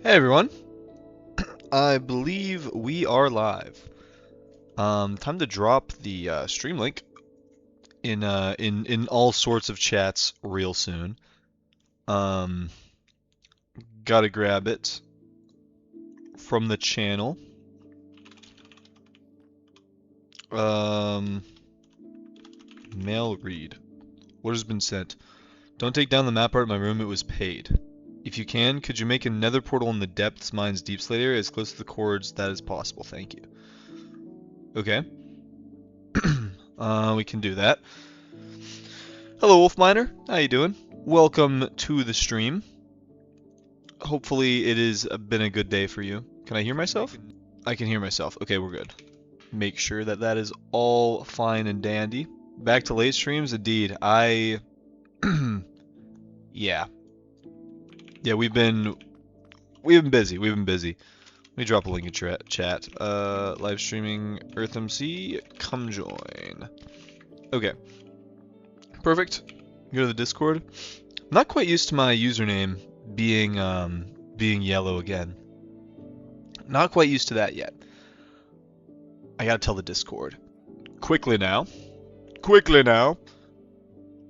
Hey everyone, I believe we are live. Time to drop the stream link in all sorts of chats real soon. Um, Gotta grab it from the channel. Um, Mail read. What has been sent? Don't take down the map art in my room. It was paid. If you can, could you make a nether portal in the depths mine's deep slate area as close to the cords that is possible? Thank you. Okay. We can do that. Hello, Wolf Miner. How you doing? Welcome to the stream. Hopefully it has been a good day for you. Can I hear myself? I can hear myself. Okay, we're good. Make sure that that is all fine and dandy. Back to late streams, indeed. Yeah. Yeah, we've been busy. We've been busy. Let me drop a link in chat. Live streaming EarthMC, come join. Okay. Perfect. Go to the Discord. I'm not quite used to my username being yellow again. Not quite used to that yet. I gotta tell the Discord. Quickly now. Quickly now.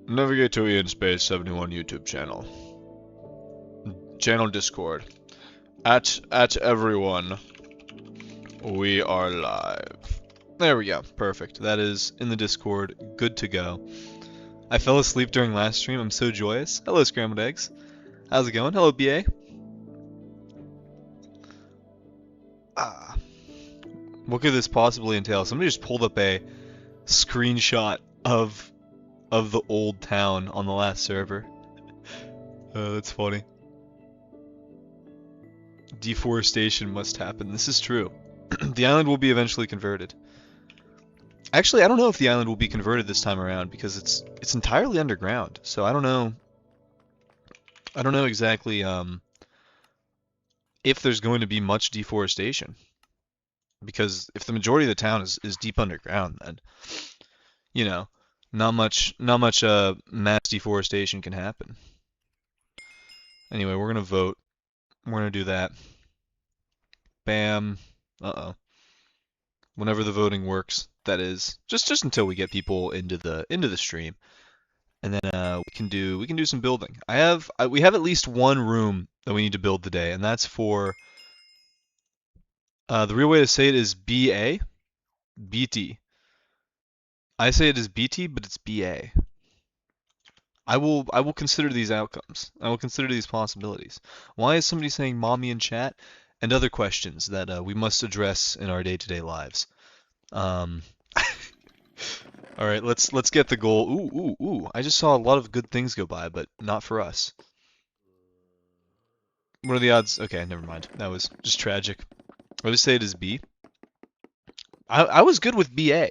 Navigate to Ian Space 71 YouTube channel. Channel Discord. At everyone. We are live. There we go. Perfect. That is in the Discord. Good to go. I fell asleep during last stream. I'm so joyous. Hello, Scrambled Eggs. How's it going? Hello, BA. Ah. What could this possibly entail? Somebody just pulled up a screenshot of the old town on the last server. That's funny. Deforestation must happen. This is true. The island will be eventually converted. Actually, I don't know if the island will be converted this time around because it's entirely underground. So I don't know. I don't know exactly if there's going to be much deforestation. Because if the majority of the town is deep underground, then you know, not much mass deforestation can happen. Anyway, we're gonna vote. We're gonna do that. Bam. Uh-oh. Whenever the voting works, that is. Just until we get people into the stream. And then we can do some building. We have at least one room that we need to build today, and that's for the real way to say it is BA, BT. I say it is BT, but it's BA. I will consider these outcomes. I will consider these possibilities. Why is somebody saying mommy in chat? And other questions that we must address in our day-to-day lives. Um, all right, let's get the goal. Ooh, ooh, ooh! I just saw a lot of good things go by, but not for us. What are the odds? Okay, never mind. That was just tragic. I'll just say it is B. I was good with BA.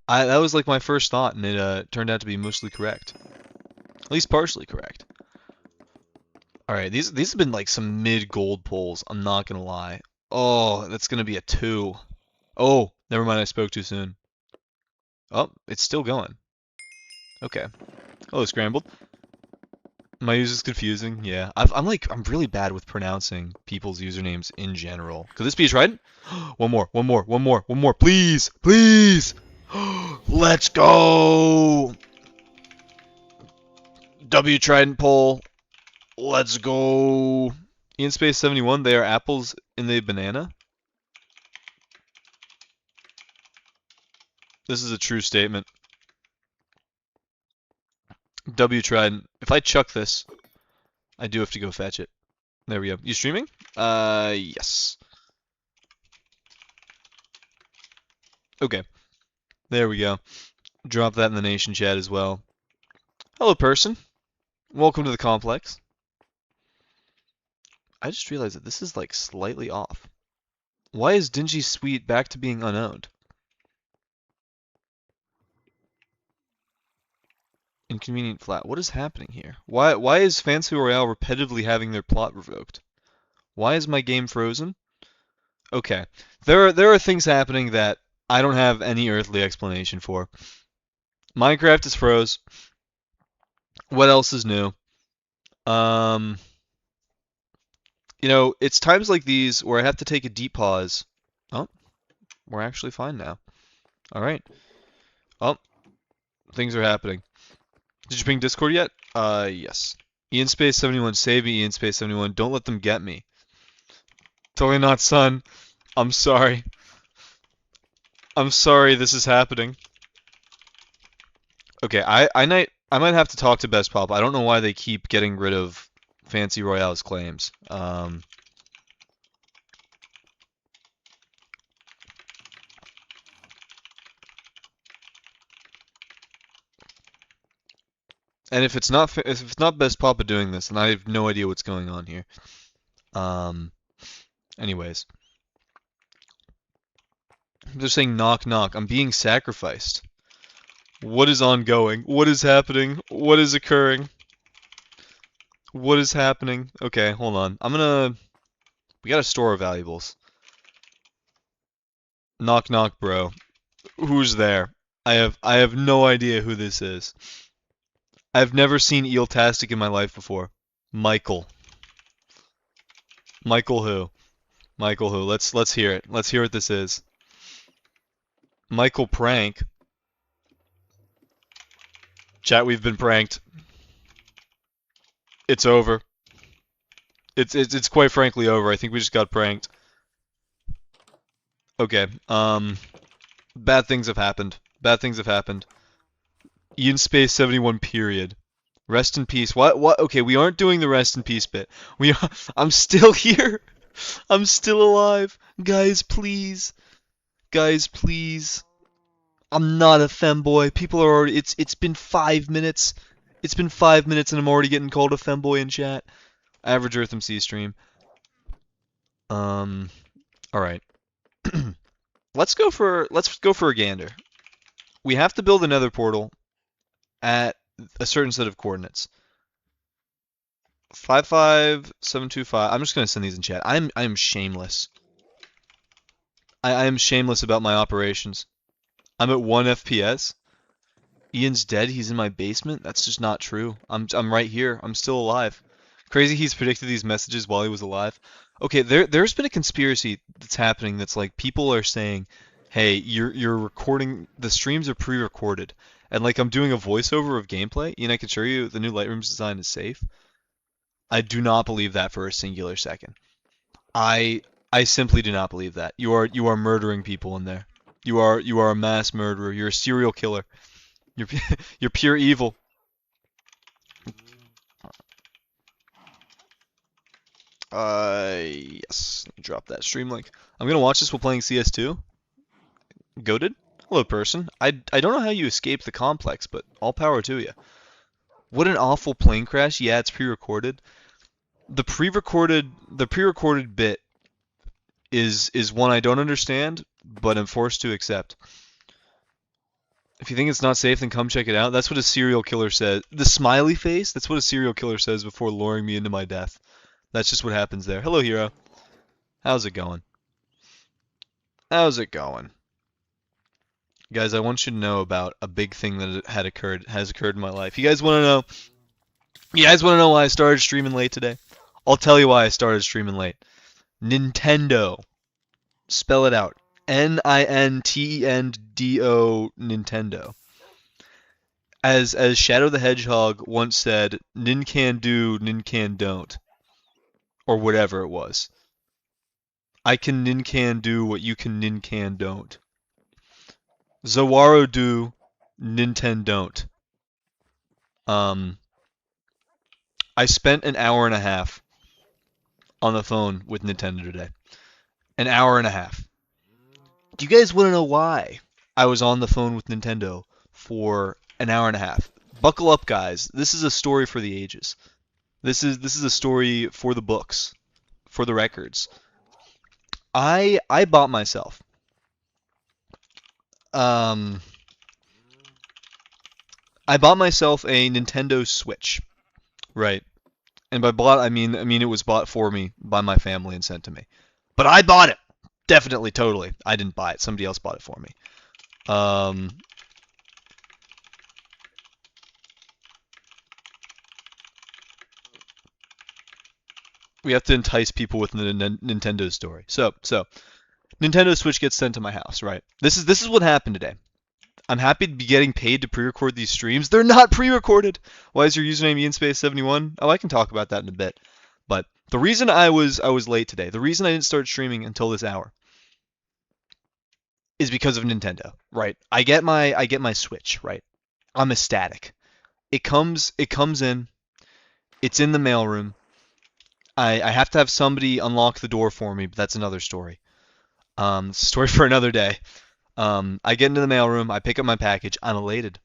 That was like my first thought, and it turned out to be mostly correct. At least partially correct. Alright, these have been like some mid-gold pulls, I'm not gonna lie. Oh, that's gonna be a 2. Oh, never mind, I spoke too soon. Oh, it's still going. Okay. Hello, Scrambled. My user's confusing, yeah. I'm really bad with pronouncing people's usernames in general. Could this be a trident? One more, please! Please! Let's go! W trident pull. Let's go. In Space 71, they are apples in the banana. This is a true statement. W trident. If I chuck this, I do have to go fetch it. There we go. You streaming? Yes. Okay. There we go. Drop that in the nation chat as well. Hello, person. Welcome to the complex. I just realized that this is like slightly off. Why is Dingy Sweet back to being unowned? Inconvenient flat. What is happening here? Why is Fancy Royale repetitively having their plot revoked? Why is my game frozen? Okay. There are things happening that I don't have any earthly explanation for. Minecraft is froze. What else is new? You know, it's times like these where I have to take a deep pause. Oh, we're actually fine now. All right. Oh, things are happening. Did you ping Discord yet? Yes. Ian Space 71, save me, Ian Space 71. Don't let them get me. Totally not, son. I'm sorry. I'm sorry this is happening. Okay, I might have to talk to Best Pop. I don't know why they keep getting rid of Fancy Royale's claims. And if it's not Best Papa doing this, then I have no idea what's going on here. Um, anyways, they're saying knock knock. I'm being sacrificed. What is ongoing? What is happening? What is occurring? What is happening? Okay, hold on. We gotta store our valuables. Knock knock, bro. Who's there? I have no idea who this is. I've never seen Eeltastic in my life before. Michael. Michael who? Michael who? Let's hear it. Let's hear what this is. Michael prank. Chat, we've been pranked. It's over. It's quite frankly over. I think we just got pranked. Okay. Bad things have happened. Bad things have happened. Ian Space 71 period. Rest in peace. What? Okay, we aren't doing the rest in peace bit. I'm still here. I'm still alive. Guys, please. Guys, please. I'm not a femboy. People are already. It's been 5 minutes. It's been 5 minutes and I'm already getting called a femboy in chat. Average EarthMC stream. All right. Let's go for a gander. We have to build another portal at a certain set of coordinates. 55725. I'm just gonna send these in chat. I'm shameless. I am shameless about my operations. I'm at 1 FPS. Ian's dead. He's in my basement. That's just not true. I'm right here. I'm still alive. Crazy. He's predicted these messages while he was alive. Okay, there's been a conspiracy that's happening that's like people are saying, "Hey, you're recording. The streams are pre-recorded." And like I'm doing a voiceover of gameplay. Ian, I can show you the new Lightroom's design is safe. I do not believe that for a singular second. I I simply do not believe that. You are murdering people in there. You are a mass murderer. You're a serial killer. You're you're pure evil. Yes. Drop that stream link. I'm gonna watch this while playing CS2. Goated. Hello, person. I don't know how you escaped the complex, but all power to you. What an awful plane crash. Yeah, it's pre-recorded. The pre-recorded bit is one I don't understand, but I'm forced to accept. If you think it's not safe, then come check it out. That's what a serial killer says. The smiley face, that's what a serial killer says before luring me into my death. That's just what happens there. Hello, hero. How's it going? How's it going? Guys, I want you to know about a big thing that has occurred in my life. You guys want to know? You guys want to know why I started streaming late today? I'll tell you why I started streaming late. Nintendo. Spell it out. Nintendo. Nintendo. As Shadow the Hedgehog once said, "Nin can do, nin can don't," or whatever it was. I can nin can do what you can nin can don't. Zawaro do, Nintendo don't. I spent an hour and a half on the phone with Nintendo today. An hour and a half. Do you guys want to know why I was on the phone with Nintendo for an hour and a half? Buckle up, guys. This is a story for the ages. This is a story for the books, for the records. I bought myself I bought myself a Nintendo Switch, right? And by bought I mean it was bought for me by my family and sent to me. But I bought it. Definitely, totally. I didn't buy it. Somebody else bought it for me. Um We have to entice people with the Nintendo story. So Nintendo Switch gets sent to my house, right? This is what happened today. I'm happy to be getting paid to pre-record these streams. They're not pre-recorded. Why is your username IanSpace71? Oh, I can talk about that in a bit. But the reason I was late today, the reason I didn't start streaming until this hour, is because of Nintendo, right? I get my Switch, right? I'm ecstatic. It comes in. It's in the mailroom. I have to have somebody unlock the door for me, but that's another story. It's a story for another day. I get into the mailroom. I pick up my package. I'm elated.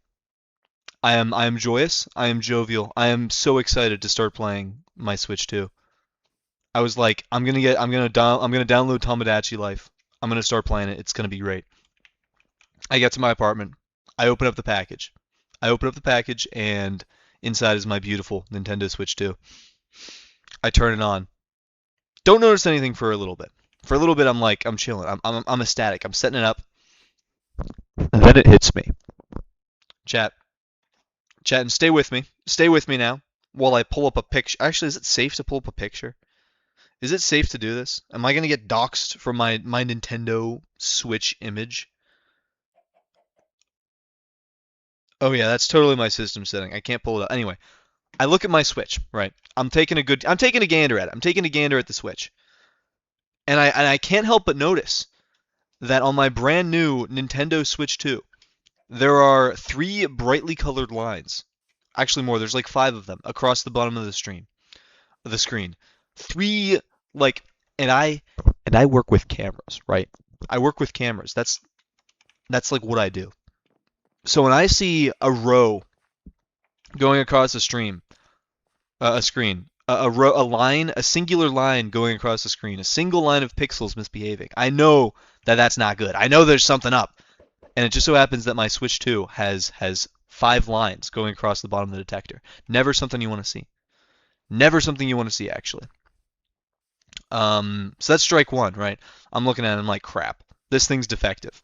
I am joyous. I am jovial. I am so excited to start playing my Switch 2. I was like, I'm gonna download Tomodachi Life. I'm gonna start playing it. It's gonna be great. I get to my apartment. I open up the package. I open up the package, and inside is my beautiful Nintendo Switch 2. I turn it on. Don't notice anything for a little bit. For a little bit, I'm like, I'm chilling. I'm ecstatic. I'm setting it up. And then it hits me. Chat, chat, and stay with me. Stay with me now while I pull up a picture. Actually, is it safe to pull up a picture? Is it safe to do this? Am I gonna get doxxed from my Nintendo Switch image? Oh yeah, that's totally my system setting. I can't pull it up. Anyway, I look at my Switch, right? I'm taking a gander at it. I'm taking a gander at the Switch. And I can't help but notice that on my brand new Nintendo Switch 2, there are 3 brightly colored lines. Actually more, there's like 5 of them across the bottom of the screen. 3 like and I work with cameras, right? I work with cameras. That's like what I do. So when I see a row going across a screen, a line, a singular line going across the screen, a single line of pixels misbehaving, I know that that's not good. I know there's something up. And it just so happens that my Switch 2 has 5 lines going across the bottom of the detector. Never something you want to see. Never something you want to see, actually. So that's strike one, right? I'm looking at it, I'm like, crap. This thing's defective.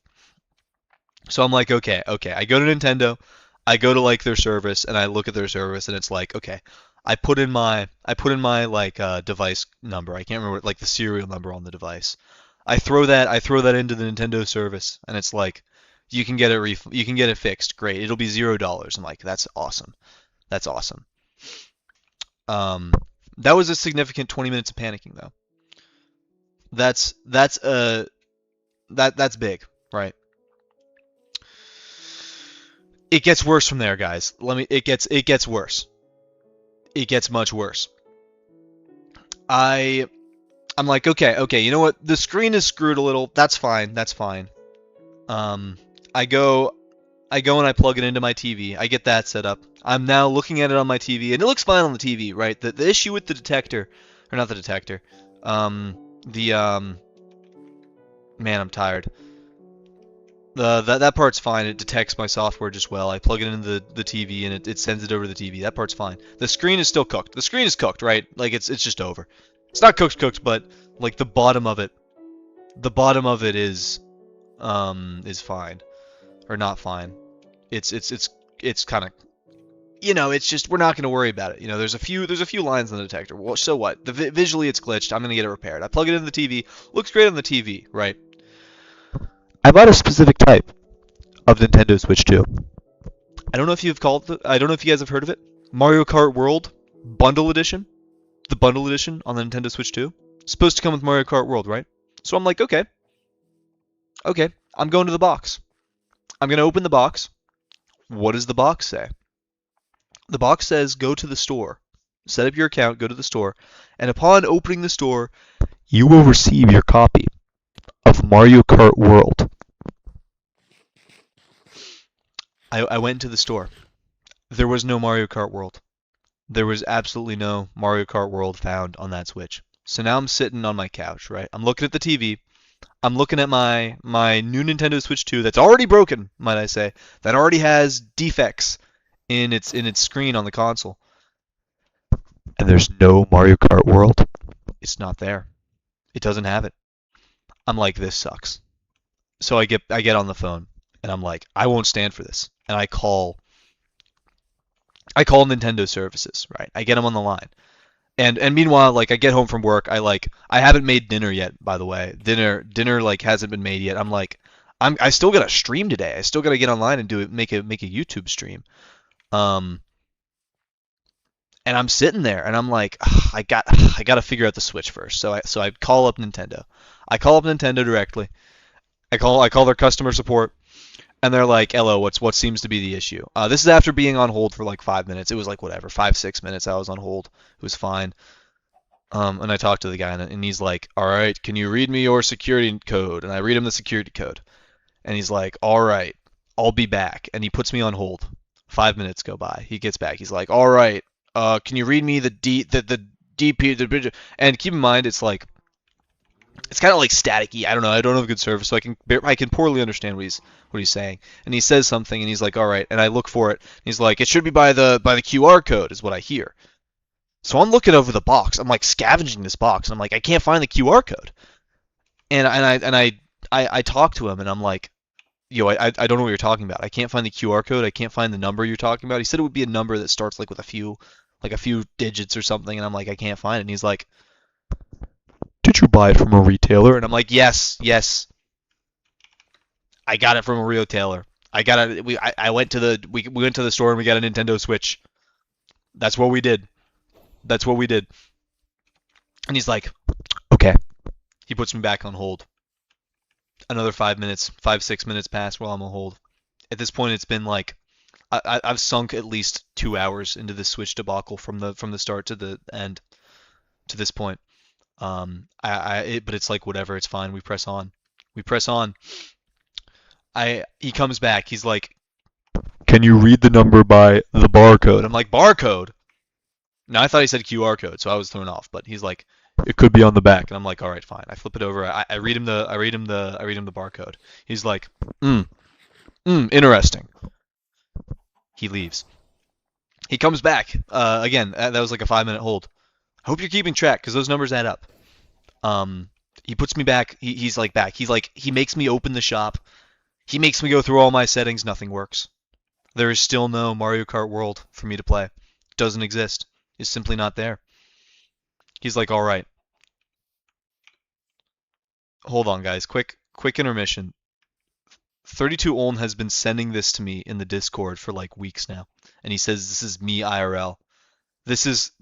So I'm like, okay. I go to Nintendo, I go to like their service, and I look at their service, and it's like, okay. I put in my like device number. I can't remember like the serial number on the device. I throw that into the Nintendo service, and it's like, you can get it fixed. Great. It'll be $0. I'm like, that's awesome. That's awesome. Um, that was a significant 20 minutes of panicking though. That's big, right? It gets worse from there, guys. It gets worse. It gets much worse. I I'm like, okay, you know what? The screen is screwed a little. That's fine. That's fine. Um, I go I go and I plug it into my TV. I get that set up. I'm now looking at it on my TV, and it looks fine on the TV, right? The issue with the detector, or not the detector, the man, I'm tired. That part's fine. It detects my software just well. I plug it into the TV, and it sends it over to the TV. That part's fine. The screen is still cooked. The screen is cooked, right? Like it's just over. It's not cooked, but like the bottom of it is fine or not fine. It's kind of, it's just, we're not going to worry about it. There's a few lines on the detector. Well, so what? Visually it's glitched. I'm going to get it repaired. I plug it into the TV. Looks great on the TV, right? I bought a specific type of Nintendo Switch 2. I don't know if I don't know if you guys have heard of it. Mario Kart World Bundle Edition. The Bundle Edition on the Nintendo Switch 2. It's supposed to come with Mario Kart World, right? So I'm like, okay. I'm going to the box. I'm going to open the box. What does the box say? The box says go to the store. Set up your account, go to the store, and upon opening the store, you will receive your copy of Mario Kart World. I went into the store. There was no Mario Kart World. There was absolutely no Mario Kart World found on that Switch. So now I'm sitting on my couch, right? I'm looking at the TV. I'm looking at my new Nintendo Switch 2 that's already broken, might I say, that already has defects in its screen on the console. And there's no Mario Kart World. It's not there. It doesn't have it. I'm like, this sucks. So I get on the phone and I'm like, I won't stand for this. And I call Nintendo Services, right? I get them on the line. And meanwhile, like I get home from work, I haven't made dinner yet, by the way. Dinner like hasn't been made yet. I still gotta stream today. I still gotta get online and do it, make a YouTube stream. Um, and I'm sitting there and I'm like, I gotta figure out the Switch first. So I call up Nintendo. I call up Nintendo directly. I call their customer support. And they're like, "Hello, what seems to be the issue?" This is after being on hold for like 5 minutes. It was like whatever, 5 6 minutes. I was on hold. It was fine. And I talked to the guy, and he's like, "All right, can you read me your security code?" And I read him the security code, and he's like, "All right, I'll be back." And he puts me on hold. 5 minutes go by. He gets back. He's like, "All right, can you read me the DP the?" And keep in mind, it's kind of like staticky. I don't know. I don't have good service, so I can poorly understand what he's saying. And he says something, and he's like, "All right," and I look for it. And he's like, "It should be by the QR code," is what I hear. So I'm looking over the box. I'm like scavenging this box, and I'm like, I can't find the QR code. And I talk to him, and I'm like, "Yo, I don't know what you're talking about. I can't find the QR code. I can't find the number you're talking about." He said it would be a number that starts like with a few digits or something, and I'm like, I can't find it. And he's like, "Did you buy it from a retailer?" And I'm like, "Yes, yes, I got it from a retailer. I got it. I went to we went to the store and we got a Nintendo Switch. That's what we did. That's what we did." And he's like, "Okay." He puts me back on hold. Another 5 minutes, 6 minutes pass while I'm on hold. At this point, it's been like I've sunk at least 2 hours into this Switch debacle from the start to the end to this point. But it's like whatever. It's fine. We press on. We press on. He comes back. He's like, "Can you read the number by the barcode?" I'm like, "Barcode?" Now I thought he said QR code, so I was thrown off. But he's like, "It could be on the back," and I'm like, "All right, fine." I flip it over. I read him the barcode. He's like, interesting." He leaves. He comes back again. That was like a 5 minute hold. I hope you're keeping track because those numbers add up. Um, he puts me back. He's like back. He makes me open the shop. He makes me go through all my settings. Nothing works. There is still no Mario Kart World for me to play. It doesn't exist. It's simply not there. He's like, "All right, hold on, guys. Quick intermission. 32 Oln has been sending this to me in the Discord for like weeks now, and he says this is me IRL. This is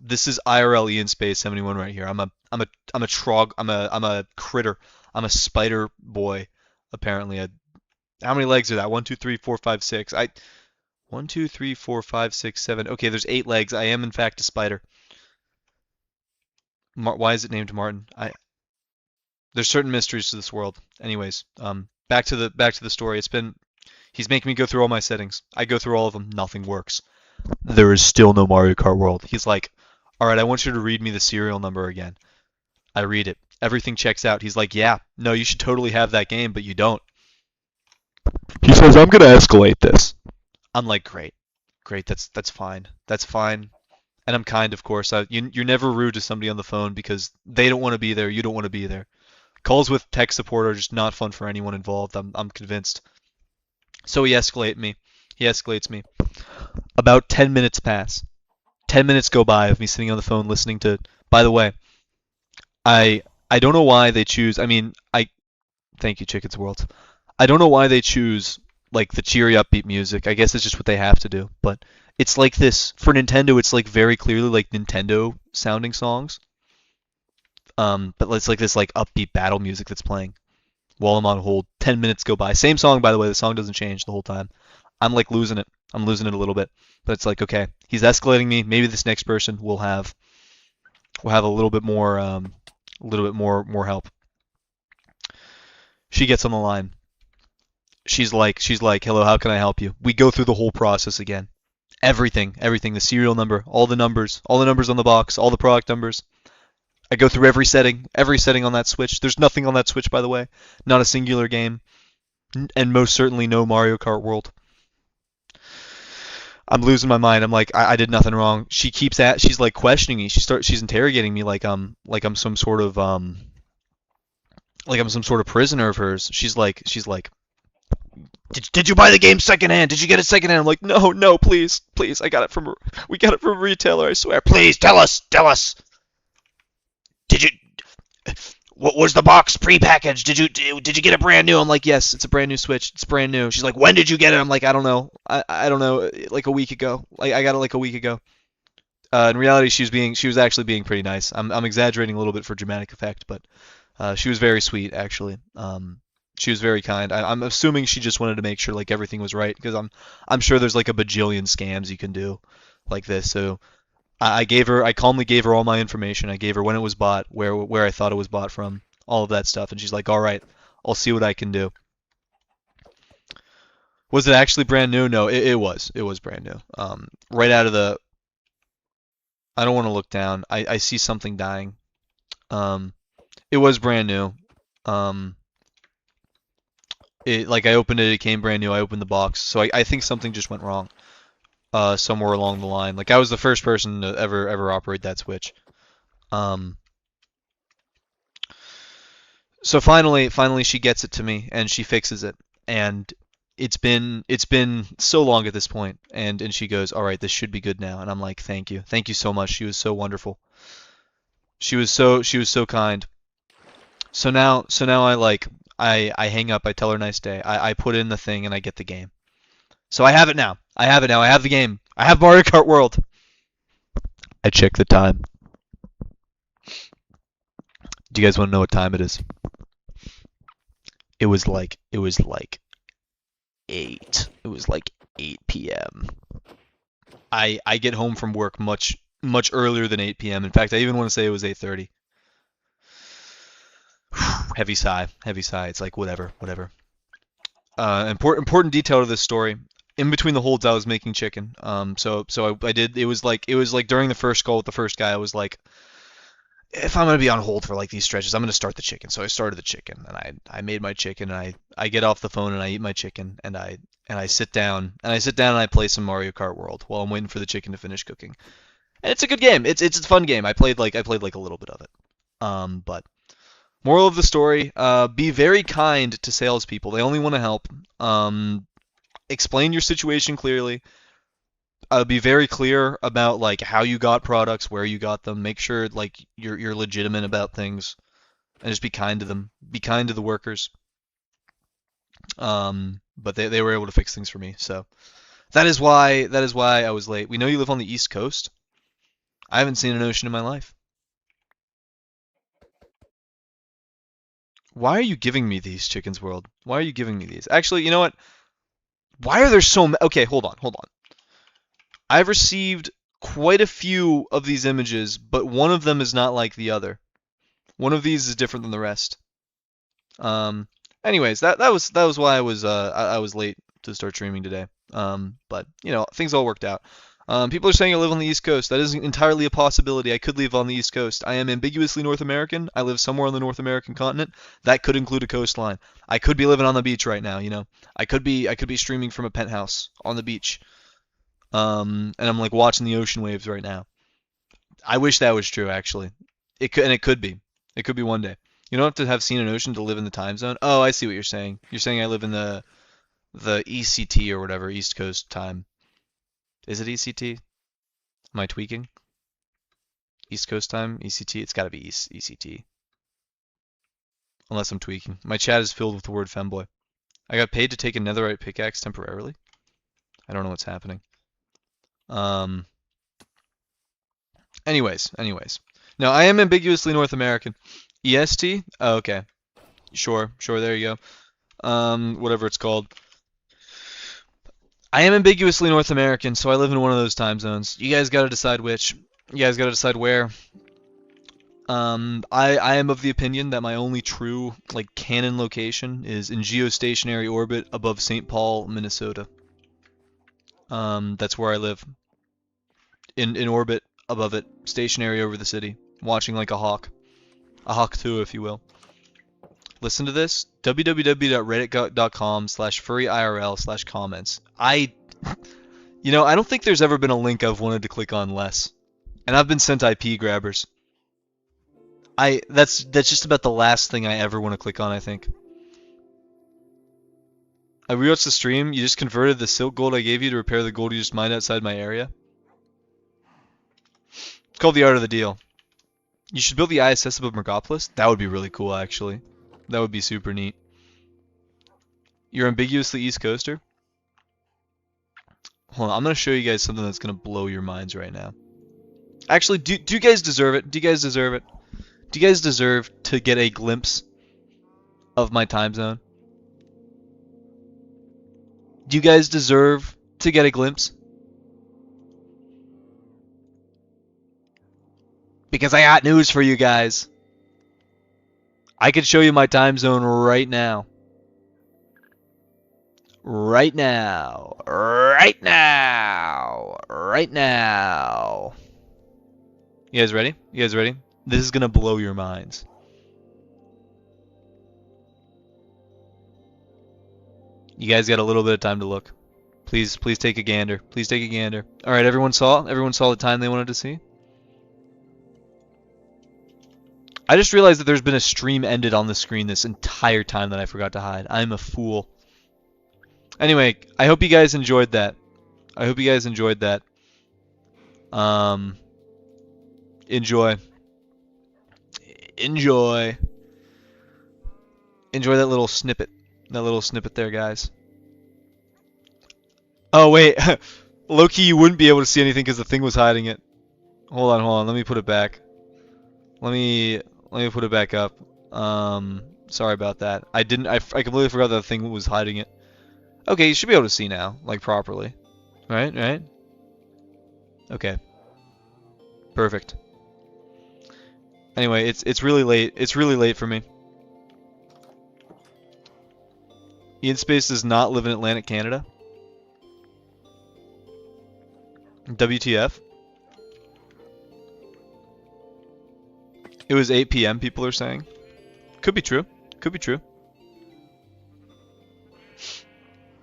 IRL Ian Space 71 right here. I'm a trog. I'm a critter. I'm a spider boy. Apparently, how many legs are that? 1, 2, 3, 4, 5, 6. 1, 2, 3, 4, 5, 6, 7. Okay, there's 8 legs. I am in fact a spider. Why is it named Martin? There's certain mysteries to this world. Anyways, back to the story. He's making me go through all my settings. I go through all of them. Nothing works. There is still no Mario Kart World. He's like, "All right, I want you to read me the serial number again." I read it. Everything checks out. He's like, "Yeah, no, you should totally have that game, but you don't." He says, "I'm gonna escalate this." I'm like, "Great, great. That's fine. That's fine." And I'm kind, of course. You're never rude to somebody on the phone because they don't want to be there. You don't want to be there. Calls with tech support are just not fun for anyone involved. I'm convinced. So he escalates me. He escalates me. About 10 minutes pass. 10 minutes go by of me sitting on the phone listening to. By the way, I don't know why they choose. I mean, I thank you, Chickens World. I don't know why they choose like the cheery upbeat music. I guess it's just what they have to do. But it's like this for Nintendo. It's like very clearly like Nintendo sounding songs. But it's like this like upbeat battle music that's playing while I'm on hold. 10 minutes go by. Same song, by the way. The song doesn't change the whole time. I'm like losing it. I'm losing it a little bit. But it's like, okay, he's escalating me. Maybe this next person will have a little bit more help. She gets on the line. She's like, "Hello, how can I help you?" We go through the whole process again. Everything, the serial number, all the numbers on the box, all the product numbers. I go through every setting on that Switch. There's nothing on that Switch, by the way. Not a singular game, and most certainly no Mario Kart World. I'm losing my mind. I'm like, I did nothing wrong. She's like questioning me. She's interrogating me like I'm some sort of prisoner of hers. She's like, did you buy the game secondhand? Did you get it secondhand? I'm like, no, please, I got it from we got it from a retailer. I swear. Please tell us. what was the box prepackaged? Did you get a brand new? I'm like, yes, it's a brand new Switch. It's brand new. She's like, when did you get it? I'm like, I don't know. I don't know. Like a week ago. Like I got it like a week ago. In reality, she was actually being pretty nice. I'm exaggerating a little bit for dramatic effect, but she was very sweet actually. She was very kind. I'm assuming she just wanted to make sure like everything was right because I'm sure there's like a bajillion scams you can do like this. So I calmly gave her all my information. I gave her when it was bought, where I thought it was bought from, all of that stuff, and she's like, all right, I'll see what I can do. Was it actually brand new? No, it was. It was brand new. Right out of the. I don't want to look down. I see something dying. Um, it was brand new. Um, like I opened it, it came brand new. I opened the box, so I think something just went wrong. Somewhere along the line. Like I was the first person to ever operate that switch. Um, so finally she gets it to me and she fixes it. And it's been so long at this point. And she goes, "All right, this should be good now." And I'm like, Thank you so much. She was so wonderful. She was so kind. So now I hang up. I tell her nice day. I put in the thing and I get the game. So I have it now. I have it now. I have the game. I have Mario Kart World. I check the time. Do you guys want to know what time it is? It was like 8. It was like 8 p.m. I get home from work much earlier than 8 p.m. In fact, I even want to say it was 8:30. Heavy sigh. Heavy sigh. It's like whatever. Important detail to this story. In between the holds, I was making chicken. So I did. It was like during the first call with the first guy, I was like, if I'm gonna be on hold for like these stretches, I'm gonna start the chicken. So I started the chicken, and I made my chicken, and I get off the phone and I eat my chicken, and I sit down and I play some Mario Kart World while I'm waiting for the chicken to finish cooking. And it's a good game. It's a fun game. I played like a little bit of it. But moral of the story: be very kind to salespeople. They only want to help. Explain your situation clearly. Be very clear about like how you got products, where you got them. Make sure like you're legitimate about things, and just be kind to them. Be kind to the workers. But they were able to fix things for me. So that is why I was late. We know you live on the East Coast. I haven't seen an ocean in my life. Why are you giving me these, Chicken's World? Why are you giving me these? Actually, you know what? Why are there so many? Okay, hold on. I've received quite a few of these images, but one of them is not like the other. One of these is different than the rest. Um, anyways, that was why I was late to start streaming today. But you know, things all worked out. People are saying I live on the East Coast. That isn't entirely a possibility. I could live on the East Coast. I am ambiguously North American. I live somewhere on the North American continent. That could include a coastline. I could be living on the beach right now, you know. I could be streaming from a penthouse on the beach. And I'm like watching the ocean waves right now. I wish that was true, actually. It could be. It could be one day. You don't have to have seen an ocean to live in the time zone. Oh, I see what you're saying. You're saying I live in the ECT or whatever, East Coast time. Is it ECT? Am I tweaking? East Coast time? ECT? It's got to be ECT. Unless I'm tweaking. My chat is filled with the word femboy. I got paid to take a netherite pickaxe temporarily? I don't know what's happening. Um. Anyways. No, I am ambiguously North American. EST? Oh, okay. Sure, there you go. Whatever it's called. I am ambiguously North American, so I live in one of those time zones. You guys gotta decide which. You guys gotta decide where. I am of the opinion that my only true, like, canon location is in geostationary orbit above St. Paul, Minnesota. That's where I live. In orbit above it, stationary over the city, watching like a hawk. A hawk too, if you will. Listen to this, www.reddit.com/furryirl/comments. I don't think there's ever been a link I've wanted to click on less. And I've been sent IP grabbers. That's just about the last thing I ever want to click on, I think. I rewatched the stream, you just converted the silk gold I gave you to repair the gold you just mined outside my area. It's called the art of the deal. You should build the ISS above Megapolis. That would be really cool, actually. That would be super neat. You're ambiguously East Coaster? Hold on, I'm going to show you guys something that's going to blow your minds right now. Actually, do you guys deserve it? Do you guys deserve it? Do you guys deserve to get a glimpse of my time zone? Do you guys deserve to get a glimpse? Because I got news for you guys. I could show you my time zone right now. Right now. Right now. Right now. You guys ready? You guys ready? This is gonna blow your minds. You guys got a little bit of time to look. Please take a gander. Please take a gander. All right, everyone saw the time they wanted to see. I just realized that there's been a stream ended on the screen this entire time that I forgot to hide. I'm a fool. Anyway, I hope you guys enjoyed that. I hope you guys enjoyed that. Enjoy. Enjoy. Enjoy that little snippet. That little snippet there, guys. Oh, wait. Low-key, you wouldn't be able to see anything because the thing was hiding it. Hold on. Let me put it back. Let me put it back up. Sorry about that. I completely forgot that the thing was hiding it. Okay, you should be able to see now, like properly. Right? Okay. Perfect. Anyway, it's really late. It's really late for me. Ian Space does not live in Atlantic Canada. WTF? It was 8 p.m. people are saying. Could be true. Could be true.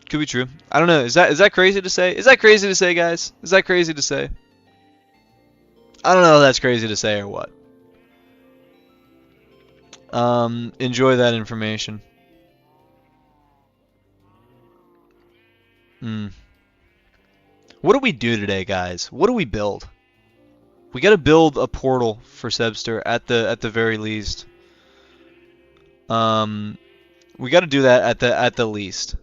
Could be true. I don't know. Is that crazy to say? Is that crazy to say, guys? Is that crazy to say? I don't know if that's crazy to say or what. Enjoy that information. What do we do today, guys? What do we build? We gotta build a portal for Sebster at the very least. We gotta do that at the least.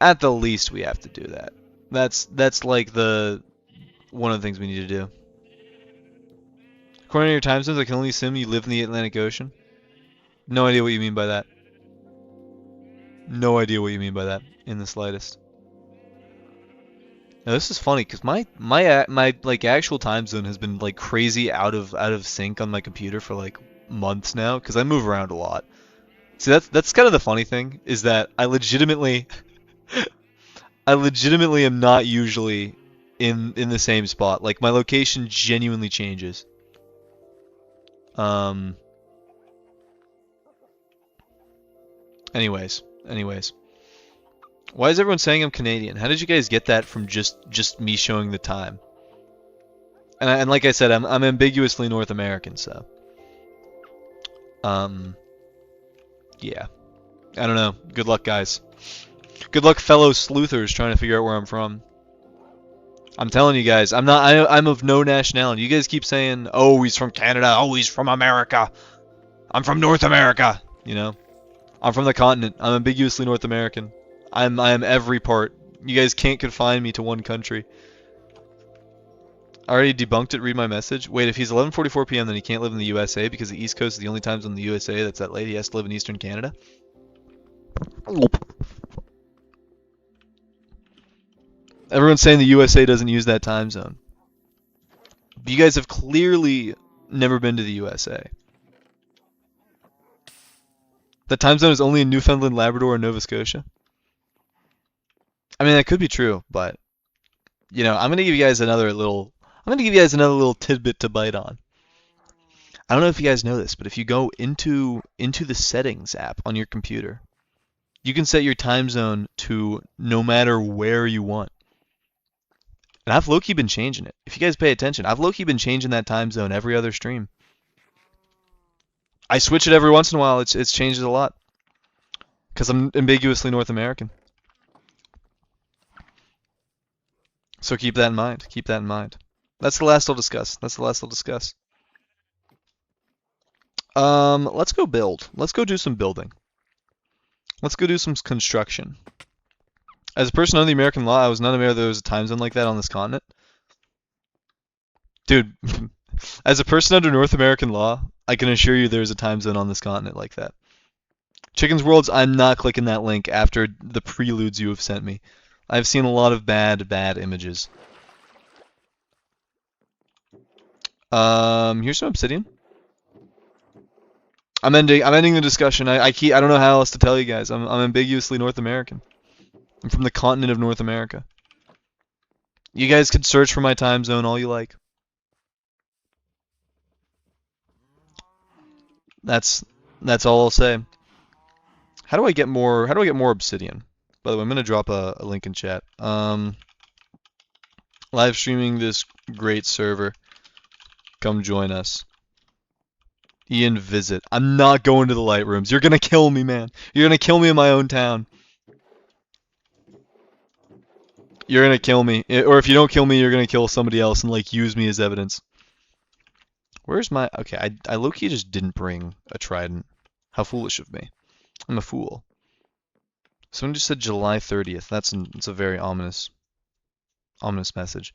At the least, we have to do that. That's like one of the things we need to do. According to your time zones, I can only assume you live in the Atlantic Ocean. No idea what you mean by that. No idea what you mean by that in the slightest. Now this is funny because my like actual time zone has been like crazy out of sync on my computer for like months now because I move around a lot. See, that's kind of the funny thing is that I legitimately am not usually in the same spot. Like my location genuinely changes. Anyways. Why is everyone saying I'm Canadian? How did you guys get that from just me showing the time? And like I said, I'm ambiguously North American, so yeah. I don't know. Good luck, guys. Good luck, fellow sleuthers trying to figure out where I'm from. I'm telling you guys, I'm of no nationality. You guys keep saying, "Oh, he's from Canada. Oh, he's from America." I'm from North America, you know? I'm from the continent. I'm ambiguously North American. I am every part. You guys can't confine me to one country. I already debunked it. Read my message. Wait, if he's 11:44 p.m., then he can't live in the USA because the East Coast is the only time zone in the USA that's that late. He has to live in Eastern Canada. Everyone's saying the USA doesn't use that time zone. But you guys have clearly never been to the USA. The time zone is only in Newfoundland, Labrador, and Nova Scotia. I mean, that could be true, but you know, I'm gonna give you guys another little tidbit to bite on. I don't know if you guys know this, but if you go into the settings app on your computer, you can set your time zone to no matter where you want. And I've low-key been changing it. If you guys pay attention, I've low-key been changing that time zone every other stream. I switch it every once in a while. It's changed a lot. Because I'm ambiguously North American. So keep that in mind. Keep that in mind. That's the last I'll discuss. That's the last I'll discuss. Let's go build. Let's go do some building. Let's go do some construction. As a person under the American law, I was not aware there was a time zone like that on this continent. Dude, as a person under North American law, I can assure you there's a time zone on this continent like that. Chicken's Worlds, I'm not clicking that link after the preludes you have sent me. I've seen a lot of bad images. Here's some obsidian. I'm ending the discussion. I don't know how else to tell you guys. I'm ambiguously North American. I'm from the continent of North America. You guys can search for my time zone all you like. That's all I'll say. How do I get more obsidian? By the way, I'm gonna drop a link in chat. Live streaming this great server. Come join us. Ian, visit. I'm not going to the light rooms. You're gonna kill me, man. You're gonna kill me in my own town. You're gonna kill me. Or if you don't kill me, you're gonna kill somebody else and like use me as evidence. Where's my... Okay, I low-key just didn't bring a trident. How foolish of me. I'm a fool. Someone just said July 30th. That's a very ominous message.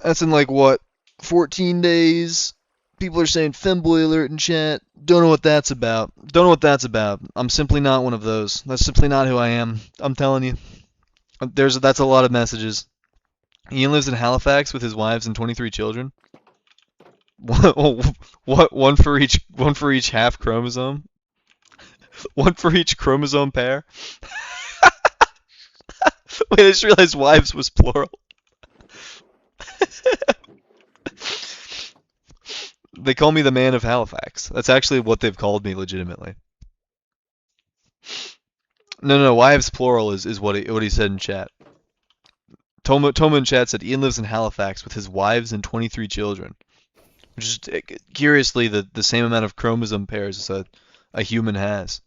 That's in like what? 14 days? People are saying femboy alert in chat. Don't know what that's about. Don't know what that's about. I'm simply not one of those. That's simply not who I am. I'm telling you. That's a lot of messages. Ian lives in Halifax with his wives and 23 children. What? One for each half chromosome? One for each chromosome pair? Wait, I just realized wives was plural. They call me the man of Halifax. That's actually what they've called me legitimately. No, wives plural is what he said in chat. Toma in chat said Ian lives in Halifax with his wives and 23 children. Which is curiously the same amount of chromosome pairs as a human has.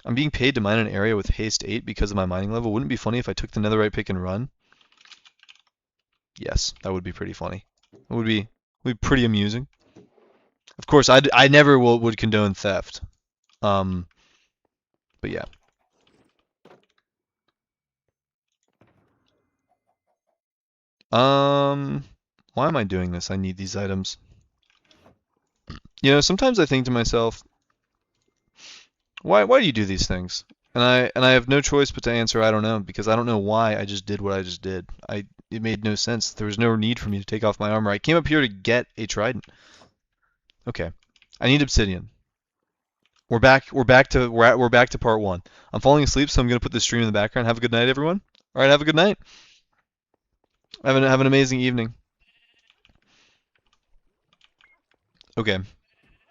I'm being paid to mine an area with haste 8 because of my mining level. Wouldn't it be funny if I took the netherite pick and run? Yes, that would be pretty funny. It would be pretty amusing. Of course, I never would condone theft. But yeah. Why am I doing this? I need these items. You know, sometimes I think to myself, why do you do these things? And I have no choice but to answer I don't know, because I don't know why I just did what I just did. It made no sense. There was no need for me to take off my armor. I came up here to get a trident. Okay. I need obsidian. We're back to part 1. I'm falling asleep, so I'm gonna put this stream in the background. Have a good night, everyone. Alright, have a good night. Have an amazing evening. Okay.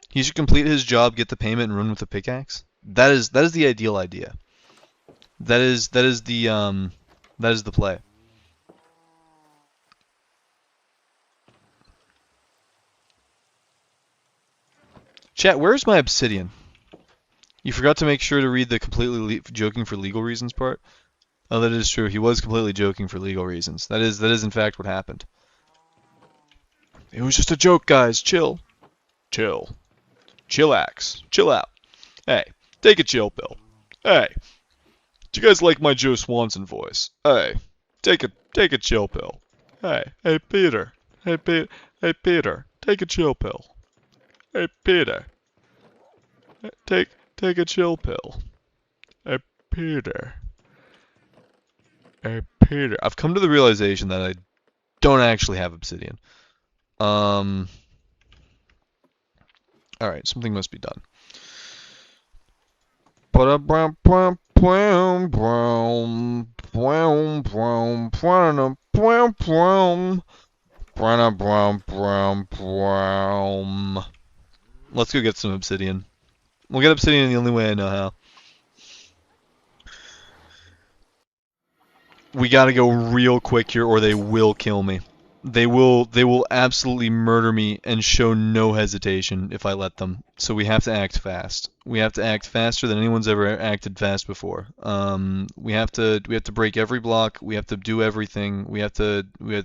He should complete his job, get the payment, and run with the pickaxe. That is the ideal idea. That is the play. Chat, where's my obsidian? You forgot to make sure to read the completely joking for legal reasons part. Oh, that is true. He was completely joking for legal reasons. That is in fact what happened. It was just a joke, guys. Chill. Chill. Chillax. Chill out. Hey, take a chill pill. Hey, do you guys like my Joe Swanson voice? Hey, take a chill pill. Hey Peter. Hey Peter, take a chill pill. Hey Peter. Take a chill pill. Hey Peter. Hey Peter. I've come to the realization that I don't actually have obsidian. Alright, something must be done. Let's go get some obsidian. We'll get obsidian the only way I know how. We gotta go real quick here or they will kill me. They will absolutely murder me and show no hesitation if I let them. So we have to act fast. We have to act faster than anyone's ever acted fast before. We have to break every block. We have to do everything. We have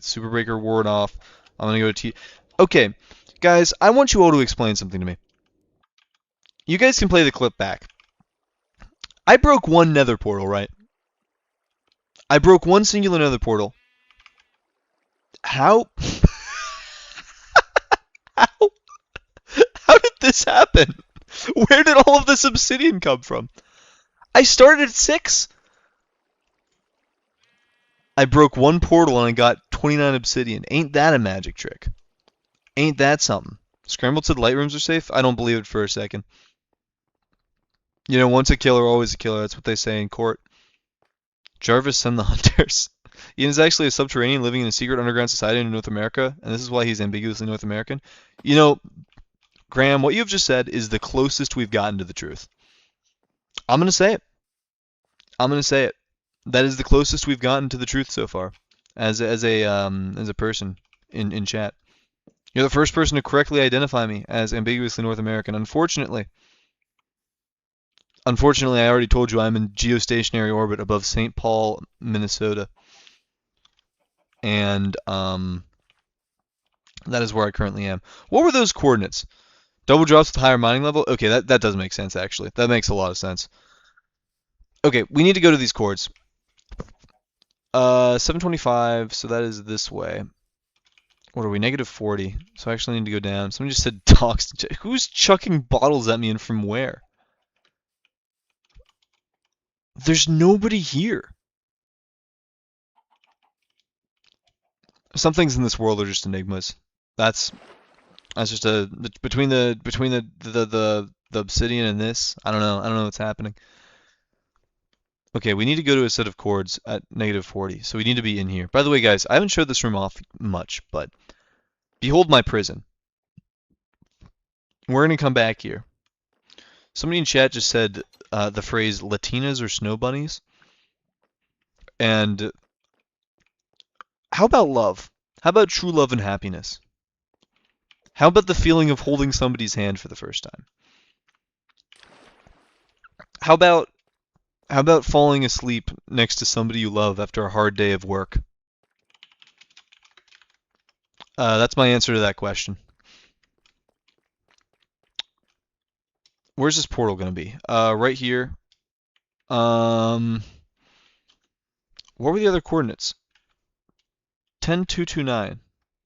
Super Breaker ward off. I'm gonna go to T. Okay, guys, I want you all to explain something to me. You guys can play the clip back. I broke one Nether portal, right? I broke one singular Nether portal. How? How? How did this happen? Where did all of this obsidian come from? I started at 6. I broke one portal and I got 29 obsidian. Ain't that a magic trick? Ain't that something? Scrambled to the light rooms are safe? I don't believe it for a second. You know, once a killer, always a killer. That's what they say in court. Jarvis, send the hunters. Ian is actually a subterranean living in a secret underground society in North America, and this is why he's ambiguously North American. You know, Graham, what you've just said is the closest we've gotten to the truth. I'm going to say it. I'm going to say it. That is the closest we've gotten to the truth so far, as a person in chat. You're the first person to correctly identify me as ambiguously North American. Unfortunately, I already told you I'm in geostationary orbit above St. Paul, Minnesota, and that is where I currently am. What were those coordinates? Double drops with higher mining level? Okay, that does make sense, actually. That makes a lot of sense. Okay, we need to go to these chords. 725, so that is this way. What are we? Negative 40. So I actually need to go down. Someone just said docs. Who's chucking bottles at me and from where? There's nobody here. Some things in this world are just enigmas. That's just between the obsidian and this. I don't know. I don't know what's happening. Okay, we need to go to a set of chords at negative 40, so we need to be in here. By the way, guys, I haven't showed this room off much, but behold my prison. We're going to come back here. Somebody in chat just said the phrase Latinas or snow bunnies. And how about love? How about true love and happiness? How about the feeling of holding somebody's hand for the first time? How about falling asleep next to somebody you love after a hard day of work? That's my answer to that question. Where's this portal going to be? Right here. What were the other coordinates? 10229.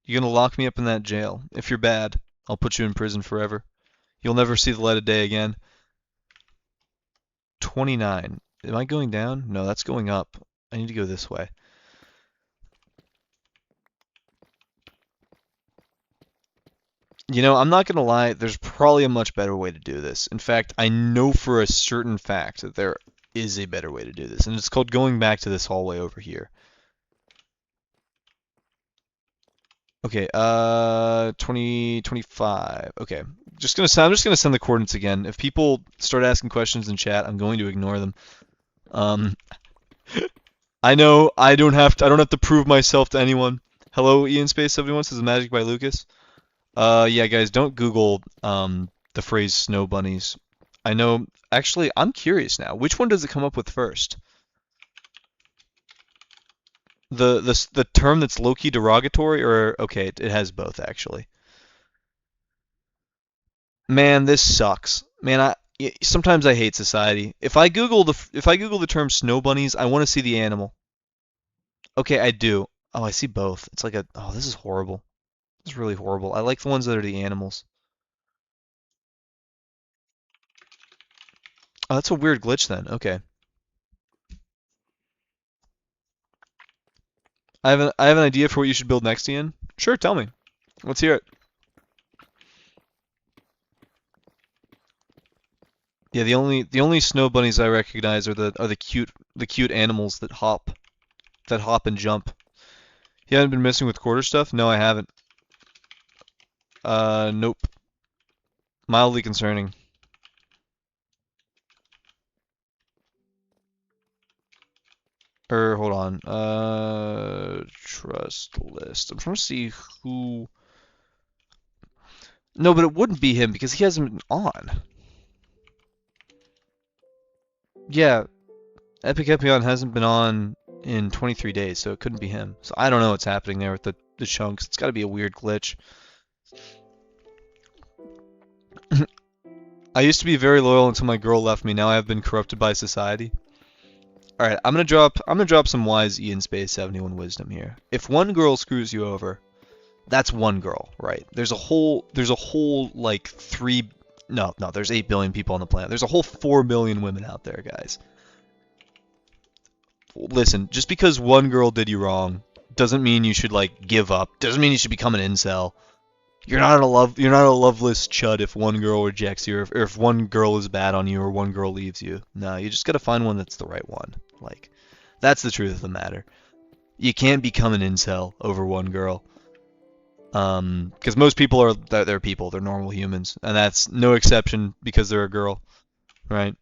You're going to lock me up in that jail. If you're bad, I'll put you in prison forever. You'll never see the light of day again. 29. Am I going down? No, that's going up. I need to go this way. You know, I'm not going to lie, there's probably a much better way to do this. In fact, I know for a certain fact that there is a better way to do this, and it's called going back to this hallway over here. Okay, 2025. Okay, I'm just gonna send the coordinates again. If people start asking questions in chat, I'm going to ignore them. Um, I know I don't have to prove myself to anyone. Hello, Ian Space 71 says Magic by Lucas. Yeah, guys, don't Google the phrase snow bunnies. I know. Actually, I'm curious now. Which one does it come up with first? The term that's low-key derogatory, or okay, it has both actually. Man, this sucks. Man, sometimes I hate society. If I Google the term snow bunnies, I want to see the animal. Okay, I do. Oh, I see both. It's like oh, this is horrible. This is really horrible. I like the ones that are the animals. Oh, that's a weird glitch then. Okay. I have an idea for what you should build next, Ian. Sure, tell me. Let's hear it. Yeah, the only snow bunnies I recognize are the cute animals that hop and jump. You haven't been messing with quarter stuff? No, I haven't. Nope. Mildly concerning. Or hold on. Trust list. I'm trying to see who. No, but it wouldn't be him because he hasn't been on. Yeah, Epic Epion hasn't been on in 23 days, so it couldn't be him. So I don't know what's happening there with the chunks. It's got to be a weird glitch. I used to be very loyal until my girl left me. Now I have been corrupted by society. All right, I'm gonna drop some wise Ian Space 71 wisdom here. If one girl screws you over, that's one girl, right? There's a whole like there's 8 billion people on the planet. There's a whole 4 billion women out there, guys. Listen, just because one girl did you wrong doesn't mean you should like give up. Doesn't mean you should become an incel. You're not a loveless chud if one girl rejects you, or if one girl is bad on you, or one girl leaves you. No, you just gotta find one that's the right one. Like, that's the truth of the matter. You can't become an incel over one girl. Because most people they're people, they're normal humans, and that's no exception because they're a girl, right?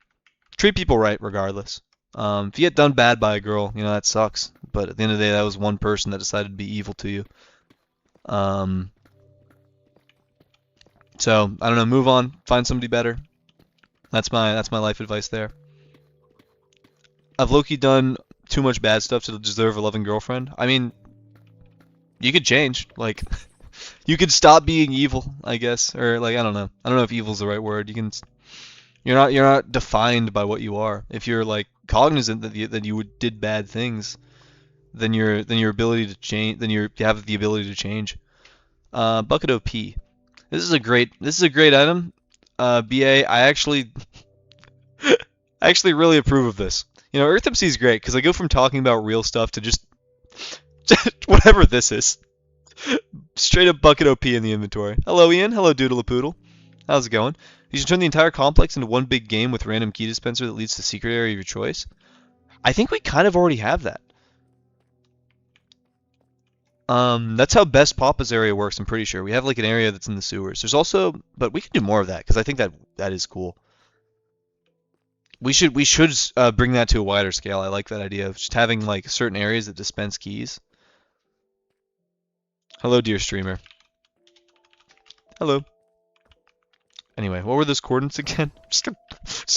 Treat people right regardless. If you get done bad by a girl, you know, that sucks. But at the end of the day, that was one person that decided to be evil to you. So I don't know, move on, find somebody better. That's my life advice there. I've low-key done too much bad stuff to deserve a loving girlfriend. I mean, you could change, like you could stop being evil, I guess, or like I don't know. I don't know if evil's the right word. You're not defined by what you are. If you're like cognizant that you did bad things, then you have the ability to change. Bucket OP. This is a great item. BA, I actually really approve of this. You know, EarthMC is great because I go from talking about real stuff to just whatever this is. Straight up bucket OP in the inventory. Hello Ian, hello Doodle-a-Poodle. How's it going? You should turn the entire complex into one big game with random key dispenser that leads to secret area of your choice. I think we kind of already have that. That's how Best Papa's area works, I'm pretty sure. We have like an area that's in the sewers. There's also, but we can do more of that because I think that is cool. We should bring that to a wider scale. I like that idea of just having like certain areas that dispense keys. Hello, dear streamer. Hello. Anyway, what were those coordinates again? Just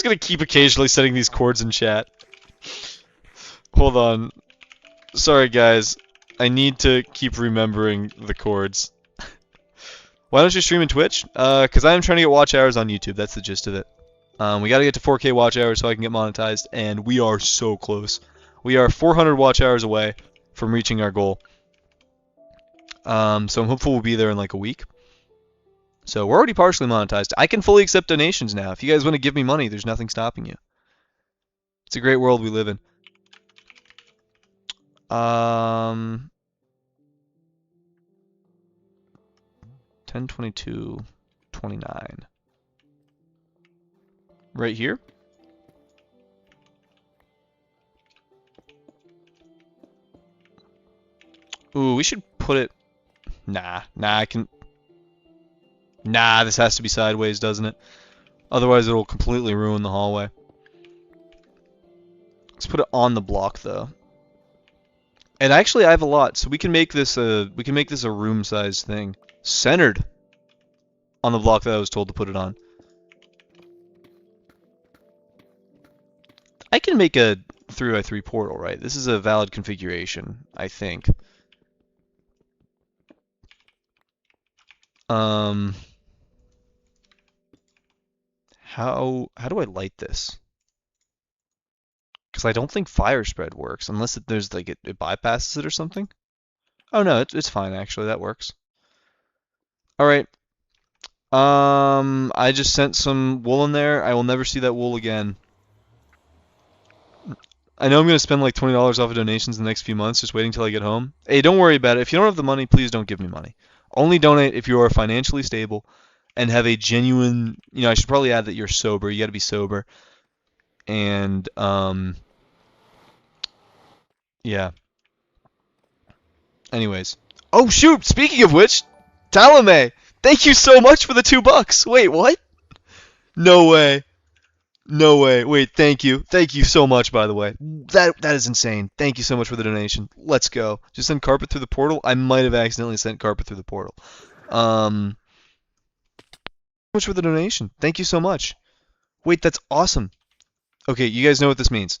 gonna keep occasionally setting these chords in chat. Hold on. Sorry guys. I need to keep remembering the chords. Why don't you stream in Twitch? Because I am trying to get watch hours on YouTube. That's the gist of it. We gotta get to 4K watch hours so I can get monetized, and we are so close. We are 400 watch hours away from reaching our goal. So I'm hopeful we'll be there in like a week. So we're already partially monetized. I can fully accept donations now. If you guys want to give me money, there's nothing stopping you. It's a great world we live in. 10/22/29. Right here? Ooh, we should put it... Nah, I can... Nah, this has to be sideways, doesn't it? Otherwise it'll completely ruin the hallway. Let's put it on the block, though. And actually, I have a lot, so we can make this a room-sized thing, centered on the block that I was told to put it on. I can make a 3x3 portal, right? This is a valid configuration, I think. How do I light this? Because I don't think fire spread works unless there's like it bypasses it or something. Oh no, it's fine actually. That works. All right. I just sent some wool in there. I will never see that wool again. I know I'm gonna spend like $20 off of donations in the next few months, just waiting till I get home. Hey, don't worry about it. If you don't have the money, please don't give me money. Only donate if you are financially stable and have a genuine. You know, I should probably add that you're sober. You got to be sober. And yeah. Anyways. Oh shoot! Speaking of which, Talame, thank you so much for the $2. Wait, what? No way. No way. Wait, thank you. Thank you so much, by the way. That is insane. Thank you so much for the donation. Let's go. Just send carpet through the portal. I might have accidentally sent carpet through the portal. Much for the donation. Thank you so much. Wait, that's awesome. Okay, you guys know what this means.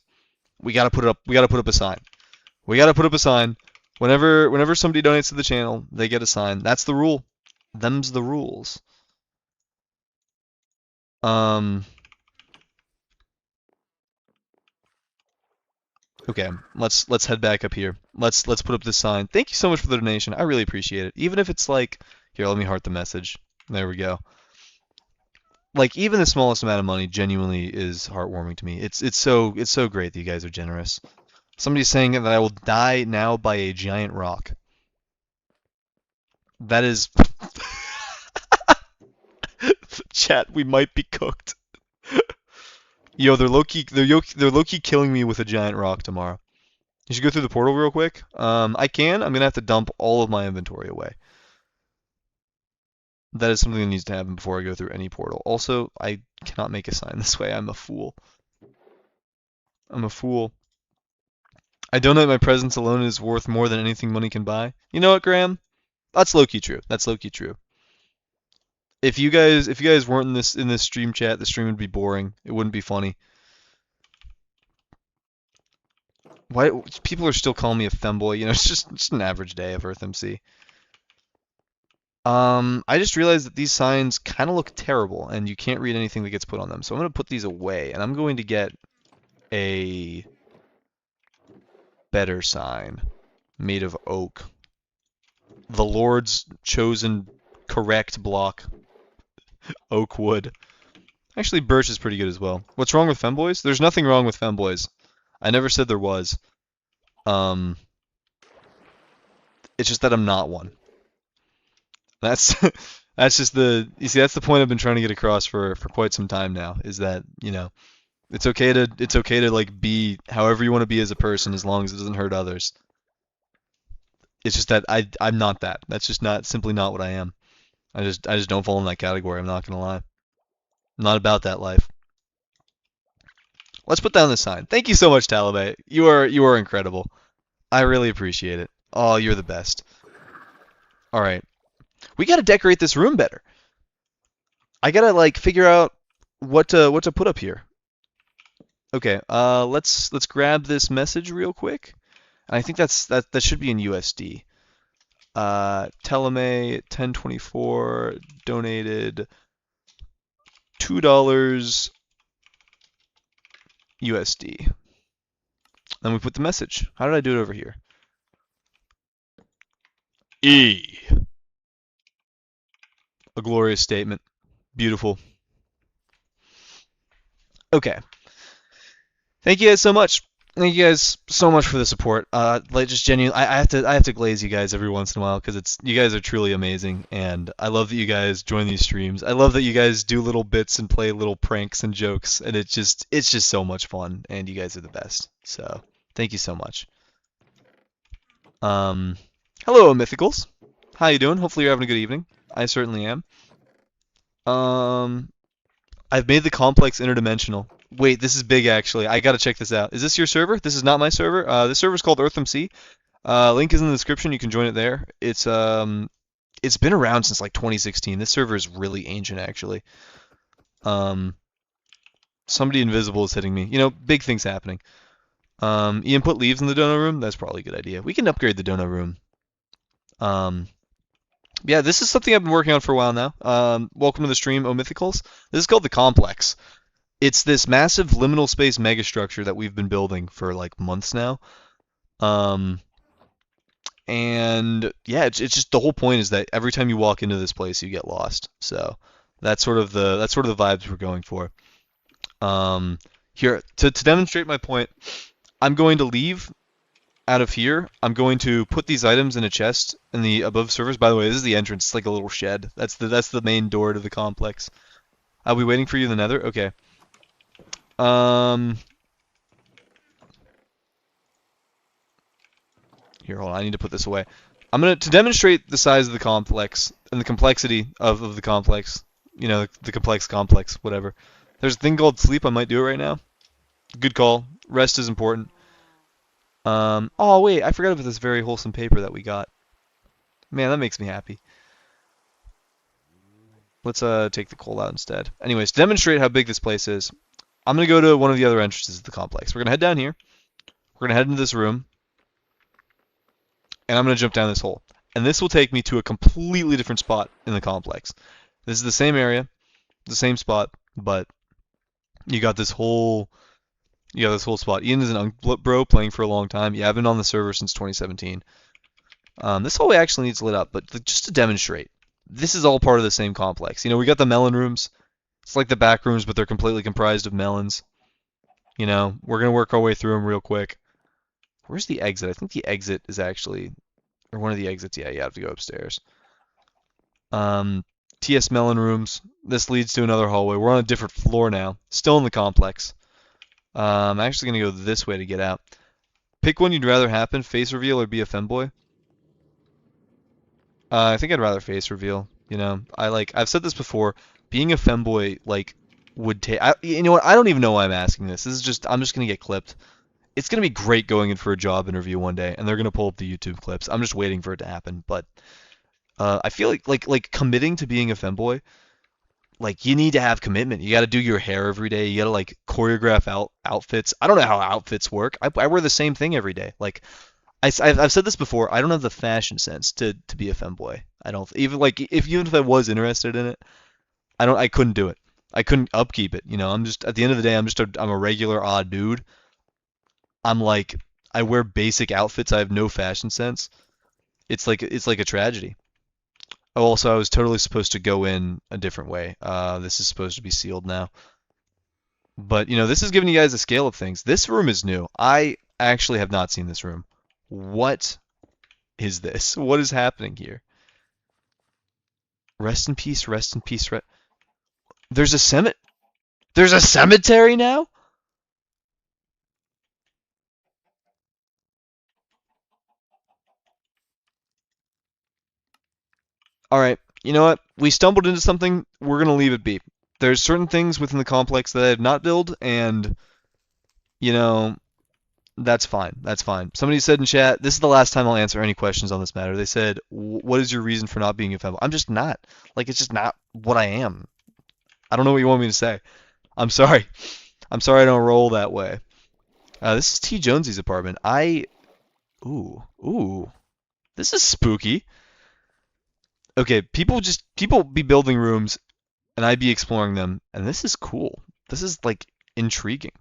We gotta put it up. We gotta put up a sign. We gotta put up a sign. Whenever somebody donates to the channel, they get a sign. That's the rule. Them's the rules. Okay, let's head back up here. Let's put up this sign. Thank you so much for the donation. I really appreciate it. Even if it's like, here, let me heart the message. There we go. Like even the smallest amount of money genuinely is heartwarming to me. It's so great that you guys are generous. Somebody's saying that I will die now by a giant rock. That is chat, we might be cooked. Yo, they're low-key killing me with a giant rock tomorrow. You should go through the portal real quick. I can. I'm gonna have to dump all of my inventory away. That is something that needs to happen before I go through any portal. Also, I cannot make a sign this way. I'm a fool. I'm a fool. I donate my presence alone is worth more than anything money can buy. You know what, Graham? That's low-key true. That's low-key true. If you guys weren't in this stream chat, the stream would be boring. It wouldn't be funny. Why people are still calling me a femboy? You know, it's just an average day of EarthMC. I just realized that these signs kind of look terrible, and you can't read anything that gets put on them. So I'm gonna put these away, and I'm going to get a better sign made of oak. The Lord's chosen correct block. Oak wood. Actually, birch is pretty good as well. What's wrong with femboys? There's nothing wrong with femboys. I never said there was. It's just that I'm not one. That's just that's the point I've been trying to get across for quite some time now, is that, you know, it's okay to like be however you want to be as a person as long as it doesn't hurt others. It's just that I'm not that. That's just simply not what I am. I just don't fall in that category, I'm not gonna lie. I'm not about that life. Let's put down the sign. Thank you so much, Talibay. You are incredible. I really appreciate it. Oh, you're the best. Alright. We gotta decorate this room better. I gotta like figure out what to put up here. Okay, let's grab this message real quick. And I think that should be in USD. Teleme 1024 donated $2 USD. Then we put the message. How did I do it over here? E. A glorious statement. Beautiful. Okay. Thank you guys so much. Thank you guys so much for the support. Like just genuinely, I have to glaze you guys every once in a while because you guys are truly amazing, and I love that you guys join these streams. I love that you guys do little bits and play little pranks and jokes, and it's just so much fun, and you guys are the best. So thank you so much. Hello, Mythicals. How you doing? Hopefully you're having a good evening. I certainly am. I've made the complex interdimensional. Wait, this is big actually. I gotta check this out. Is this your server? This is not my server. This server is called EarthMC. Link is in the description. You can join it there. It's been around since like 2016. This server is really ancient actually. Somebody invisible is hitting me. You know, big things happening. Ian, put leaves in the dono room. That's probably a good idea. We can upgrade the dono room. Yeah, this is something I've been working on for a while now. Welcome to the stream, Mythicals. This is called the Complex. It's this massive liminal space megastructure that we've been building for like months now. And yeah, it's just the whole point is that every time you walk into this place, you get lost. So that's sort of the vibes we're going for. Here to demonstrate my point, I'm going to leave out of here. I'm going to put these items in a chest in the above servers. By the way, this is the entrance. It's like a little shed. That's the main door to the complex. I'll be waiting for you in the nether. Okay. Here, hold on. I need to put this away. I'm gonna to demonstrate the size of the complex and the complexity of the complex. You know, the complex, whatever. There's a thing called sleep. I might do it right now. Good call. Rest is important. Oh wait, I forgot about this very wholesome paper that we got. Man, that makes me happy. Let's take the coal out instead. Anyways, to demonstrate how big this place is, I'm gonna go to one of the other entrances of the complex. We're gonna head down here. We're gonna head into this room, and I'm gonna jump down this hole. And this will take me to a completely different spot in the complex. This is the same area, the same spot, but you got this whole spot. Ian is an bro playing for a long time. Yeah, I've been on the server since 2017. This hallway actually needs lit up, but just to demonstrate, this is all part of the same complex. You know, we got the melon rooms. It's like the back rooms, but they're completely comprised of melons. You know, we're gonna work our way through them real quick. Where's the exit? I think the exit is actually, or one of the exits. Yeah, you have to go upstairs. TS melon rooms. This leads to another hallway. We're on a different floor now. Still in the complex. I'm actually gonna go this way to get out. Pick one you'd rather happen: face reveal or be a femboy. I think I'd rather face reveal. You know, I've said this before. Being a femboy would take. You know what? I don't even know why I'm asking this. I'm just gonna get clipped. It's gonna be great going in for a job interview one day, and they're gonna pull up the YouTube clips. I'm just waiting for it to happen. But I feel like committing to being a femboy, like you need to have commitment. You got to do your hair every day. You got to like choreograph outfits. I don't know how outfits work. I wear the same thing every day. Like I've said this before. I don't have the fashion sense to be a femboy. I don't even if I was interested in it, I couldn't do it. I couldn't upkeep it. You know, I'm just at the end of the day, I'm a regular odd dude. I wear basic outfits. I have no fashion sense. It's like a tragedy. Oh, also, I was totally supposed to go in a different way. This is supposed to be sealed now. But, you know, this is giving you guys a scale of things. This room is new. I actually have not seen this room. What is this? What is happening here? Rest in peace, rest in peace. There's a cemetery now? Alright, you know what? We stumbled into something. We're going to leave it be. There's certain things within the complex that I have not built, and, you know, that's fine. That's fine. Somebody said in chat, this is the last time I'll answer any questions on this matter. They said, what is your reason for not being a femboy? I'm just not. Like, it's just not what I am. I don't know what you want me to say. I'm sorry. I'm sorry I don't roll that way. This is T. Jonesy's apartment. Ooh. This is spooky. Okay, people be building rooms, and I be exploring them, and this is cool. This is, like, intriguing.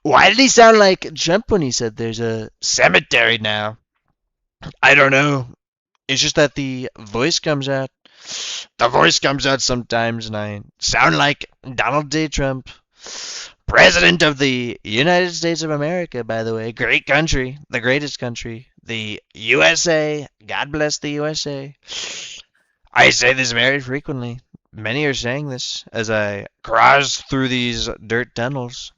Why did he sound like Trump when he said there's a cemetery now? I don't know. It's just that the voice comes out. The voice comes out sometimes, and I sound like Donald J. Trump. President of the United States of America, by the way. Great country. The greatest country. The USA. God bless the USA. I say this very frequently. Many are saying this as I cross through these dirt tunnels.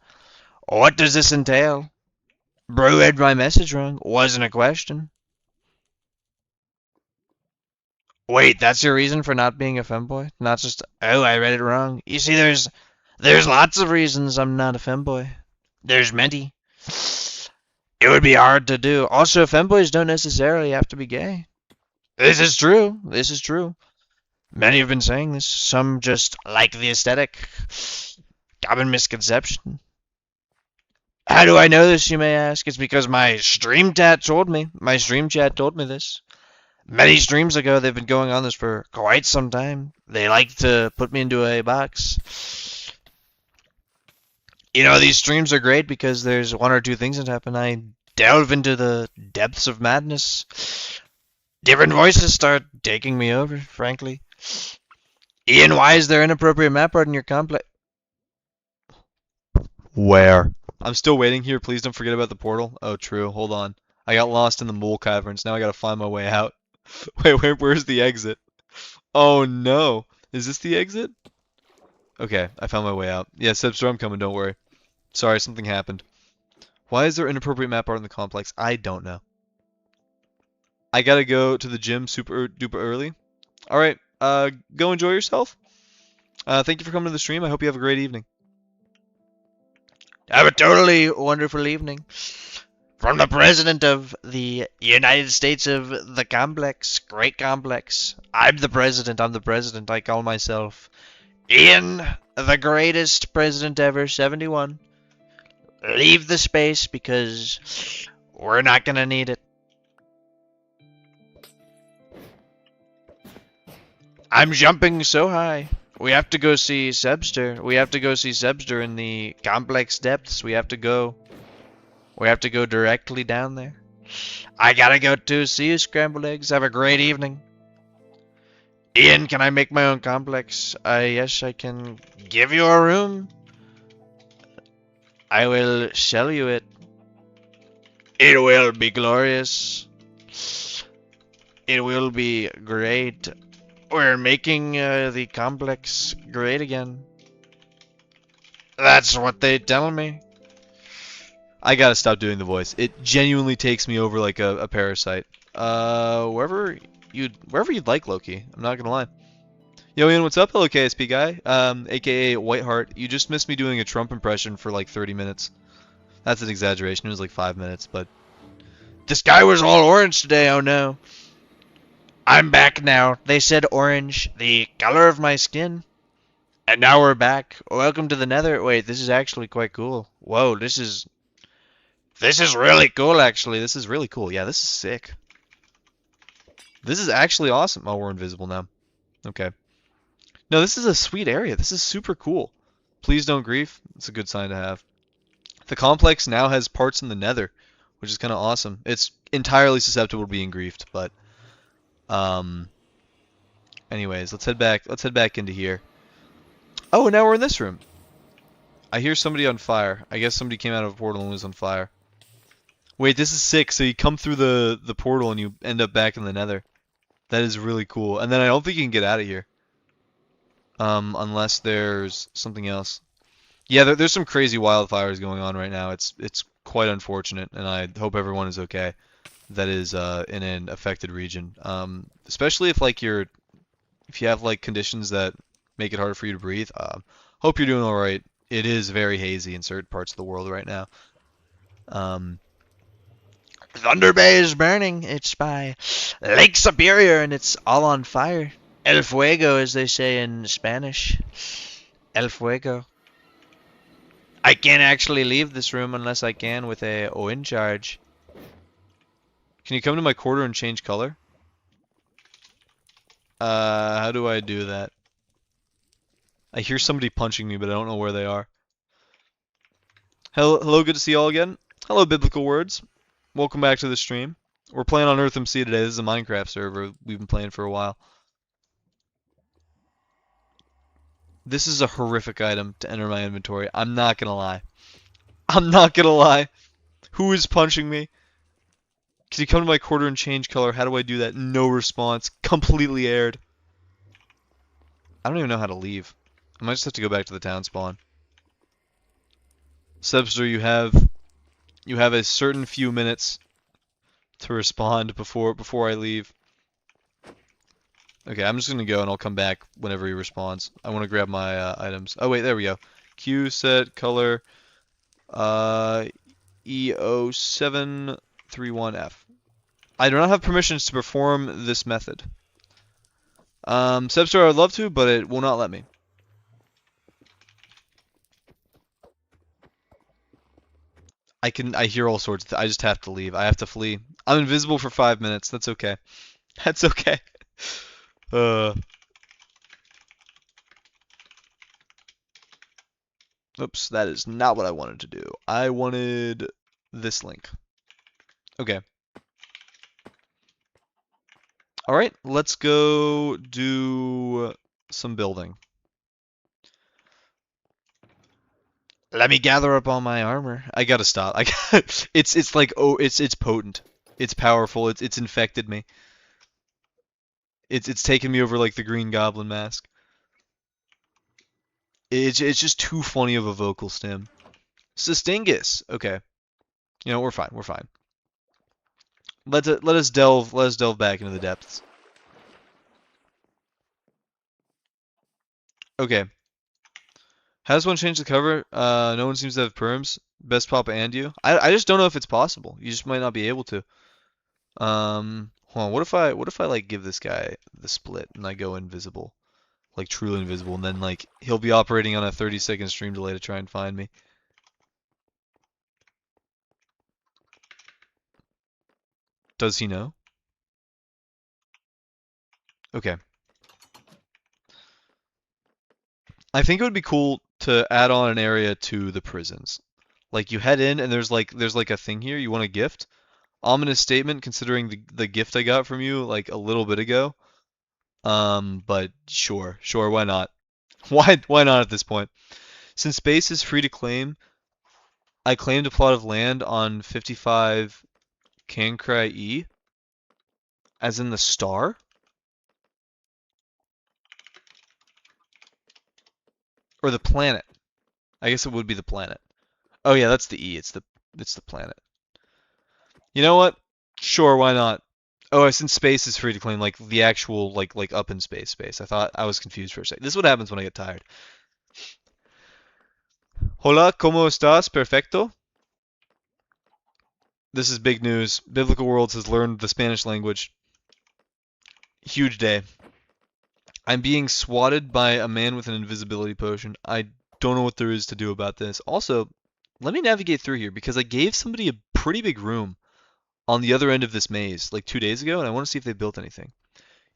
What does this entail? Bro read my message wrong. Wasn't a question. Wait, that's your reason for not being a femboy? Not just, oh, I read it wrong. You see, there's lots of reasons I'm not a femboy. There's many. It would be hard to do. Also, femboys don't necessarily have to be gay. This is true. This is true. Many have been saying this. Some just like the aesthetic. Common misconception. How do I know this, you may ask? It's because my stream chat told me. My stream chat told me this. Many streams ago, they've been going on this for quite some time. They like to put me into a box. You know, these streams are great because there's one or two things that happen. I delve into the depths of madness. Different voices start taking me over, frankly. Ian, why is there inappropriate map art in your complex? Where? I'm still waiting here. Please don't forget about the portal. Oh, true. Hold on. I got lost in the mole caverns. Now I gotta find my way out. Wait, where's the exit? Oh no. Is this the exit? Okay, I found my way out. Yeah, Sebster, I'm coming, don't worry. Sorry, something happened. Why is there inappropriate map art in the complex? I don't know. I gotta go to the gym super duper early. Alright, go enjoy yourself. Thank you for coming to the stream. I hope you have a great evening. Have a totally wonderful evening. From the President of the United States of the Complex, Great Complex. I'm the President, I call myself Ian, the greatest president ever, 71. Leave the space because we're not gonna need it. I'm jumping so high. We have to go see Sebster. We have to go see Sebster in the complex depths. We have to go directly down there. I gotta go too. See you, scrambled eggs. Have a great evening. Ian, can I make my own complex? Yes, I can give you a room. I will sell you it. It will be glorious. It will be great. We're making the complex great again. That's what they tell me. I gotta stop doing the voice. It genuinely takes me over like a parasite. Wherever you'd like, Loki. I'm not gonna lie. Yo, Ian, what's up? Hello, KSP guy. AKA Whiteheart. You just missed me doing a Trump impression for like 30 minutes. That's an exaggeration. It was like 5 minutes, but The sky was all orange today, oh no. I'm back now. They said orange, the color of my skin. And now we're back. Welcome to the Nether. Wait, this is actually quite cool. Whoa, this is really cool, actually. this is really cool. Yeah, this is sick. This is actually awesome. Oh, we're invisible now. Okay. No, this is a sweet area. This is super cool. Please don't grief. It's a good sign to have. The complex now has parts in the Nether, which is kind of awesome. It's entirely susceptible to being griefed, but anyways, let's head back. Let's head back into here. Oh, now we're in this room. I hear somebody on fire. I guess somebody came out of a portal and was on fire. Wait, this is sick. So you come through the portal and you end up back in the Nether. That is really cool. And then I don't think you can get out of here. Unless there's something else. Yeah, there's some crazy wildfires going on right now. It's quite unfortunate, and I hope everyone is okay. That is in an affected region. Especially if like if you have like conditions that make it harder for you to breathe. Hope you're doing all right. It is very hazy in certain parts of the world right now. Thunder Bay is burning. It's by Lake Superior and it's all on fire. El Fuego, as they say in Spanish. El Fuego. I can't actually leave this room unless I can with a wind charge. Can you come to my quarter and change color? How do I do that? I hear somebody punching me, but I don't know where they are. Hello, good to see you all again. Hello, Biblical Words. Welcome back to the stream. We're playing on EarthMC today. This is a Minecraft server we've been playing for a while. This is a horrific item to enter my inventory. I'm not gonna lie. I'm not gonna lie. Who is punching me? Can you come to my quarter and change color? How do I do that? No response. Completely aired. I don't even know how to leave. I might just have to go back to the town spawn. Sebster, you have a certain few minutes to respond before I leave. Okay, I'm just gonna go and I'll come back whenever he responds. I want to grab my items. Oh wait, there we go. Q set color EO731F. I do not have permissions to perform this method. Sebster, I'd love to, but it will not let me. I hear all sorts of I just have to leave. I have to flee. I'm invisible for 5 minutes. That's okay. That's okay. Oops, that is not what I wanted to do. I wanted this link. Okay. Alright, let's go do some building. Let me gather up all my armor. I gotta stop. It's like, oh, it's potent. It's powerful. It's infected me. It's taken me over like the Green Goblin mask. It's just too funny of a vocal stim. Sustingus. Okay. You know, we're fine. We're fine. Let us delve back into the depths. Okay. How does one change the cover? No one seems to have perms. Best Papa and you. I just don't know if it's possible. You just might not be able to. Hold on. What if I like give this guy the split and I go invisible, like truly invisible, and then like he'll be operating on a 30-second stream delay to try and find me. Does he know? Okay. I think it would be cool to add on an area to the prisons. Like you head in and there's like a thing here you want to gift. Ominous statement considering the gift I got from you like a little bit ago. But sure, why not? Why not at this point? Since space is free to claim, I claimed a plot of land on 55 Cancri E, as in the star, or the planet. I guess it would be the planet. Oh yeah, that's the E. It's the planet. You know what? Sure, why not? Oh, since space is free to claim, like the actual like up in space. I thought I was confused for a second. This is what happens when I get tired. Hola, ¿cómo estás? Perfecto. This is big news. Biblical Worlds has learned the Spanish language. Huge day. I'm being swatted by a man with an invisibility potion. I don't know what there is to do about this. Also, let me navigate through here because I gave somebody a pretty big room on the other end of this maze like 2 days ago, and I want to see if they built anything.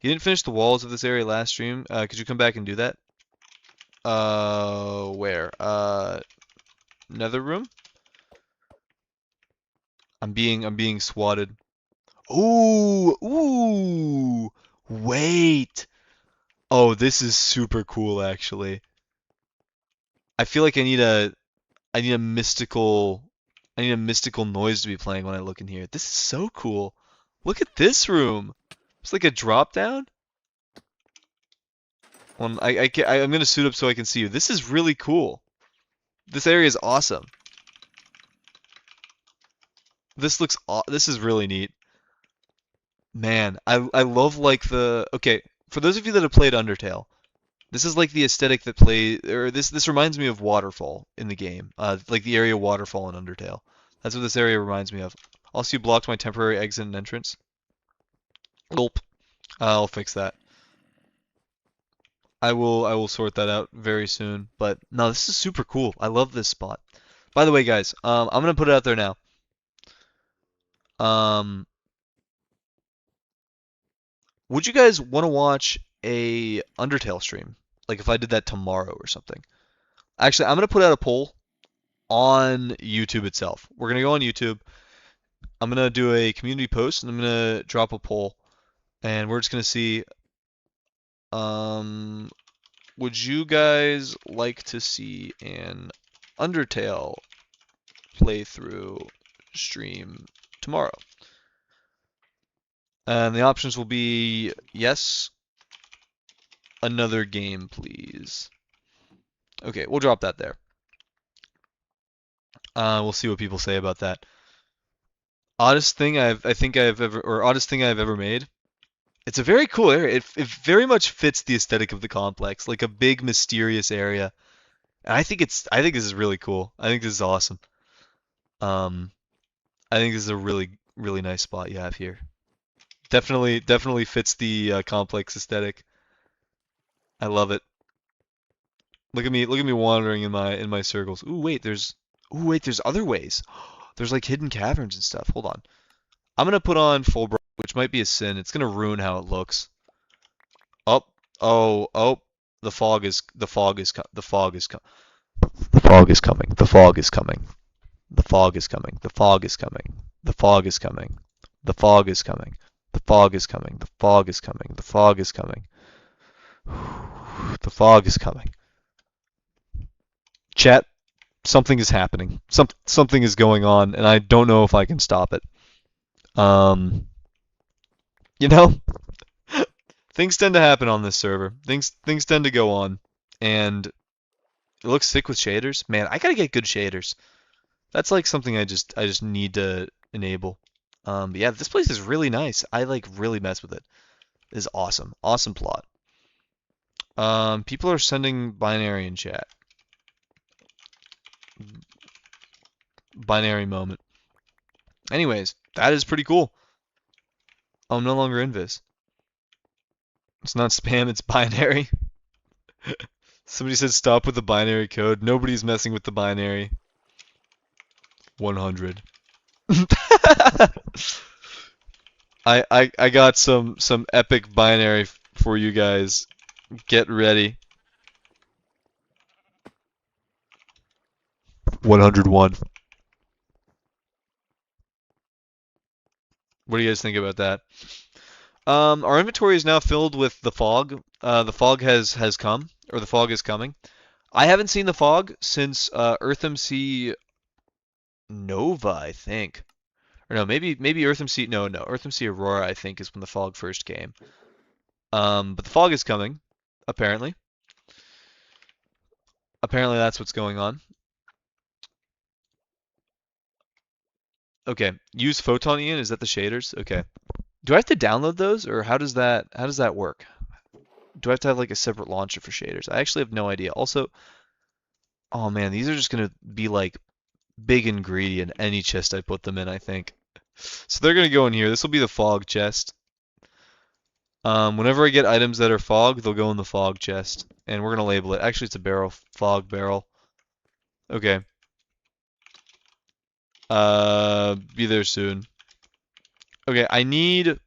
You didn't finish the walls of this area last stream. Could you come back and do that? Where? Nether room? I'm being swatted. Ooh. Wait. Oh, this is super cool actually. I feel like I need a mystical I need a mystical noise to be playing when I look in here. This is so cool. Look at this room. It's like a drop down. I'm gonna suit up so I can see you. This is really cool. This area is awesome. This is really neat. Man, I love like okay, for those of you that have played Undertale, this is like the aesthetic that this reminds me of Waterfall in the game. Like the area Waterfall in Undertale. That's what this area reminds me of. Also, you blocked my temporary exit and entrance. Gulp. I'll fix that. I will sort that out very soon. But no, this is super cool. I love this spot. By the way, guys, I'm gonna put it out there now. Um, would you guys want to watch a Undertale stream? Like if I did that tomorrow or something? Actually, I'm gonna put out a poll on YouTube itself. We're gonna go on YouTube. I'm gonna do a community post and I'm gonna drop a poll, and we're just gonna see. Um, would you guys like to see an Undertale playthrough stream tomorrow? And the options will be yes, another game, please. Okay, we'll drop that there. We'll see what people say about that. Oddest thing oddest thing I've ever made. It's a very cool area. It very much fits the aesthetic of the complex, like a big mysterious area. And I think this is really cool. I think this is awesome. Um, I think this is a really nice spot you have here. Definitely fits the complex aesthetic. I love it. Look at me wandering in my circles. Ooh wait, there's other ways. There's like hidden caverns and stuff. Hold on. I'm gonna put on full bright, which might be a sin. It's gonna ruin how it looks. Oh, oh. The fog is coming. The fog is coming. The fog is coming. The fog is coming. The fog is coming. The fog is coming. The fog is coming. The fog is coming. The fog is coming. The fog is coming. The fog is coming. Chat, something is happening. Something is going on, and I don't know if I can stop it. Um, you know, things tend to happen on this server. Things tend to go on, and it looks thick with shaders. Man, I gotta get good shaders. That's like something I just need to enable. But yeah, this place is really nice. I like really mess with it. It is awesome. Awesome plot. People are sending binary in chat. Binary moment. Anyways, that is pretty cool. I'm no longer invis. It's not spam, it's binary. Somebody said stop with the binary code. Nobody's messing with the binary. 100. I got some epic binary for you guys. Get ready. 101. What do you guys think about that? Our inventory is now filled with the fog. The fog has come, or the fog is coming. I haven't seen the fog since EarthMC Nova, I think. Or no, maybe EarthMC. No, EarthMC Aurora, I think, is when the fog first came. But the fog is coming, apparently. Apparently, that's what's going on. Okay, use Photon Ian. Is that the shaders? Okay. Do I have to download those, or how does that work? Do I have to have like a separate launcher for shaders? I actually have no idea. Also, oh man, these are just gonna be like big and greedy in any chest I put them in, I think. So they're gonna go in here. This will be the fog chest. Whenever I get items that are fog, they'll go in the fog chest, and we're gonna label it. Actually, it's a barrel, fog barrel. Okay. Be there soon. Okay, I need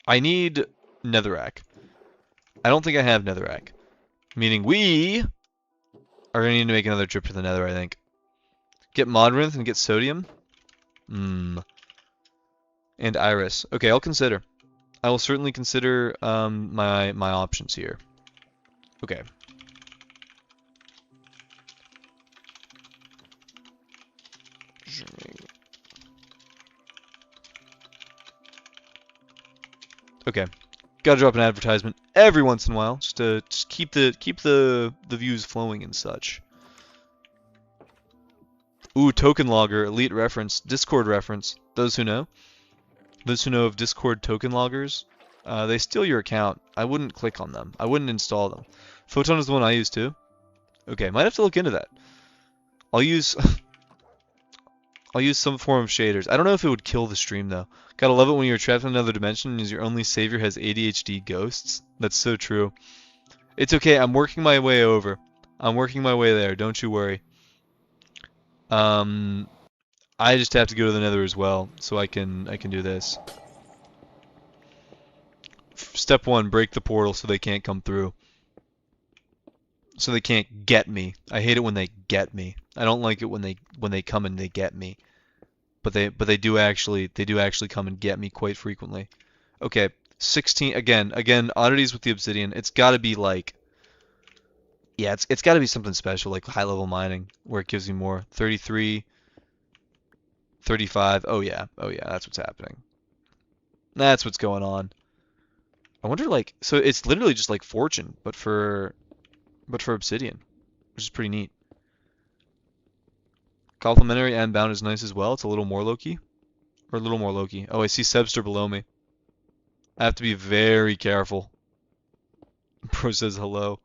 netherrack. I don't think I have netherrack. Meaning we are gonna need to make another trip to the nether, I think. Get modrinth and get sodium. And iris. Okay, I'll consider. I will certainly consider my options here. Okay. Okay. Gotta drop an advertisement every once in a while, just to keep the views flowing and such. Ooh, token logger, elite reference, Discord reference. Those who know of Discord token loggers, they steal your account. I wouldn't click on them. I wouldn't install them. Photon is the one I use too. Okay, might have to look into that. I'll use I'll use some form of shaders. I don't know if it would kill the stream though. Gotta love it when you're trapped in another dimension and your only savior has ADHD ghosts. That's so true. It's okay, I'm working my way over. I'm working my way there, don't you worry. I just have to go to the nether as well, so I can do this. Step 1, break the portal so they can't come through. So they can't get me. I hate it when they get me. I don't like it when they come and they get me. But they do actually come and get me quite frequently. Okay, 16 again oddities with the obsidian. It's got to be like, yeah, it's got to be something special like high level mining where it gives you more. 33, 35. Oh yeah, that's what's happening. That's what's going on. I wonder like, so it's literally just like fortune, but for obsidian, which is pretty neat. Complimentary and bound is nice as well. It's a little more low-key. Or a little more low-key. Oh, I see Sebster below me. I have to be very careful. Bro says hello.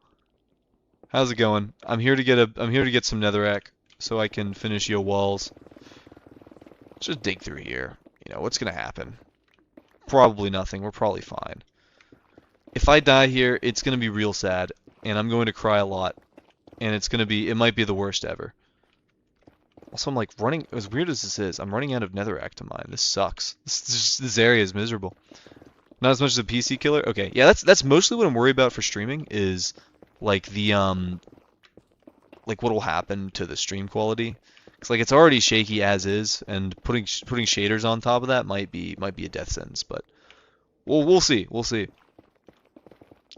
How's it going? I'm here to get some netherrack so I can finish your walls. Just dig through here. You know, what's gonna happen? Probably nothing. We're probably fine. If I die here, it's gonna be real sad, and I'm going to cry a lot. And it might be the worst ever. Also, I'm like running, as weird as this is, I'm running out of netherrack to mine. This sucks. This area is miserable. Not as much as a PC killer? Okay, yeah, that's mostly what I'm worried about for streaming, is like the, like what will happen to the stream quality. Cause like it's already shaky as is, and putting shaders on top of that might be a death sentence, but we'll see. We'll see.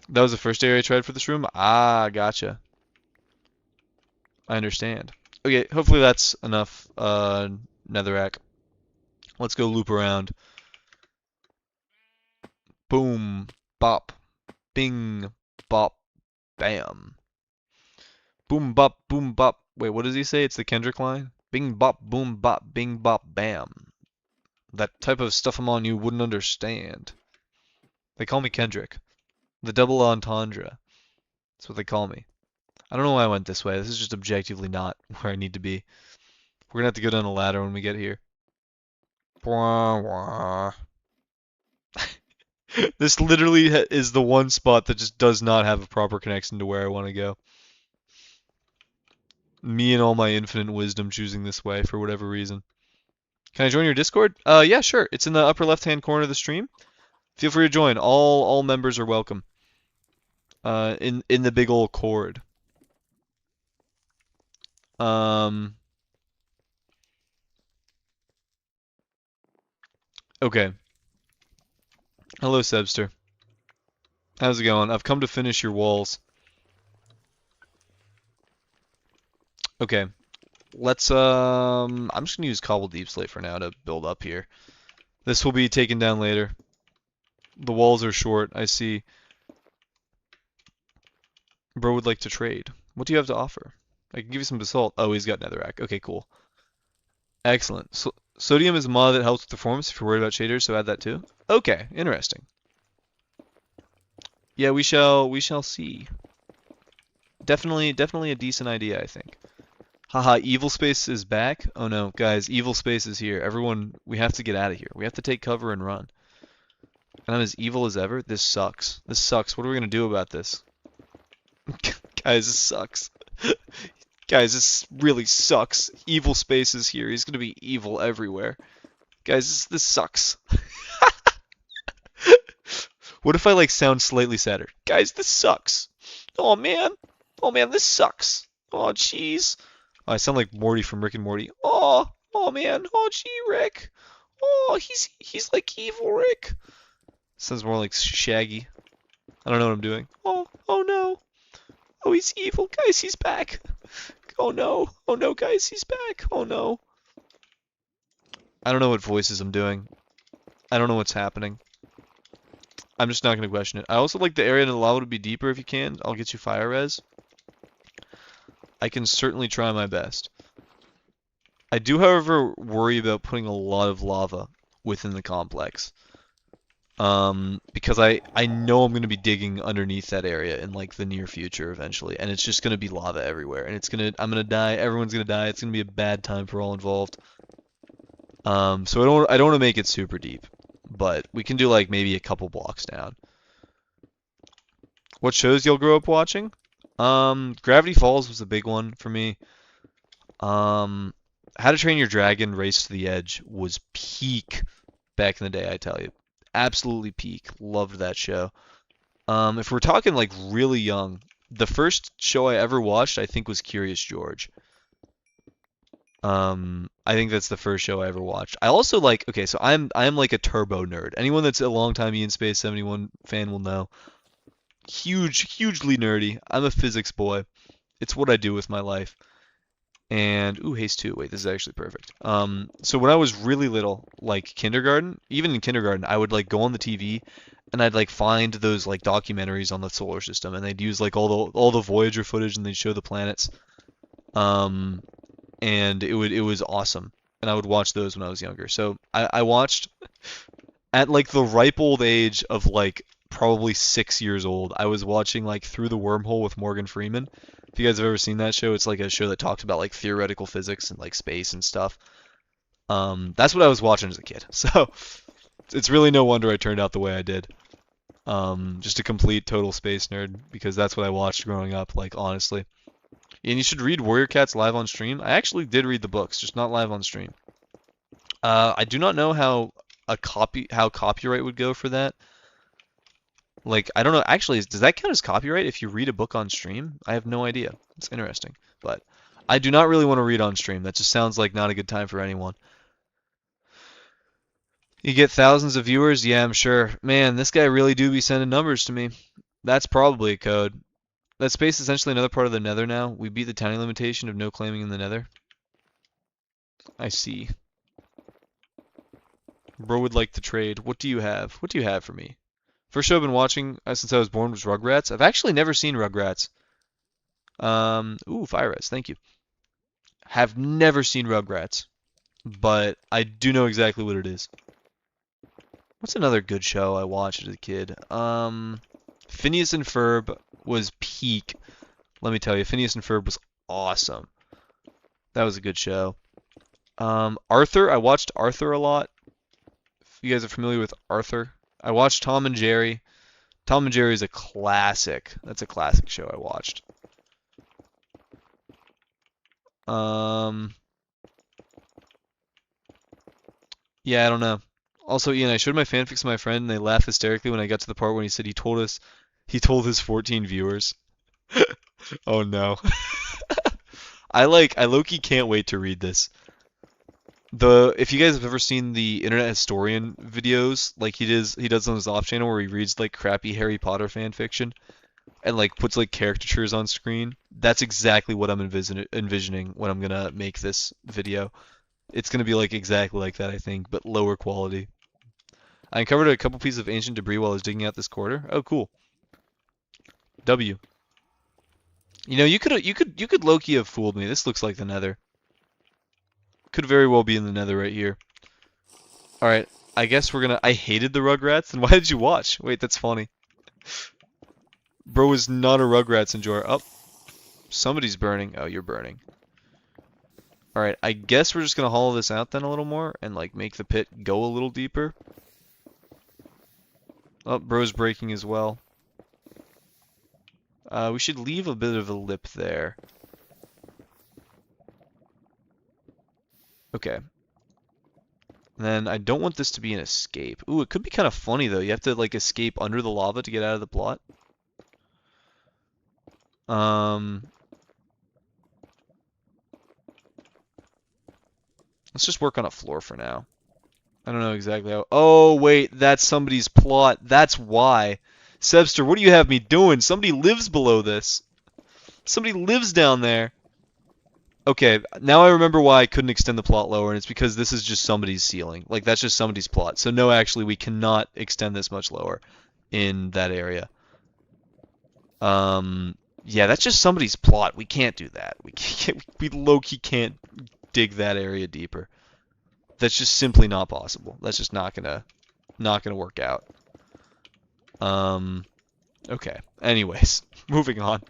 That was the first area I tried for this room? Ah, gotcha. I understand. Okay, hopefully that's enough netherrack. Let's go loop around. Boom, bop, bing, bop, bam. Boom, bop, boom, bop. Wait, what does he say? It's the Kendrick line? Bing, bop, boom, bop, bing, bop, bam. That type of stuff I'm on you wouldn't understand. They call me Kendrick. The double entendre. That's what they call me. I don't know why I went this way. This is just objectively not where I need to be. We're gonna have to go down a ladder when we get here. Wah, wah. This literally is the one spot that just does not have a proper connection to where I want to go. Me and all my infinite wisdom choosing this way for whatever reason. Can I join your Discord? Yeah, sure. It's in the upper left-hand corner of the stream. Feel free to join. All members are welcome. In the big old cord. Okay. Hello, Sebster. How's it going? I've come to finish your walls. Okay. Let's I'm just gonna use cobble deep slate for now to build up here. This will be taken down later. The walls are short, I see. Bro would like to trade. What do you have to offer? I can give you some basalt. Oh, he's got netherrack. Okay, cool. Excellent. Sodium is a mod that helps with performance if you're worried about shaders, so add that too. Okay, interesting. Yeah, we shall see. Definitely a decent idea, I think. Haha, Evil Space is back? Oh no, guys, Evil Space is here. Everyone, we have to get out of here. We have to take cover and run. And I'm as evil as ever? This sucks. This sucks. What are we gonna do about this? Guys, this sucks. Guys, this really sucks. Evil Space is here. He's gonna be evil everywhere. Guys, this sucks. What if I like sound slightly sadder? Guys, this sucks. Oh man. Oh man, this sucks. Oh jeez. Oh, I sound like Morty from Rick and Morty. Oh man. Oh gee, Rick. Oh, he's like evil Rick. Sounds more like Shaggy. I don't know what I'm doing. Oh no. Oh, he's evil. Guys, he's back. Oh no. Oh no, guys, he's back. Oh no. I don't know what voices I'm doing. I don't know what's happening. I'm just not going to question it. I also like the area in the lava to be deeper if you can. I'll get you fire res. I can certainly try my best. I do, however, worry about putting a lot of lava within the complex. Because I know I'm going to be digging underneath that area in like the near future eventually, and it's just going to be lava everywhere, and I'm going to die, everyone's going to die, it's going to be a bad time for all involved. So I don't want to make it super deep, but we can do like maybe a couple blocks down. What shows you'll grow up watching? Gravity Falls was a big one for me. How to Train Your Dragon Race to the Edge was peak back in the day, I tell you. Absolutely peak. Loved that show. If we're talking like really young, the first show I ever watched, I think, was Curious George. I think that's the first show I ever watched. I also like, okay, so I'm like a turbo nerd. Anyone that's a longtime Ian Space 71 fan will know. Hugely nerdy. I'm a physics boy. It's what I do with my life. And ooh, haste 2. Wait, this is actually perfect. So when I was really little, like kindergarten, even in kindergarten, I would like go on the TV and I'd like find those like documentaries on the solar system, and they'd use like all the Voyager footage, and they'd show the planets. And it was awesome. And I would watch those when I was younger. So I watched at like the ripe old age of like probably 6 years old. I was watching like Through the Wormhole with Morgan Freeman. If you guys have ever seen that show, it's like a show that talks about like theoretical physics and like space and stuff. That's what I was watching as a kid. So it's really no wonder I turned out the way I did. Just a complete total space nerd, because that's what I watched growing up, like honestly. And you should read Warrior Cats live on stream. I actually did read the books, just not live on stream. I do not know how copyright would go for that. Like, I don't know. Actually, does that count as copyright if you read a book on stream? I have no idea. It's interesting. But I do not really want to read on stream. That just sounds like not a good time for anyone. You get thousands of viewers? Yeah, I'm sure. Man, this guy really do be sending numbers to me. That's probably a code. That space is essentially another part of the nether now. We beat the tiny limitation of no claiming in the nether. I see. Bro would like to trade. What do you have? What do you have for me? First show I've been watching since I was born was Rugrats. I've actually never seen Rugrats. Ooh, Fire Res, thank you. Have never seen Rugrats, but I do know exactly what it is. What's another good show I watched as a kid? Phineas and Ferb was peak. Let me tell you, Phineas and Ferb was awesome. That was a good show. Arthur, I watched Arthur a lot. If you guys are familiar with Arthur, I watched Tom and Jerry. Tom and Jerry is a classic. That's a classic show I watched. Yeah, I don't know. Also, Ian, I showed my fanfics to my friend, and they laughed hysterically when I got to the part when he said he told his 14 viewers. Oh no. I low-key can't wait to read this. If you guys have ever seen the Internet Historian videos, like he does on his off channel where he reads like crappy Harry Potter fan fiction and like puts like caricatures on screen, that's exactly what I'm envisioning when I'm gonna make this video. It's gonna be like exactly like that, I think, but lower quality. I uncovered a couple pieces of ancient debris while I was digging out this quarter. Oh, cool. W. You know, you could low-key have fooled me. This looks like the Nether. Could very well be in the Nether right here. All right, I guess we're gonna. I hated the Rugrats, and why did you watch? Wait, that's funny. Bro is not a Rugrats enjoyer. Oh, somebody's burning. Oh, you're burning. All right, I guess we're just gonna hollow this out then a little more and like make the pit go a little deeper. Oh, bro's breaking as well. We should leave a bit of a lip there. Okay. And then I don't want this to be an escape. Ooh, it could be kind of funny though. You have to like escape under the lava to get out of the plot. Let's just work on a floor for now. I don't know exactly how. Oh, wait, that's somebody's plot. That's why. Sebster, what do you have me doing? Somebody lives below this. Somebody lives down there. Okay, now I remember why I couldn't extend the plot lower, and it's because this is just somebody's ceiling. Like, that's just somebody's plot. So, no, actually, we cannot extend this much lower in that area. Yeah, that's just somebody's plot. We can't do that. We low-key can't dig that area deeper. That's just simply not possible. That's just not gonna work out. Okay. Anyways, moving on.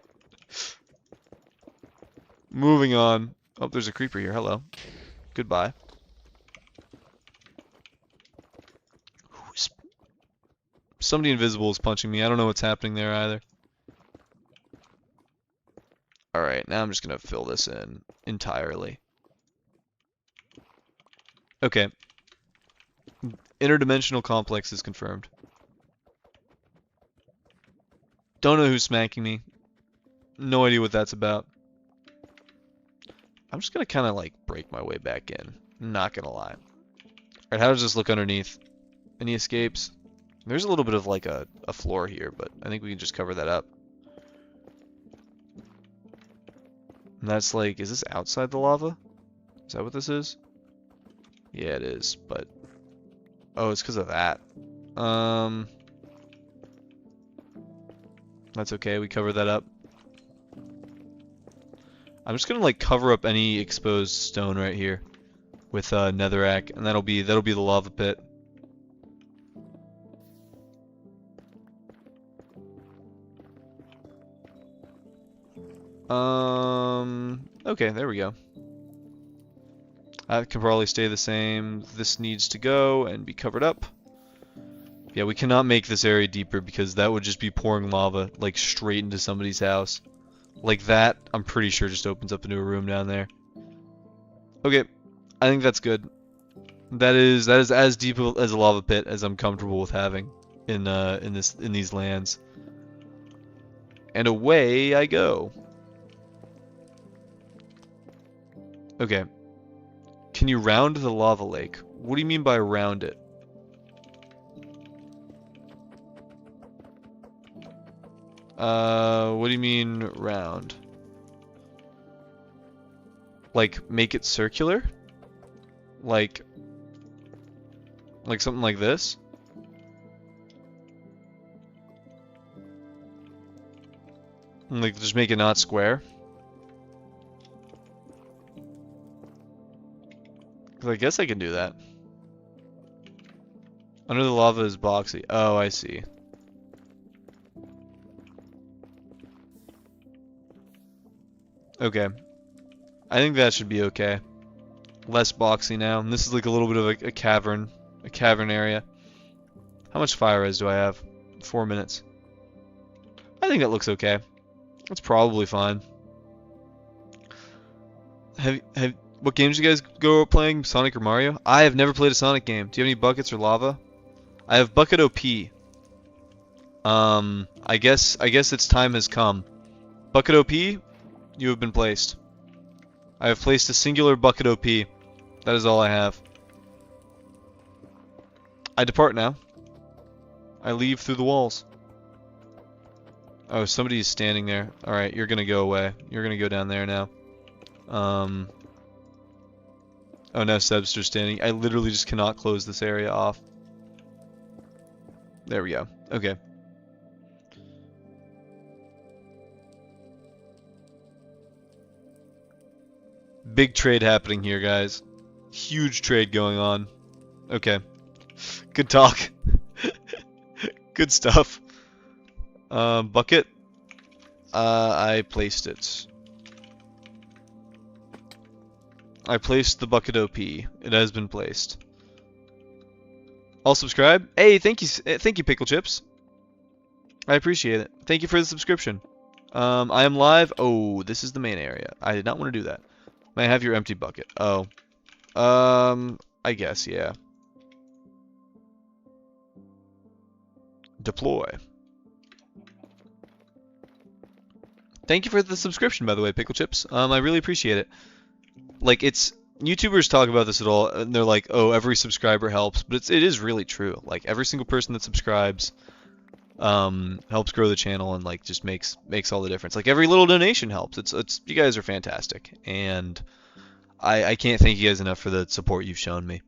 Moving on. Oh, there's a creeper here. Hello. Goodbye. Somebody invisible is punching me. I don't know what's happening there either. Alright, now I'm just gonna fill this in entirely. Okay. Interdimensional complex is confirmed. Don't know who's smacking me. No idea what that's about. I'm just gonna kind of like break my way back in. Not gonna lie. Alright, how does this look underneath? Any escapes? There's a little bit of like a floor here, but I think we can just cover that up. And that's like, is this outside the lava? Is that what this is? Yeah, it is, but... Oh, it's because of that. That's okay, we cover that up. I'm just gonna like cover up any exposed stone right here with netherrack, and that'll be the lava pit. Okay, there we go. That can probably stay the same. This needs to go and be covered up. Yeah, we cannot make this area deeper because that would just be pouring lava like straight into somebody's house. Like that, I'm pretty sure just opens up into a room down there. Okay, I think that's good. That is as deep as a lava pit as I'm comfortable with having in these lands. And away I go. Okay. Can you round the lava lake? What do you mean by round it? What do you mean round? Like make it circular? Like something like this? Like just make it not square? 'Cause I guess I can do that. Under the lava is boxy. Oh, I see. Okay. I think that should be okay. Less boxy now. And this is like a little bit of a cavern area. How much fire res do I have? 4 minutes. I think that looks okay. That's probably fine. What games do you guys go playing? Sonic or Mario? I have never played a Sonic game. Do you have any buckets or lava? I have bucket OP. I guess its time has come. Bucket OP, you have been placed. I have placed a singular bucket OP. That is all I have. I depart now. I leave through the walls. Oh, somebody is standing there. Alright, you're gonna go away. You're gonna go down there now. Oh, now Seb's standing. I literally just cannot close this area off. There we go. Okay. Big trade happening here, guys. Huge trade going on. Okay. Good talk. Good stuff. Bucket. I placed it. I placed the bucket OP. It has been placed. I'll subscribe. Hey, thank you, Pickle Chips. I appreciate it. Thank you for the subscription. I am live. Oh, this is the main area. I did not want to do that. May I have your empty bucket? Oh. I guess, yeah. Deploy. Thank you for the subscription, by the way, Pickle Chips. I really appreciate it. Like, YouTubers talk about this at all, and they're like, oh, every subscriber helps, but it is really true. Like, every single person that subscribes helps grow the channel and, like, just makes all the difference. Like, every little donation helps. You guys are fantastic, and I can't thank you guys enough for the support you've shown me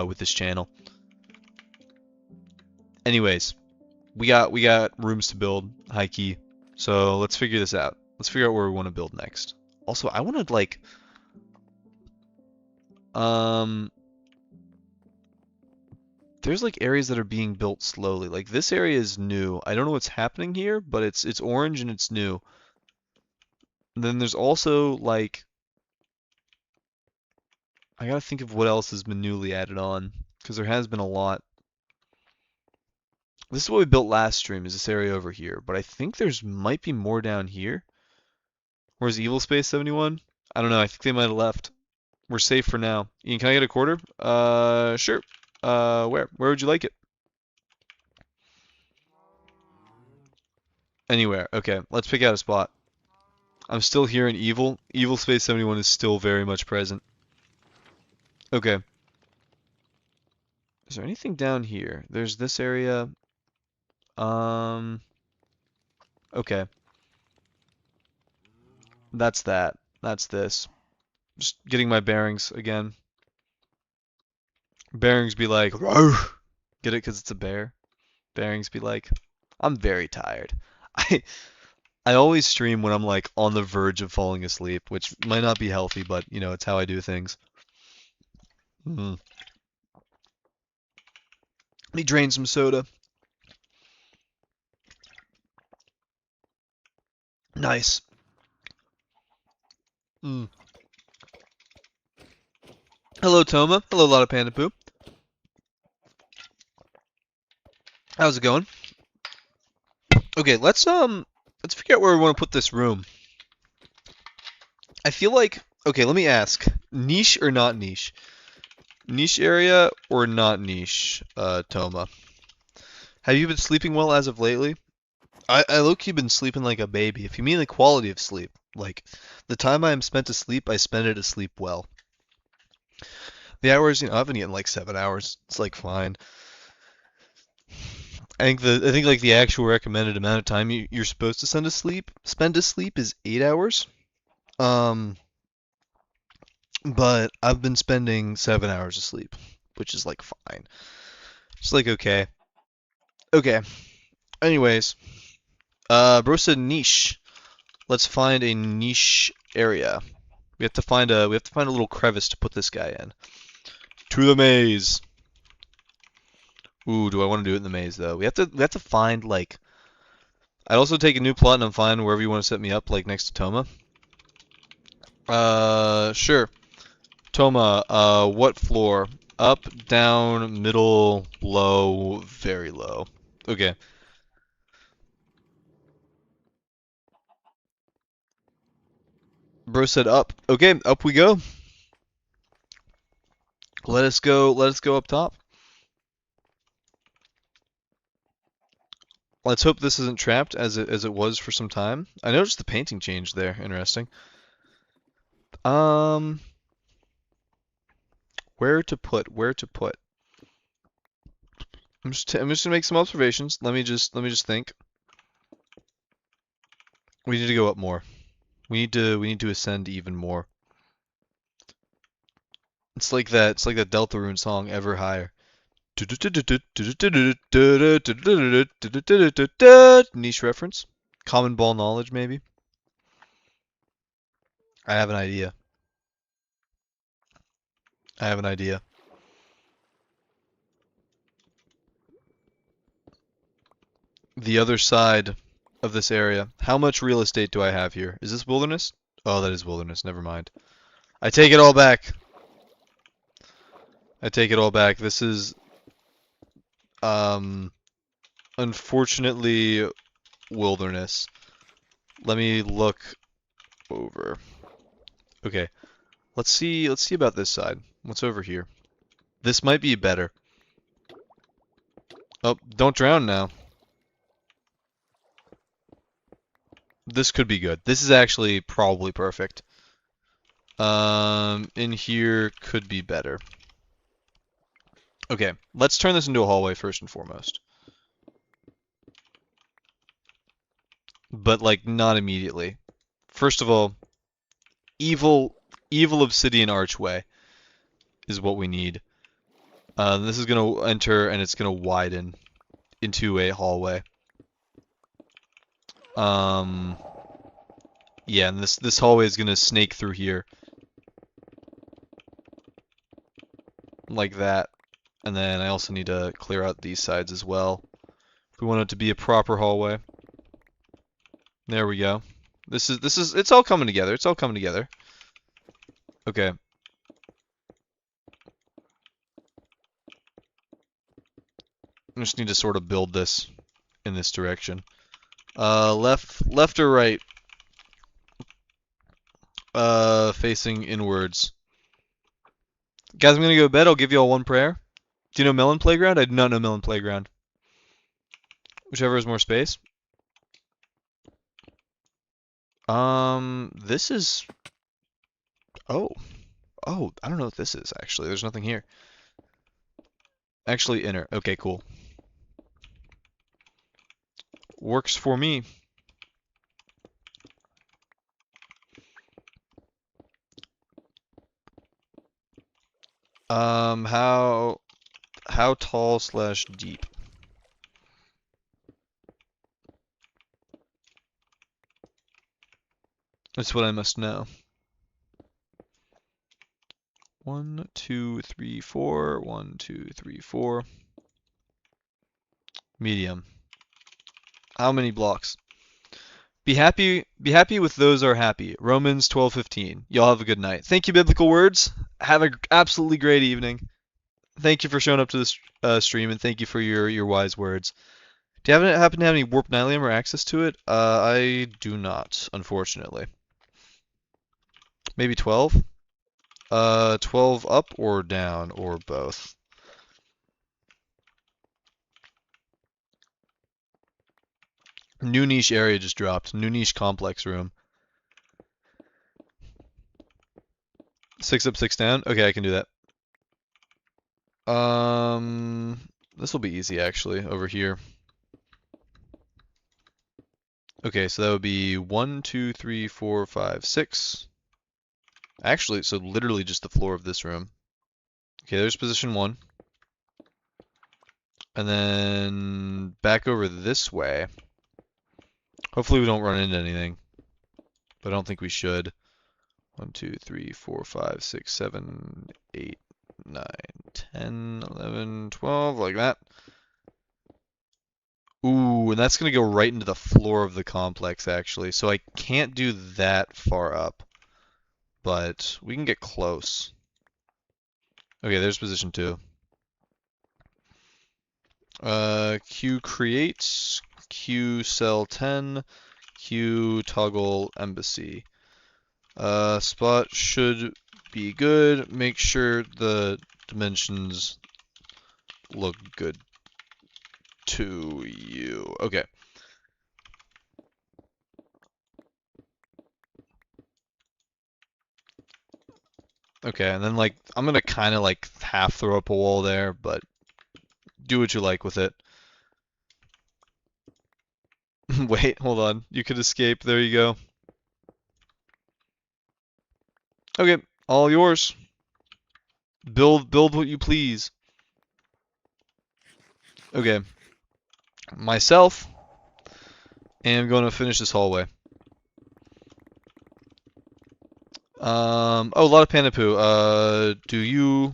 with this channel. Anyways, we got rooms to build, high key. So let's figure this out. Let's figure out where we want to build next. Also, I want to like there's like areas that are being built slowly. Like this area is new. I don't know what's happening here, but it's orange and it's new. And then there's also like I gotta think of what else has been newly added on because there has been a lot. This is what we built last stream, is this area over here, but I think there's might be more down here. Where's Evil Space 71? I don't know, I think they might have left. We're safe for now. Ian, can I get a quarter? Sure. Where? Where would you like it? Anywhere. Okay, let's pick out a spot. I'm still here in Evil. Evil Space 71 is still very much present. Okay. Is there anything down here? There's this area. Okay. That's that. That's this. Just getting my bearings again. Bearings be like, "Roar." Get it? Because it's a bear. Bearings be like, I'm very tired. I I always stream when I'm like on the verge of falling asleep, which might not be healthy, but you know, it's how I do things. Let me drain some soda. Nice. Hello, Toma. Hello, Lot of Panda Poo. How's it going? Okay, let's figure out where we want to put this room. I feel like, okay, let me ask. Niche or not niche? Niche area or not niche, Toma? Have you been sleeping well as of lately? I low-key been sleeping like a baby. If you mean the quality of sleep, like the time I am spent asleep, I spend it asleep well. The hours, you know, I've been getting like 7 hours. It's like fine. I think like the actual recommended amount of time you're supposed to spend to sleep is 8 hours. But I've been spending 7 hours of sleep, which is like fine. It's like okay. Okay. Anyways, bro said niche. Let's find a niche area. We have to find a little crevice to put this guy in. To the maze. Ooh, do I want to do it in the maze though? We have to find like I'd also take a new plot and I'm fine wherever you want to set me up, like next to Toma. Sure. Toma, what floor? Up, down, middle, low, very low. Okay. Bro said up. Okay, up we go. Let us go up top. Let's hope this isn't trapped as it was for some time. I noticed the painting changed there. Interesting. Um, where to put? Where to put? I'm just gonna make some observations. Let me just think. We need to go up more. We need to ascend even more. It's like that Delta Rune song, Ever Higher. Niche reference. Common ball knowledge, maybe. I have an idea. I have an idea. The other side of this area. How much real estate do I have here? Is this wilderness? Oh, that is wilderness. Never mind. I take it all back. I take it all back. This is, um, unfortunately, wilderness. Let me look over. Okay. Let's see about this side. What's over here? This might be better. Oh, don't drown now. This could be good. This is actually probably perfect. In here could be better. Okay, let's turn this into a hallway first and foremost. But like not immediately. First of all, evil obsidian archway is what we need. This is gonna enter and it's gonna widen into a hallway. Um, yeah, and this hallway is gonna snake through here like that. And then I also need to clear out these sides as well. If we want it to be a proper hallway. There we go. It's all coming together. It's all coming together. Okay. I just need to sort of build this in this direction. Left or right? Facing inwards. Guys, I'm gonna go to bed. I'll give you all one prayer. Do you know Melon Playground? I do not know Melon Playground. Whichever has more space. This is... Oh. Oh, I don't know what this is, actually. There's nothing here. Actually, inner. Okay, cool. Works for me. How tall slash deep? That's what I must know. 1, 2, 3, 4. 1, 2, 3, 4. Medium. How many blocks? Be happy with those are happy. Romans 12:15. Y'all have a good night. Thank you, Biblical Words. Have an absolutely great evening. Thank you for showing up to this stream, and thank you for your wise words. Do you happen to have any warp nylium or access to it? I do not, unfortunately. Maybe 12? 12 up or down, or both. New niche area just dropped. New niche complex room. 6 up, 6 down? Okay, I can do that. This will be easy actually, over here. Okay, so that would be 1, 2, 3, 4, 5, 6. Actually, so literally just the floor of this room. Okay, there's position 1. And then back over this way. Hopefully we don't run into anything. But I don't think we should. 1, 2, 3, 4, 5, 6, 7, 8, 9, 10, 11, 12, like that. Ooh, and that's going to go right into the floor of the complex, actually. So I can't do that far up. but we can get close. Okay, there's position 2. Q create, Q cell 10, Q toggle embassy. Spot should be good. Make sure the dimensions look good to you. Okay. Okay, and then like I'm gonna kind of like half throw up a wall there, but do what you like with it. Wait, hold on. You could escape. There you go. Okay, all yours. Build what you please. Okay. Myself am going to finish this hallway. Oh, a lot of panda poo. Do you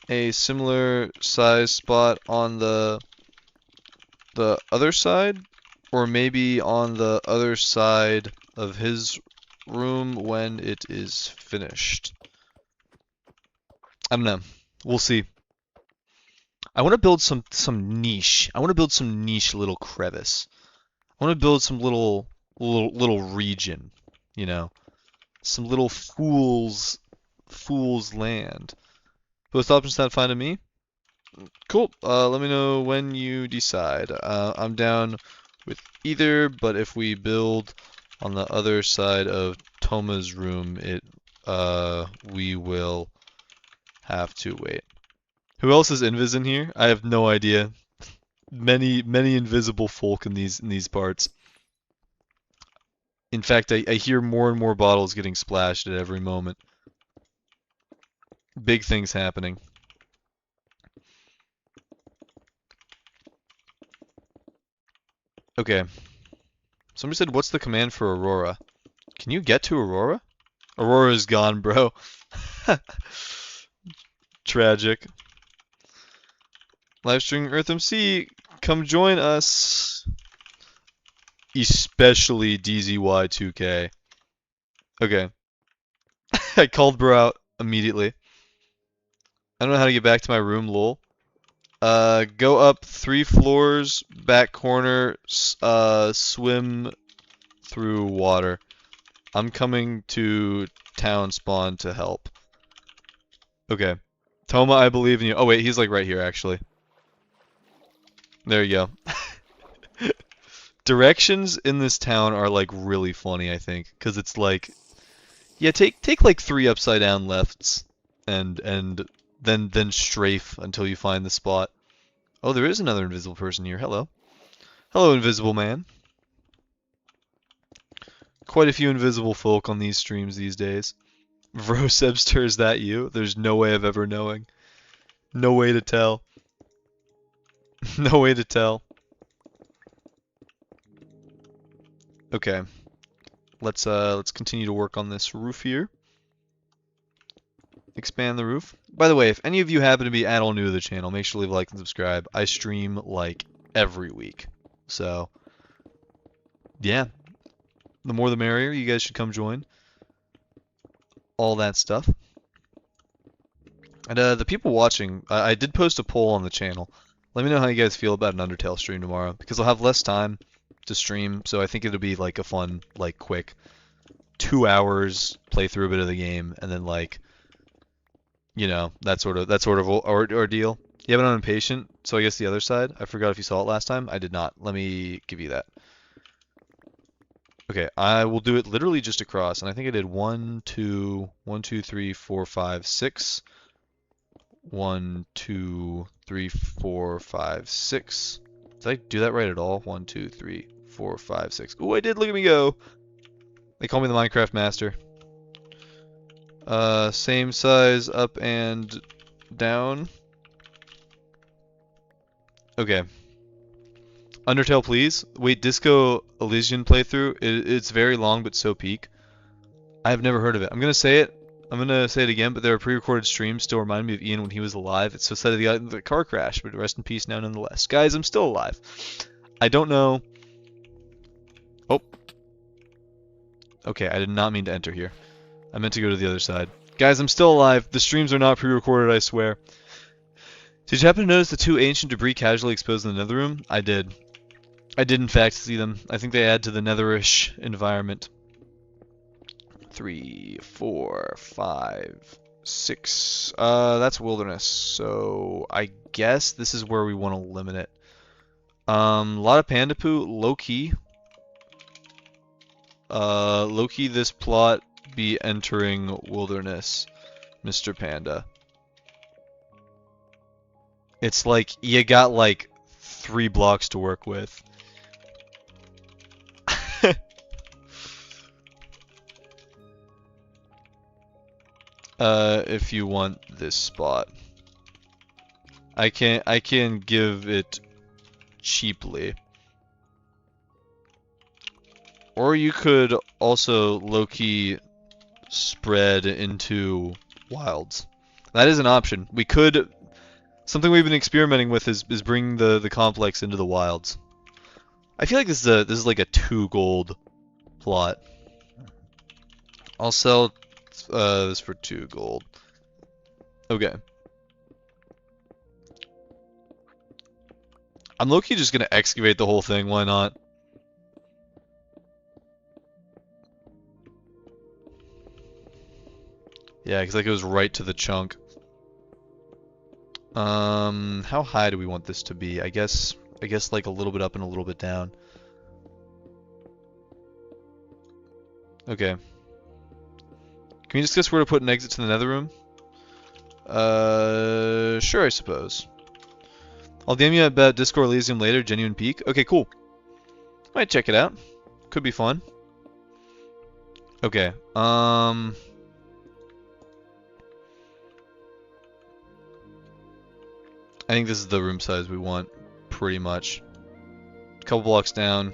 a similar size spot on the other side, or maybe on the other side of his room when it is finished? I don't know. We'll see. I want to build some niche. I want to build some niche little crevice. I want to build some little region, you know, some little fool's land. Both options sound fine to me. Cool. Let me know when you decide. I'm down with either, but if we build on the other side of Toma's room, we will have to wait. Who else is invis in here? I have no idea. Many invisible folk in these parts. In fact, I hear more and more bottles getting splashed at every moment. Big things happening. Okay. Somebody said, what's the command for Aurora? Can you get to Aurora? Aurora's gone, bro. Tragic. Livestreaming EarthMC, come join us. Especially DZY2K. Okay. I called bro out immediately. I don't know how to get back to my room, lol. Go up 3 floors, back corner, swim through water. I'm coming to town spawn to help. Okay. Toma, I believe in you. Oh wait, he's like right here actually. There you go. Directions in this town are like really funny, I think, because it's like, yeah, take like 3 upside down lefts, and then strafe until you find the spot. Oh, there is another invisible person here. Hello, hello, invisible man. Quite a few invisible folk on these streams these days. Vrosebster, is that you? There's no way of ever knowing. No way to tell. No way to tell. Okay. Let's continue to work on this roof here. Expand the roof. By the way, if any of you happen to be at all new to the channel, make sure to leave a like and subscribe. I stream like every week. So, yeah. The more the merrier. You guys should come join. All that stuff. And the people watching, I did post a poll on the channel. Let me know how you guys feel about an Undertale stream tomorrow, because I'll have less time to stream, so I think it'll be like a fun, like quick 2 hours, play through a bit of the game, and then like, you know, that sort of ordeal. You have an impatient, so I guess the other side. I forgot if you saw it last time. I did not. Let me give you that. Okay, I will do it literally just across, and I think I did 1, 2, 1, 2, 3, 4, 5, 6. 1, 2, 3, 4, 5, 6. Did I do that right at all? 1, 2, 3, 4, 5, 6. Ooh, I did. Look at me go. They call me the Minecraft master. Same size up and down. Okay. Undertale, please. Wait, Disco Elysian playthrough. It's very long, but so peak. I have never heard of it. I'm gonna say it. I'm gonna say it again, but there are pre-recorded streams still remind me of Ian when he was alive. It's so sad he got into the car crash, but rest in peace now nonetheless. Guys, I'm still alive. I don't know. Oh. Okay, I did not mean to enter here. I meant to go to the other side. Guys, I'm still alive. The streams are not pre-recorded, I swear. Did you happen to notice the two ancient debris casually exposed in the nether room? I did. I did in fact see them. I think they add to the netherish environment. 3, 4, 5, 6. That's wilderness. So I guess this is where we want to limit it. A lot of panda poo, low key. Low key, this plot be entering wilderness, Mr. Panda. It's like you got like 3 blocks to work with. If you want this spot, I can give it cheaply. Or you could also low-key spread into wilds. That is an option. We could. Something we've been experimenting with is bringing the complex into the wilds. I feel like this is like a 2 gold plot. I'll sell this for 2 gold. Okay. I'm low-key just gonna excavate the whole thing. Why not? Yeah, because that goes right to the chunk. How high do we want this to be? I guess like a little bit up and a little bit down. Okay. Can we discuss where to put an exit to the nether room? Sure, I suppose. I'll DM you about Disco Elysium later, Genuine Peak. Okay, cool. Might check it out. Could be fun. Okay, I think this is the room size we want, pretty much. Couple blocks down.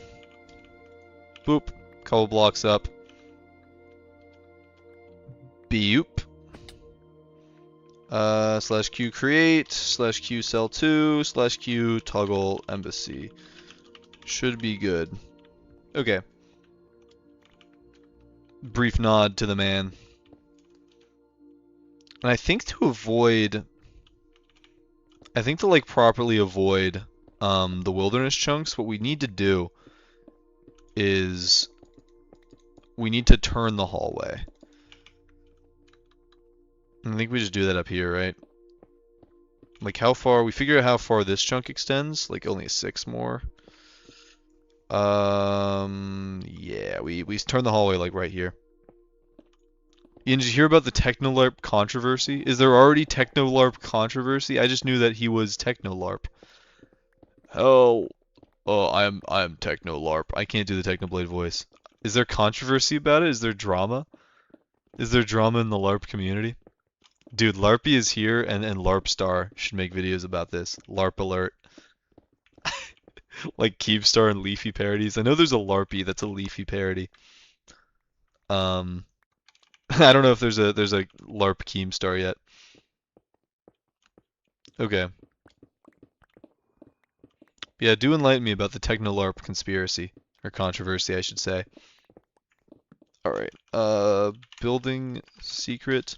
Boop. Couple blocks up. Boop. Slash Q create, slash Q sell 2, slash Q toggle embassy. Should be good. Okay. Brief nod to the man. And I think to like properly avoid the wilderness chunks, what we need to do is we need to turn the hallway. I think we just do that up here, right? Like how far, we figure out how far this chunk extends, like only 6 more. Yeah, we turn the hallway like right here. Ian, did you hear about the Technolarp controversy? Is there already Technolarp controversy? I just knew that he was Technolarp. Oh, I'm Technolarp. I can't do the Technoblade voice. Is there controversy about it? Is there drama? Is there drama in the LARP community? Dude, Larpy is here, and Larpstar should make videos about this. LARP alert. Like Keepstar and Leafy parodies. I know there's a Larpy that's a Leafy parody. I don't know if there's a LARP Keemstar yet. Okay. Yeah, do enlighten me about the Techno-LARP conspiracy. Or controversy, I should say. Alright. Building secret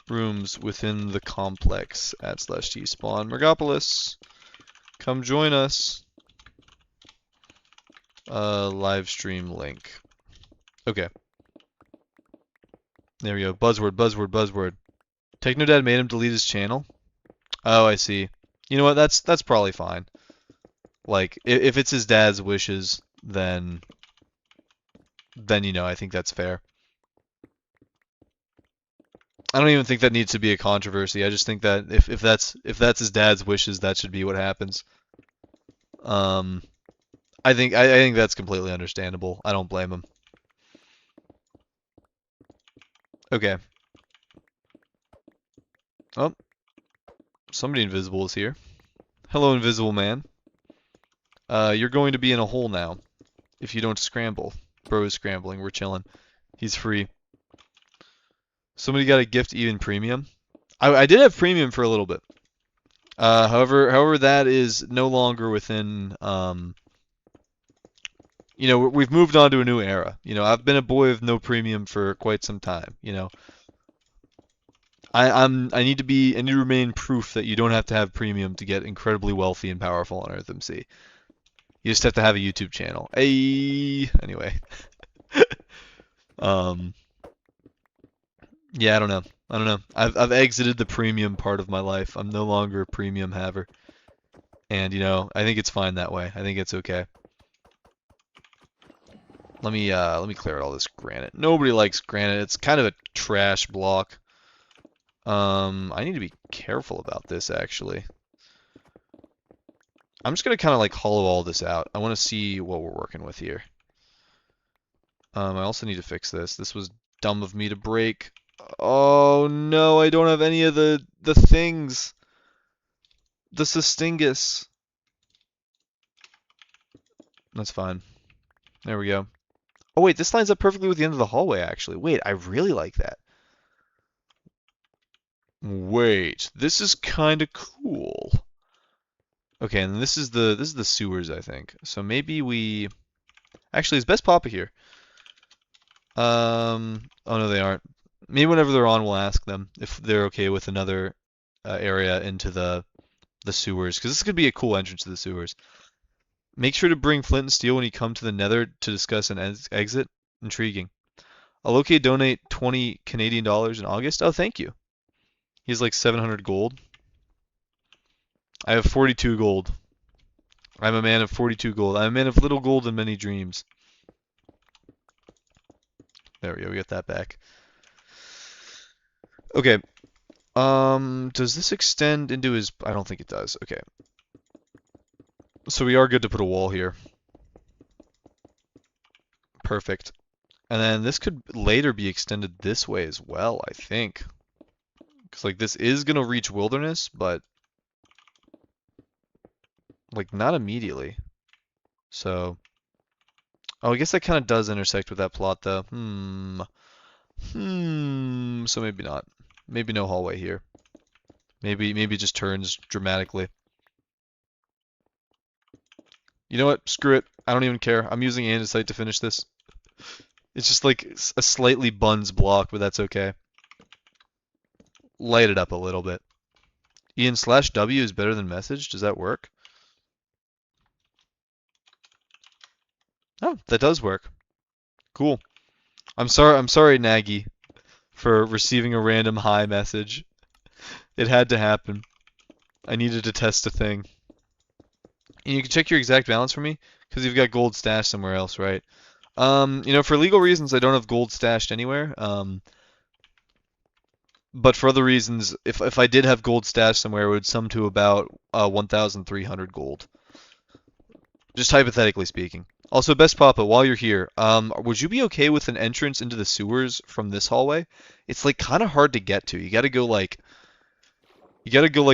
rooms within the complex at /t spawn Mergopolis. Come join us. Live stream link. Okay. There we go. Buzzword, buzzword, buzzword. Technodad made him delete his channel. Oh, I see. You know what? That's probably fine. Like, if it's his dad's wishes, then you know, I think that's fair. I don't even think that needs to be a controversy. I just think that if that's his dad's wishes, that should be what happens. I think that's completely understandable. I don't blame him. Okay. Oh, somebody invisible is here. Hello, invisible man. You're going to be in a hole now if you don't scramble. Bro is scrambling. We're chilling. He's free. Somebody got a gift even premium. I did have premium for a little bit. However, that is no longer within you know, we've moved on to a new era. You know, I've been a boy of no premium for quite some time. You know, I need to remain proof that you don't have to have premium to get incredibly wealthy and powerful on EarthMC. You just have to have a YouTube channel. Anyway, um, yeah, I don't know. I don't know. I've exited the premium part of my life. I'm no longer a premium haver, and you know, I think it's fine that way. I think it's okay. Let me clear out all this granite. Nobody likes granite. It's kind of a trash block. I need to be careful about this actually. I'm just gonna kind of like hollow all this out. I want to see what we're working with here. I also need to fix this. This was dumb of me to break. Oh no, I don't have any of the things. The Sustingus. That's fine. There we go. Oh wait, this lines up perfectly with the end of the hallway actually. Wait, I really like that. Wait, this is kind of cool. Okay, and this is the sewers, I think. So maybe we actually is Best Papa here. Oh no, they aren't. Maybe whenever they're on, we'll ask them if they're okay with another area into the sewers, because this could be a cool entrance to the sewers. Make sure to bring flint and steel when you come to the Nether to discuss an exit. Intriguing. Allocated donate 20 Canadian dollars in August. Oh, thank you. He's like 700 gold. I have 42 gold. I'm a man of 42 gold. I'm a man of little gold and many dreams. There we go. We got that back. Okay. Does this extend into his... I don't think it does. Okay. So we are good to put a wall here. Perfect. And then this could later be extended this way as well, I think. Because, like, this is going to reach wilderness, but... like, not immediately. So... oh, I guess that kind of does intersect with that plot, though. So maybe not. Maybe no hallway here. Maybe it just turns dramatically. You know what? Screw it. I don't even care. I'm using andesite to finish this. It's just like a slightly buns block, but that's okay. Light it up a little bit. Ian/W is better than message. Does that work? Oh, that does work. Cool. I'm sorry, Nagy, for receiving a random hi message. It had to happen. I needed to test a thing. And you can check your exact balance for me, because you've got gold stashed somewhere else, right? You know, for legal reasons, I don't have gold stashed anywhere. But for other reasons, if I did have gold stashed somewhere, it would sum to about 1,300 gold. Just hypothetically speaking. Also, Best Papa, while you're here, would you be okay with an entrance into the sewers from this hallway? It's like kind of hard to get to. You gotta go like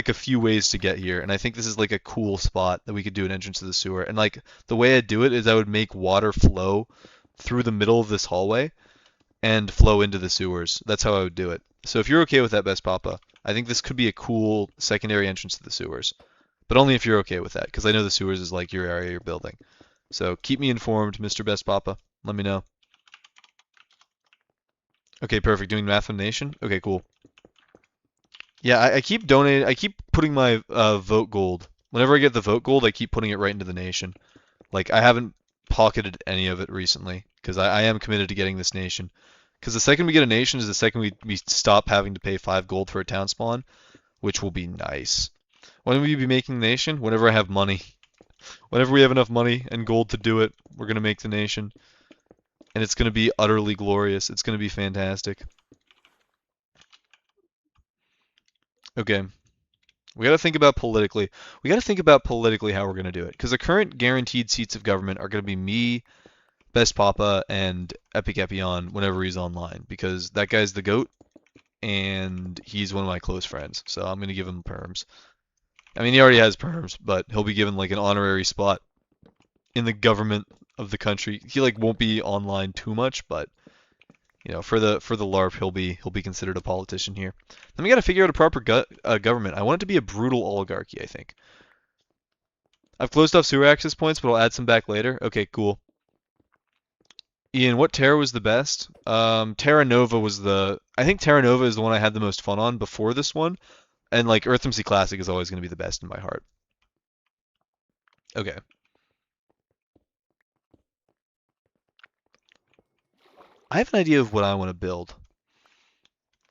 a few ways to get here, and I think this is like a cool spot that we could do an entrance to the sewer. And like the way I'd do it is I would make water flow through the middle of this hallway and flow into the sewers. That's how I would do it. So if you're okay with that, Best Papa, I think this could be a cool secondary entrance to the sewers. But only if you're okay with that, because I know the sewers is like your area you're building. So keep me informed, Mr. Best Papa. Let me know. Okay, perfect. Doing Math Nation? Okay, cool. Yeah, I keep donating. I keep putting my vote gold. Whenever I get the vote gold, I keep putting it right into the nation. Like, I haven't pocketed any of it recently, because I am committed to getting this nation. Because the second we get a nation is the second we stop having to pay 5 gold for a town spawn, which will be nice. When will we be making the nation? Whenever I have money. Whenever we have enough money and gold to do it, we're going to make the nation. And it's going to be utterly glorious. It's going to be fantastic. Okay. We got to think about politically. We got to think about politically how we're going to do it. Because the current guaranteed seats of government are going to be me, Best Papa, and Epic Epion whenever he's online. Because that guy's the GOAT, and he's one of my close friends. So I'm going to give him perms. I mean, he already has perms, but he'll be given like an honorary spot in the government of the country. He like won't be online too much, but you know, for the LARP, he'll be considered a politician here. Then we got to figure out a proper government. I want it to be a brutal oligarchy, I think. I've closed off sewer access points, but I'll add some back later. Okay, cool. Ian, what Terra was the best? Terra Nova was the. I think Terra Nova is the one I had the most fun on before this one, and like EarthMC Classic is always going to be the best in my heart. Okay. I have an idea of what I want to build.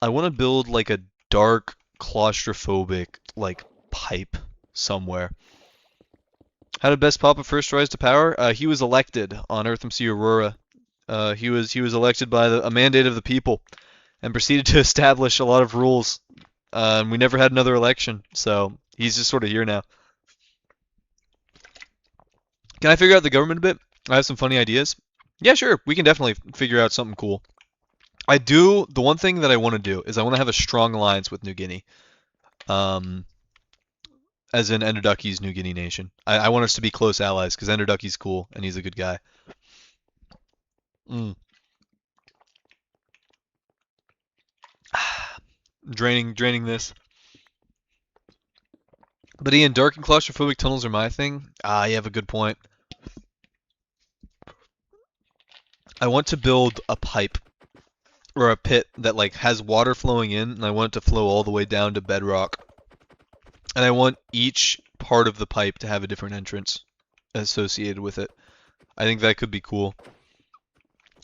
I want to build like a dark, claustrophobic, like pipe somewhere. How did Best Papa first rise to power? He was elected on EarthMC Aurora. He was elected by a mandate of the people and proceeded to establish a lot of rules. And we never had another election, so he's just sort of here now. Can I figure out the government a bit? I have some funny ideas. Yeah, sure. We can definitely figure out something cool. The one thing that I want to do is I want to have a strong alliance with New Guinea. Um, as in Enderducky's New Guinea nation. I want us to be close allies because Enderducky's cool and he's a good guy. Mm. Draining this. But Ian, dark and claustrophobic tunnels are my thing. Ah, you have a good point. I want to build a pipe or a pit that like has water flowing in, and I want it to flow all the way down to bedrock. And I want each part of the pipe to have a different entrance associated with it. I think that could be cool.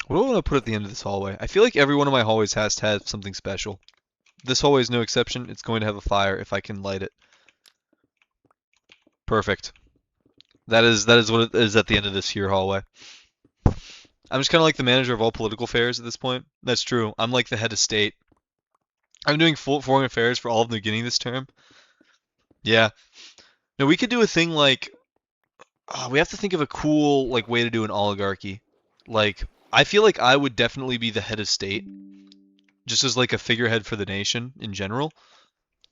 What do I want to put at the end of this hallway? I feel like every one of my hallways has to have something special. This hallway is no exception. It's going to have a fire if I can light it. Perfect. That is what it is at the end of this here hallway. I'm just kind of like the manager of all political affairs at this point. That's true. I'm like the head of state. I'm doing full foreign affairs for all of New Guinea this term. Yeah. No, we could do a thing like we have to think of a cool like way to do an oligarchy. Like I feel like I would definitely be the head of state, just as like a figurehead for the nation in general.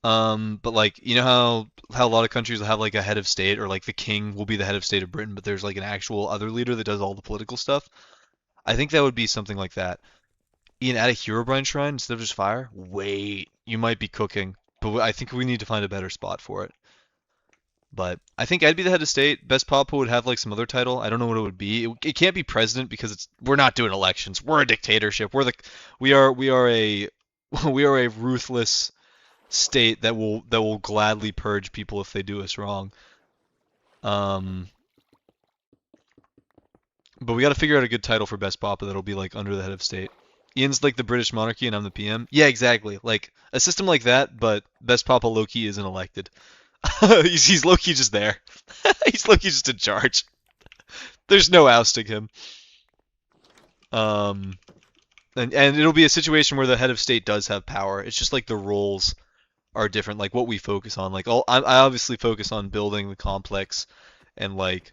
But like you know how a lot of countries will have like a head of state or like the king will be the head of state of Britain, but there's like an actual other leader that does all the political stuff. I think that would be something like that. Ian, add a Herobrine shrine instead of just fire? Wait, you might be cooking, but I think we need to find a better spot for it. But I think I'd be the head of state. Best Papa would have like some other title. I don't know what it would be. It can't be president because we're not doing elections. We're a dictatorship. We are a we are a ruthless state that will gladly purge people if they do us wrong. Um, but we got to figure out a good title for Best Papa that'll be like under the head of state. Ian's like the British monarchy and I'm the PM. Yeah, exactly. Like a system like that, but Best Papa low-key isn't elected. He's low-key just there. He's low-key just in charge. There's no ousting him. Um, and it'll be a situation where the head of state does have power. It's just like the roles are different, like what we focus on. Like I obviously focus on building the complex and like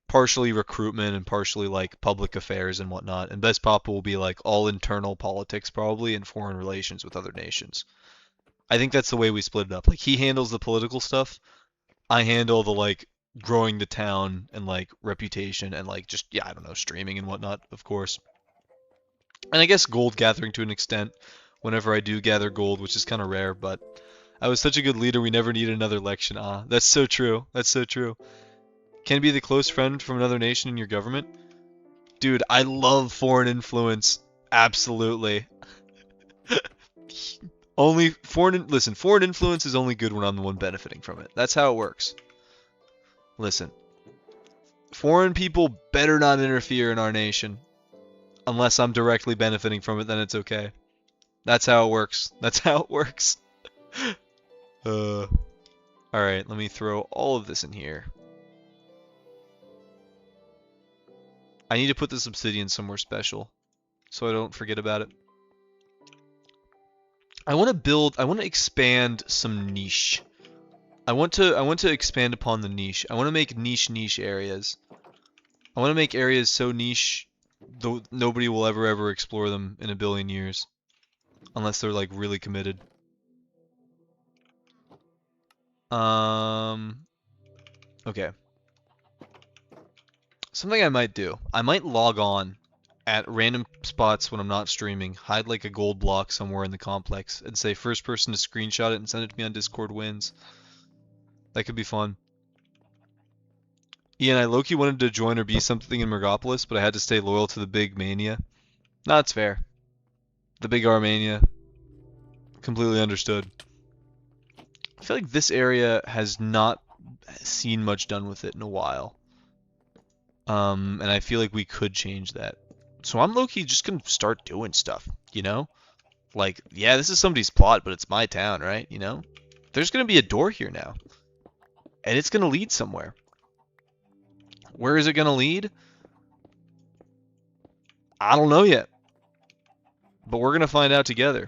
partially recruitment and partially like public affairs and whatnot. And Best Papa will be like all internal politics probably and foreign relations with other nations. I think that's the way we split it up. Like he handles the political stuff, I handle the like growing the town and like reputation and like just yeah, I don't know, streaming and whatnot, of course. And I guess gold gathering to an extent whenever I do gather gold, which is kind of rare, but I was such a good leader we never need another election. Ah, that's so true. That's so true. Can be the close friend from another nation in your government? Dude, I love foreign influence. Absolutely. Listen, foreign influence is only good when I'm the one benefiting from it. That's how it works. Listen, foreign people better not interfere in our nation. Unless I'm directly benefiting from it, then it's okay. That's how it works. That's how it works. Alright, let me throw all of this in here. I need to put this obsidian somewhere special, so I don't forget about it. I want to expand some niche. I want to expand upon the niche. I want to make niche areas. I want to make areas so niche, though nobody will ever explore them in a billion years. Unless they're like really committed. Okay. Something I might do. I might log on at random spots when I'm not streaming, hide like a gold block somewhere in the complex, and say first person to screenshot it and send it to me on Discord wins. That could be fun. Ian, I low-key wanted to join or be something in Mergopolis, but I had to stay loyal to the big mania. No, that's fair. The big Armenia. Completely understood. I feel like this area has not seen much done with it in a while. And I feel like we could change that. So I'm low-key just gonna start doing stuff, you know? Like, yeah, this is somebody's plot, but it's my town, right? You know? There's gonna be a door here now. And it's gonna lead somewhere. Where is it gonna lead? I don't know yet. But we're gonna find out together.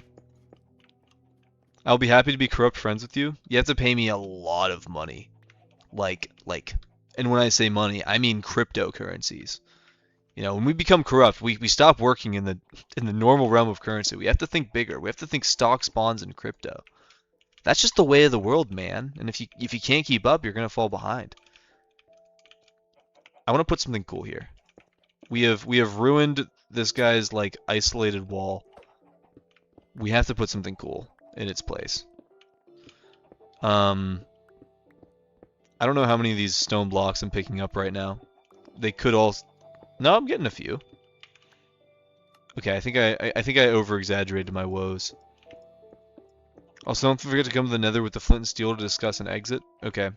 I'll be happy to be corrupt friends with you. You have to pay me a lot of money. And when I say money, I mean cryptocurrencies. You know, when we become corrupt, we stop working in the normal realm of currency. We have to think bigger. We have to think stocks, bonds, and crypto. That's just the way of the world, man. And if you can't keep up, you're gonna fall behind. I want to put something cool here. We have ruined this guy's like isolated wall. We have to put something cool in its place. I don't know how many of these stone blocks I'm picking up right now. They could all. No, I'm getting a few. Okay, I think I over-exaggerated my woes. Also, don't forget to come to the Nether with the flint and steel to discuss an exit. Okay.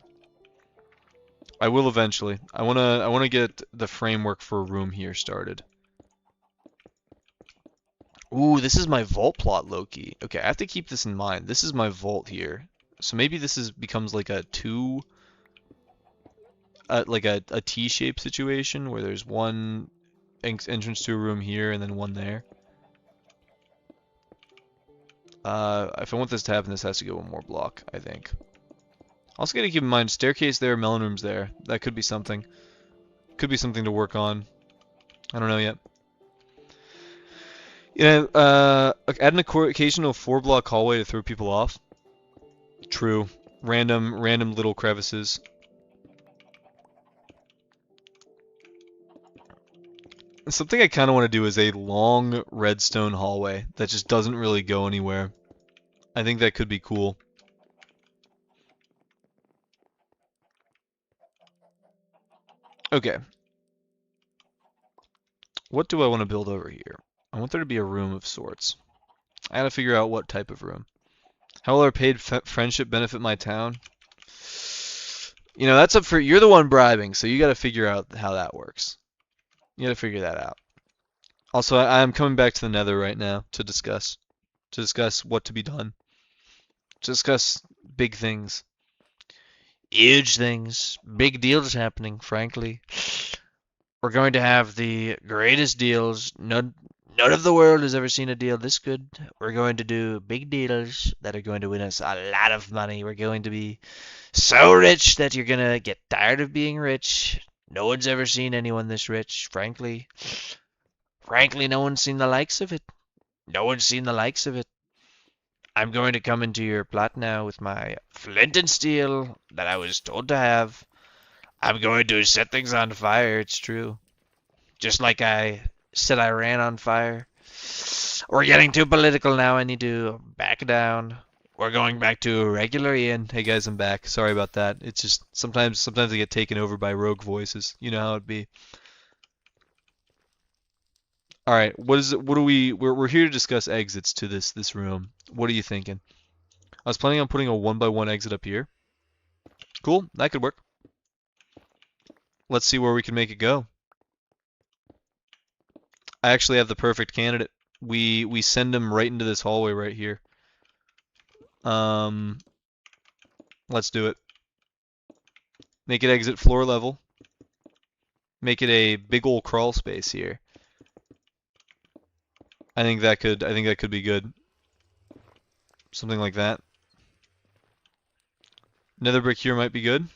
I will eventually. I wanna get the framework for a room here started. Ooh, this is my vault plot, Loki. Okay, I have to keep this in mind. This is my vault here. So maybe this becomes like a a T-shaped situation where there's one entrance to a room here and then one there. If I want this to happen, this has to go one more block, I think. Also gotta keep in mind, staircase there, melon rooms there. That could be something. Could be something to work on. I don't know yet. Yeah, add an occasional 4-block hallway to throw people off. True. Random little crevices. Something I kind of want to do is a long redstone hallway that just doesn't really go anywhere. I think that could be cool. Okay. What do I want to build over here? I want there to be a room of sorts. I gotta figure out what type of room. How will our paid friendship benefit my town? You know, that's up for you're the one bribing, so you gotta figure out how that works. You gotta figure that out. Also, I'm coming back to the Nether right now to discuss what to be done. To discuss big things. Huge things, big deals happening, frankly. We're going to have the greatest deals. None of the world has ever seen a deal this good. We're going to do big deals that are going to win us a lot of money. We're going to be so rich that you're going to get tired of being rich. No one's ever seen anyone this rich, frankly. Frankly, no one's seen the likes of it. No one's seen the likes of it. I'm going to come into your plot now with my flint and steel that I was told to have. I'm going to set things on fire, it's true. Just like I said I ran on fire. We're getting too political now. I need to back down. We're going back to regular Ian. Hey guys, I'm back. Sorry about that. It's just sometimes I get taken over by rogue voices. You know how it'd be. All right, what is it? What do we? We're here to discuss exits to this room. What are you thinking? I was planning on putting a 1x1 exit up here. Cool, that could work. Let's see where we can make it go. I actually have the perfect candidate. We send him right into this hallway right here. Um, let's do it. Make it exit floor level. Make it a big old crawl space here. I think that could be good. Something like that. Nether brick here might be good.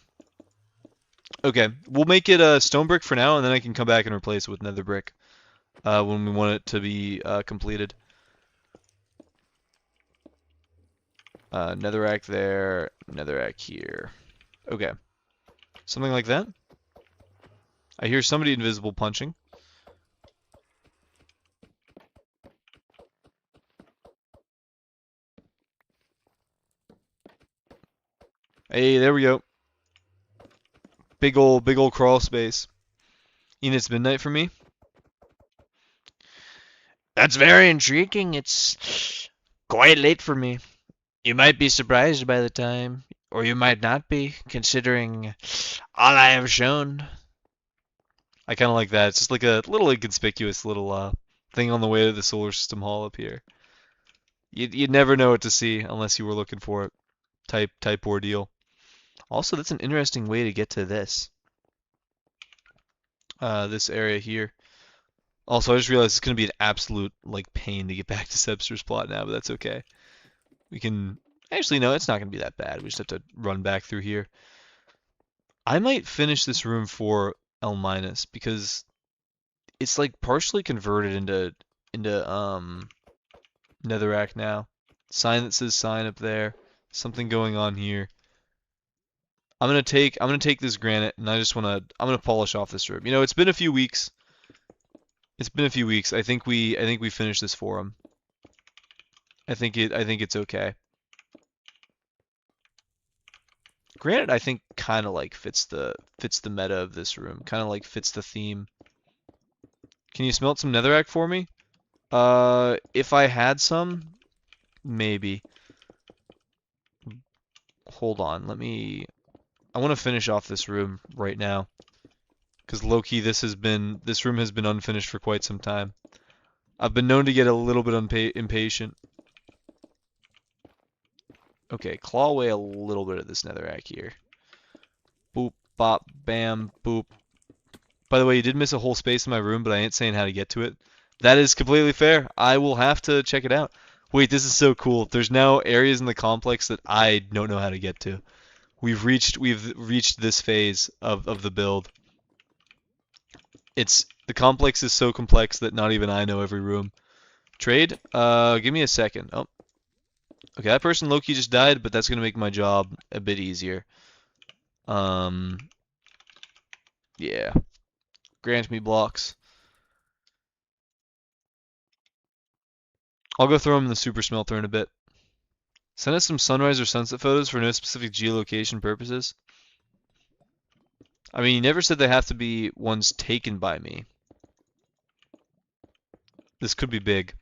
Okay, we'll make it a stone brick for now, and then I can come back and replace it with nether brick when we want it to be completed. Netherrack there, netherrack here. Okay, something like that. I hear somebody invisible punching. Hey, there we go. big old crawl space. And it's midnight for me. That's very intriguing. It's quite late for me. You might be surprised by the time, or you might not be, considering all I have shown. I kind of like that. It's just like a little inconspicuous little thing on the way to the solar system hall up here. You'd never know what to see unless you were looking for it. Type ordeal. Also, that's an interesting way to get to this. This area here. Also, I just realized it's going to be an absolute like pain to get back to Sebster's plot now, but that's okay. We can... Actually, no, it's not going to be that bad. We just have to run back through here. I might finish this room for L minus because it's like partially converted into netherrack now. Sign that says sign up there. Something going on here. I'm gonna take this granite and I'm gonna polish off this room. You know, it's been a few weeks. It's been a few weeks. I think we finished this for him. I think it's okay. Granite, I think, kind of like fits the meta of this room. Kind of like fits the theme. Can you smelt some netherrack for me? If I had some, maybe. Hold on, I want to finish off this room right now. Because low-key, this room has been unfinished for quite some time. I've been known to get a little bit impatient. Okay, claw away a little bit of this netherrack here. Boop, bop, bam, boop. By the way, you did miss a whole space in my room, but I ain't saying how to get to it. That is completely fair. I will have to check it out. Wait, this is so cool. There's now areas in the complex that I don't know how to get to. We've reached this phase of the build. The complex is so complex that not even I know every room. Trade? Give me a second. Oh. Okay, that person low-key just died, but that's gonna make my job a bit easier. Yeah. Grant me blocks. I'll go throw them in the super smelter in a bit. Send us some sunrise or sunset photos for no specific geolocation purposes. I mean, you never said they have to be ones taken by me. This could be big.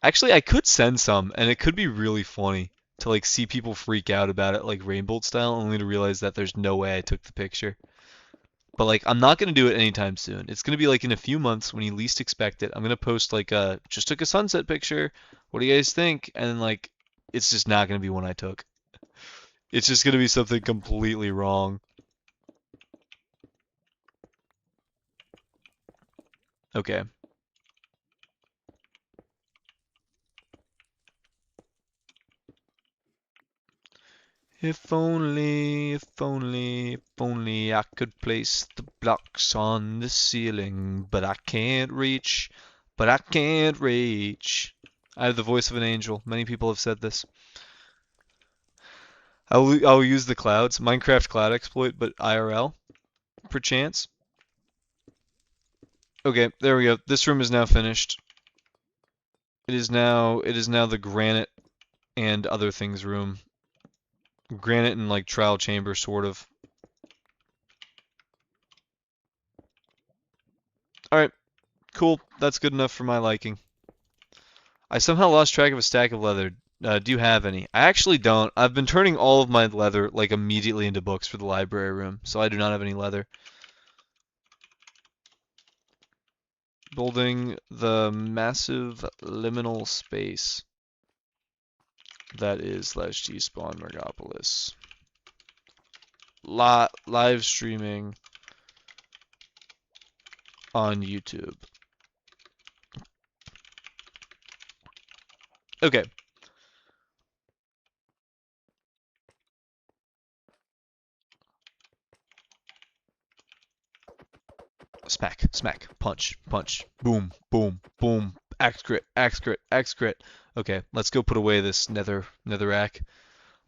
Actually, I could send some, and it could be really funny to like see people freak out about it like Rainbolt style, only to realize that there's no way I took the picture. But like, I'm not gonna do it anytime soon. It's gonna be like in a few months when you least expect it. I'm gonna post like just took a sunset picture. What do you guys think? And like, it's just not gonna be one I took. It's just gonna be something completely wrong. Okay. If only, if only, if only I could place the blocks on the ceiling, but I can't reach, but I can't reach. I have the voice of an angel. Many people have said this. I'll use the clouds, Minecraft cloud exploit, but IRL, perchance. Okay, there we go. This room is now finished. It is now the granite and other things room. Granite and like trial chamber sort of. Alright, cool. That's good enough for my liking. I somehow lost track of a stack of leather. Do you have any? I actually don't. I've been turning all of my leather like immediately into books for the library room, so I do not have any leather. Building the massive liminal space that is /G spawn Mergopolis. Live streaming on YouTube. Okay. Smack, smack, punch, punch, boom, boom, boom, axe crit, axe crit, axe crit. Okay, let's go put away this netherrack.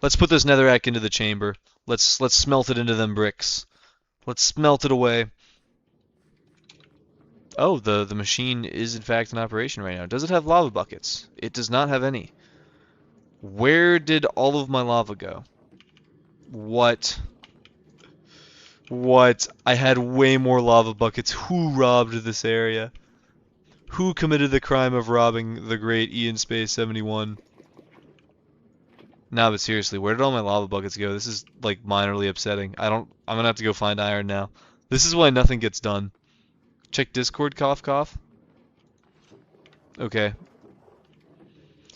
Let's put this netherrack into the chamber. Let's smelt it into them bricks. Let's smelt it away. Oh, the machine is in fact in operation right now. Does it have lava buckets? It does not have any. Where did all of my lava go? What? What? I had way more lava buckets. Who robbed this area? Who committed the crime of robbing the great Ian Space 71? Nah, but seriously, where did all my lava buckets go? This is, like, minorly upsetting. I'm gonna have to go find iron now. This is why nothing gets done. Check Discord, cough cough. Okay.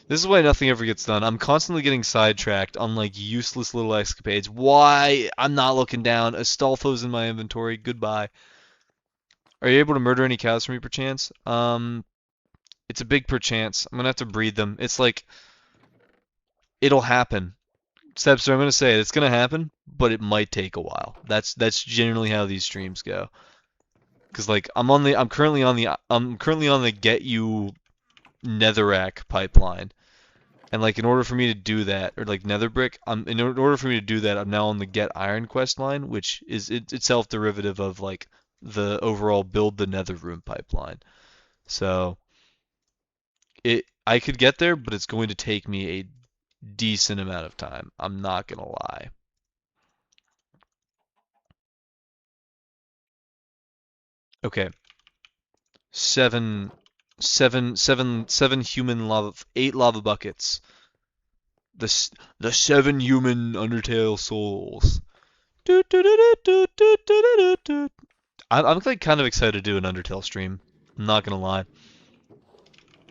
This is why nothing ever gets done. I'm constantly getting sidetracked on, like, useless little escapades. Why? I'm not looking down. Astolfo's in my inventory. Goodbye. Are you able to murder any cows for me, perchance? It's a big perchance. I'm gonna have to breed them. It's like, it'll happen. Stepster, I'm gonna say it. It's gonna happen, but it might take a while. That's generally how these streams go. Cause like I'm currently on the get you netherrack pipeline, and like in order for me to do that, or like nether brick, in order for me to do that, I'm now on the get iron quest line, which is itself derivative of like the overall build the nether room pipeline. So I could get there, but it's going to take me a decent amount of time. I'm not gonna lie. Okay, seven human lava, 8 lava buckets. The 7 human Undertale souls. I'm like kind of excited to do an Undertale stream. I'm not gonna lie.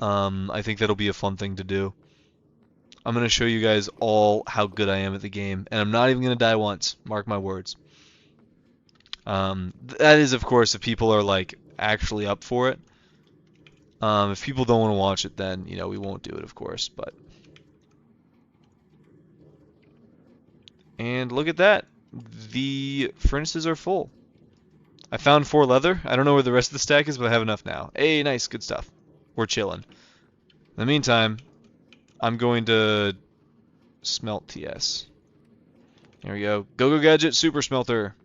I think that'll be a fun thing to do. I'm gonna show you guys all how good I am at the game, and I'm not even gonna die once. Mark my words. That is, of course, if people are like actually up for it. If people don't want to watch it, then you know we won't do it, of course. But and look at that, the furnaces are full. I found 4 leather. I don't know where the rest of the stack is, but I have enough now. Hey, nice, good stuff. We're chilling. In the meantime, I'm going to smelt TS. There we go. Go Gadget Super Smelter.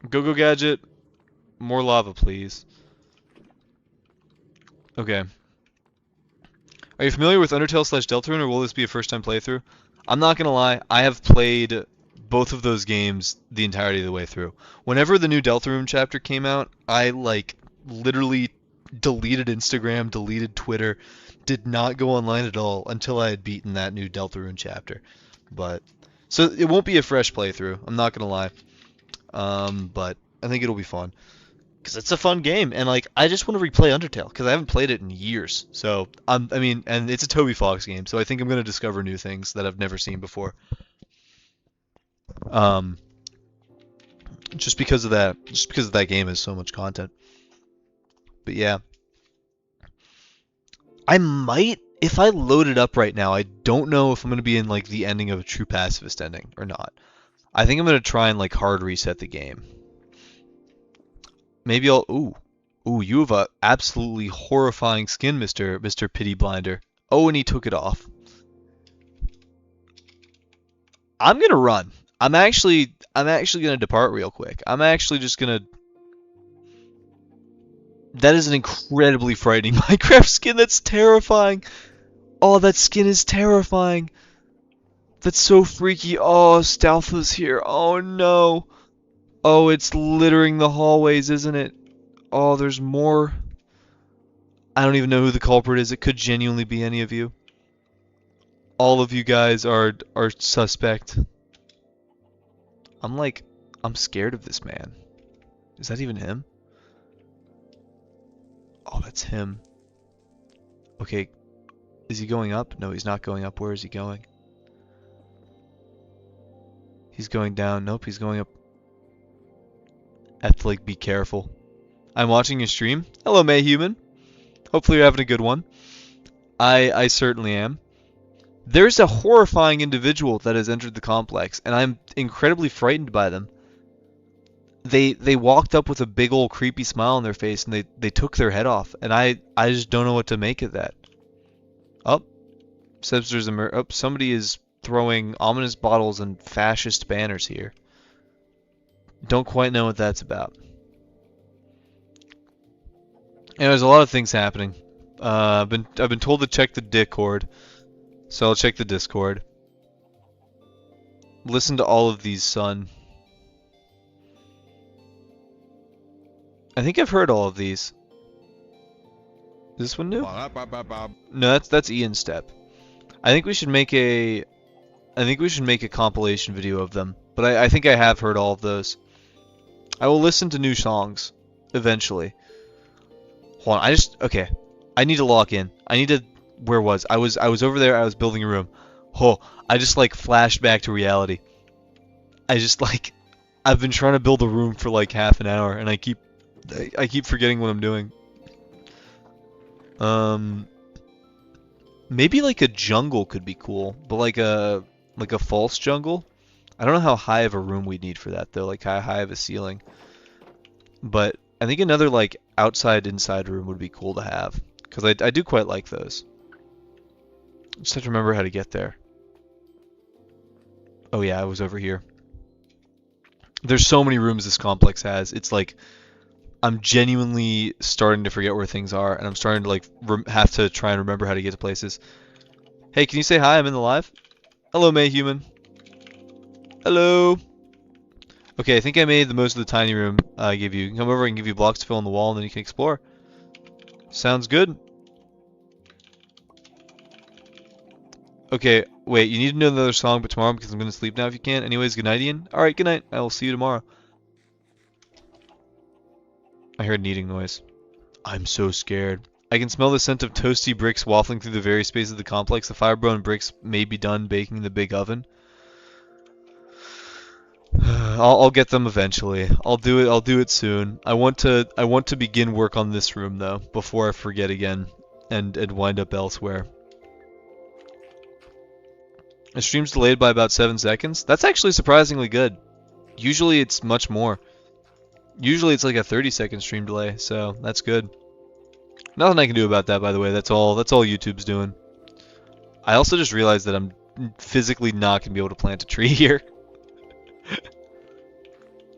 Go Gadget. More lava, please. Okay. Are you familiar with Undertale / Deltarune, or will this be a first-time playthrough? I'm not gonna lie, I have played both of those games the entirety of the way through. Whenever the new Deltarune chapter came out, I like literally deleted Instagram, deleted Twitter, did not go online at all until I had beaten that new Deltarune chapter. But so it won't be a fresh playthrough. I'm not gonna lie. But I think it'll be fun. Because it's a fun game, and like I just want to replay Undertale because I haven't played it in years. So I mean, and it's a Toby Fox game, so I think I'm gonna discover new things that I've never seen before. Um, just because of that game has so much content. But yeah, I might if I load it up right now. I don't know if I'm gonna be in like the ending of a true pacifist ending or not. I think I'm gonna try and like hard reset the game. Maybe I'll. Ooh, you have a absolutely horrifying skin, Mr. Pity Blinder. Oh, and he took it off. I'm gonna run. I'm actually gonna depart real quick. I'm actually just gonna. That is an incredibly frightening Minecraft skin. That's terrifying. Oh, that skin is terrifying. That's so freaky. Oh, Stalfa's here. Oh no. Oh, it's littering the hallways, isn't it? Oh, there's more. I don't even know who the culprit is. It could genuinely be any of you. All of you guys are suspect. I'm scared of this man. Is that even him? Oh, that's him. Okay, is he going up? No, he's not going up. Where is he going? He's going down. Nope, he's going up. I have to like be careful. I'm watching your stream. Hello, Mayhuman. Hopefully you're having a good one. I certainly am. There's a horrifying individual that has entered the complex, and I'm incredibly frightened by them. They walked up with a big old creepy smile on their face, and they took their head off, and I just don't know what to make of that. Oh, Sebster's oh, somebody is throwing ominous bottles and fascist banners here. Don't quite know what that's about. And there's a lot of things happening. I've been told to check the Discord, so I'll check the Discord. Listen to all of these, son. I think I've heard all of these. Is this one new? No, that's Ian's step. I think we should make a compilation video of them. But I think I have heard all of those. I will listen to new songs eventually. Hold on, okay. I need to lock in. Where was I was over there. I was building a room. Oh, I just like flashed back to reality. I've been trying to build a room for like half an hour, and I keep forgetting what I'm doing. Maybe like a jungle could be cool, but like a false jungle. I don't know how high of a room we'd need for that though, like how high of a ceiling. But I think another like outside-inside room would be cool to have, because I do quite like those. Just have to remember how to get there. Oh yeah, I was over here. There's so many rooms this complex has. It's like I'm genuinely starting to forget where things are, and I'm starting to like have to try and remember how to get to places. Hey, can you say hi? I'm in the live. Hello, Mayhuman. Hello. Okay, I think I made the most of the tiny room I gave you. You can come over and give you blocks to fill in the wall, and then you can explore. Sounds good. Okay, wait, you need to know another song, but tomorrow because I'm going to sleep now if you can. Anyways, good night, Ian. Alright, good night. I will see you tomorrow. I heard kneading noise. I'm so scared. I can smell the scent of toasty bricks waffling through the various spaces of the complex. The fire-brown bricks may be done baking in the big oven. I'll get them eventually. I'll do it soon. I want to begin work on this room though before I forget again and wind up elsewhere. The stream's delayed by about 7 seconds. That's actually surprisingly good. Usually it's much more. Usually it's like a 30-second stream delay, so that's good. Nothing I can do about that, by the way. That's all YouTube's doing. I also just realized that I'm physically not gonna be able to plant a tree here.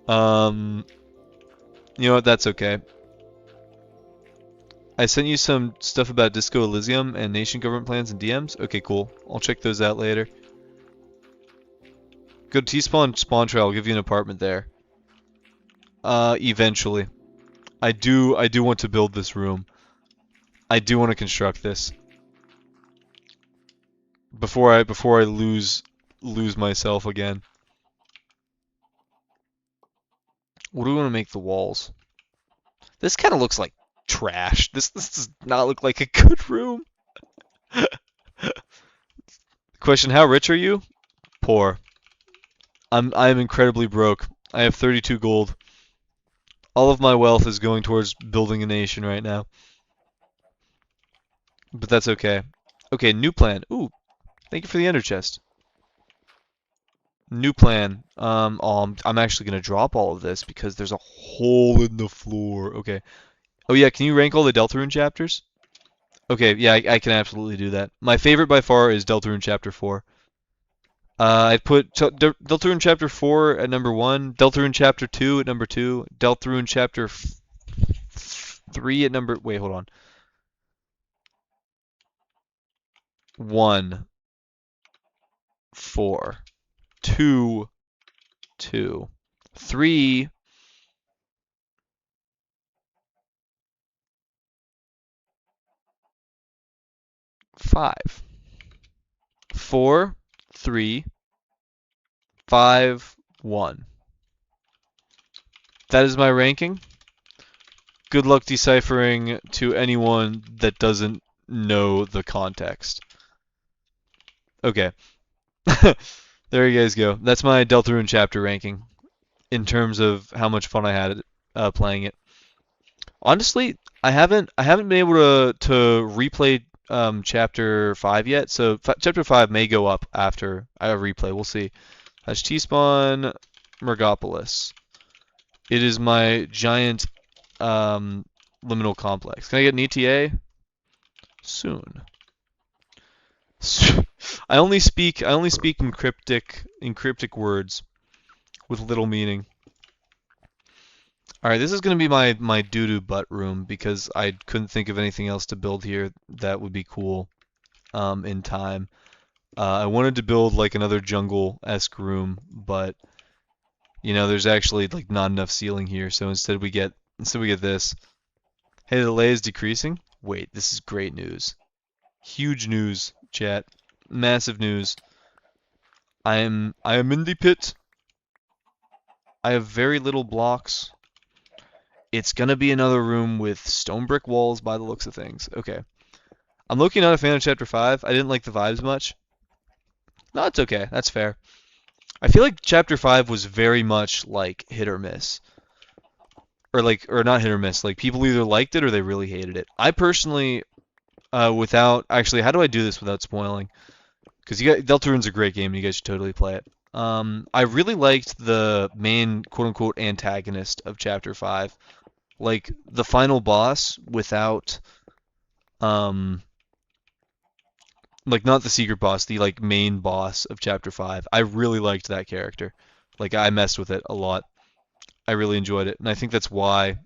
You know what? That's okay. I sent you some stuff about Disco Elysium and nation government plans and DMs. Okay, cool. I'll check those out later. Go to T-Spawn Spawn Trail. I'll give you an apartment there. Eventually. I do want to build this room. I do want to construct this. Before I lose myself again. What do we want to make the walls? This kind of looks like trash. This does not look like a good room. Question: how rich are you? Poor. I am incredibly broke. I have 32 gold. All of my wealth is going towards building a nation right now. But that's okay. Okay, new plan. Ooh, thank you for the ender chest. New plan. I'm actually gonna drop all of this because there's a hole in the floor. Okay. Oh yeah, can you rank all the Deltarune chapters? Okay, yeah, I can absolutely do that. My favorite by far is Deltarune Chapter 4. I'd put Deltarune Chapter 4 at number 1, Deltarune Chapter 2 at number 2, Deltarune Chapter 3 at number... Wait, hold on. 1, 4, 2, 2, 3... 5, 4, 3, 5, 1. That is my ranking. Good luck deciphering to anyone that doesn't know the context. Okay. There you guys go. That's my Deltarune chapter ranking in terms of how much fun I had playing it. Honestly, I haven't been able to replay chapter 5 yet, so chapter 5 may go up after I replay. We'll see. That's T-Spawn Mergopolis. It is my giant liminal complex. Can I get an ETA? Soon. I only speak in cryptic words with little meaning. Alright, this is going to be my doo-doo butt room because I couldn't think of anything else to build here that would be cool in time. I wanted to build like another jungle-esque room, but there's actually like not enough ceiling here, so instead we get this. Hey, the delay is decreasing. Wait, this is great news. Huge news, chat. Massive news. I am in the pit. I have very little blocks. It's gonna be another room with stone brick walls by the looks of things. Okay. I'm looking not a fan of chapter 5. I didn't like the vibes much. No, it's okay. That's fair. I feel like chapter 5 was very much like hit or miss. Or not hit or miss. Like people either liked it or they really hated it. I personally without actually how do I do this without spoiling? Because Deltarune's a great game and you guys should totally play it. I really liked the main quote unquote antagonist of chapter 5. Like the final boss without um like not the secret boss, the like main boss of chapter 5. I really liked that character. Like I messed with it a lot. I really enjoyed it, and I think that's why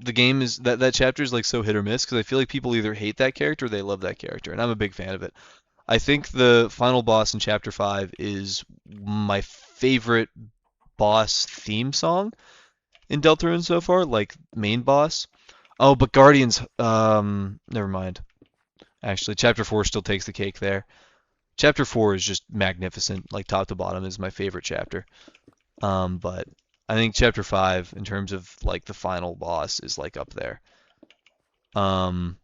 the game is that chapter is like so hit or miss because I feel like people either hate that character or they love that character, and I'm a big fan of it. I think the final boss in chapter 5 is my favorite boss theme song in Deltarune so far, like main boss. Oh, but Guardians, never mind. Actually, chapter 4 still takes the cake there. Chapter 4 is just magnificent, like top to bottom is my favorite chapter. But I think chapter 5 in terms of like the final boss is like up there. Um,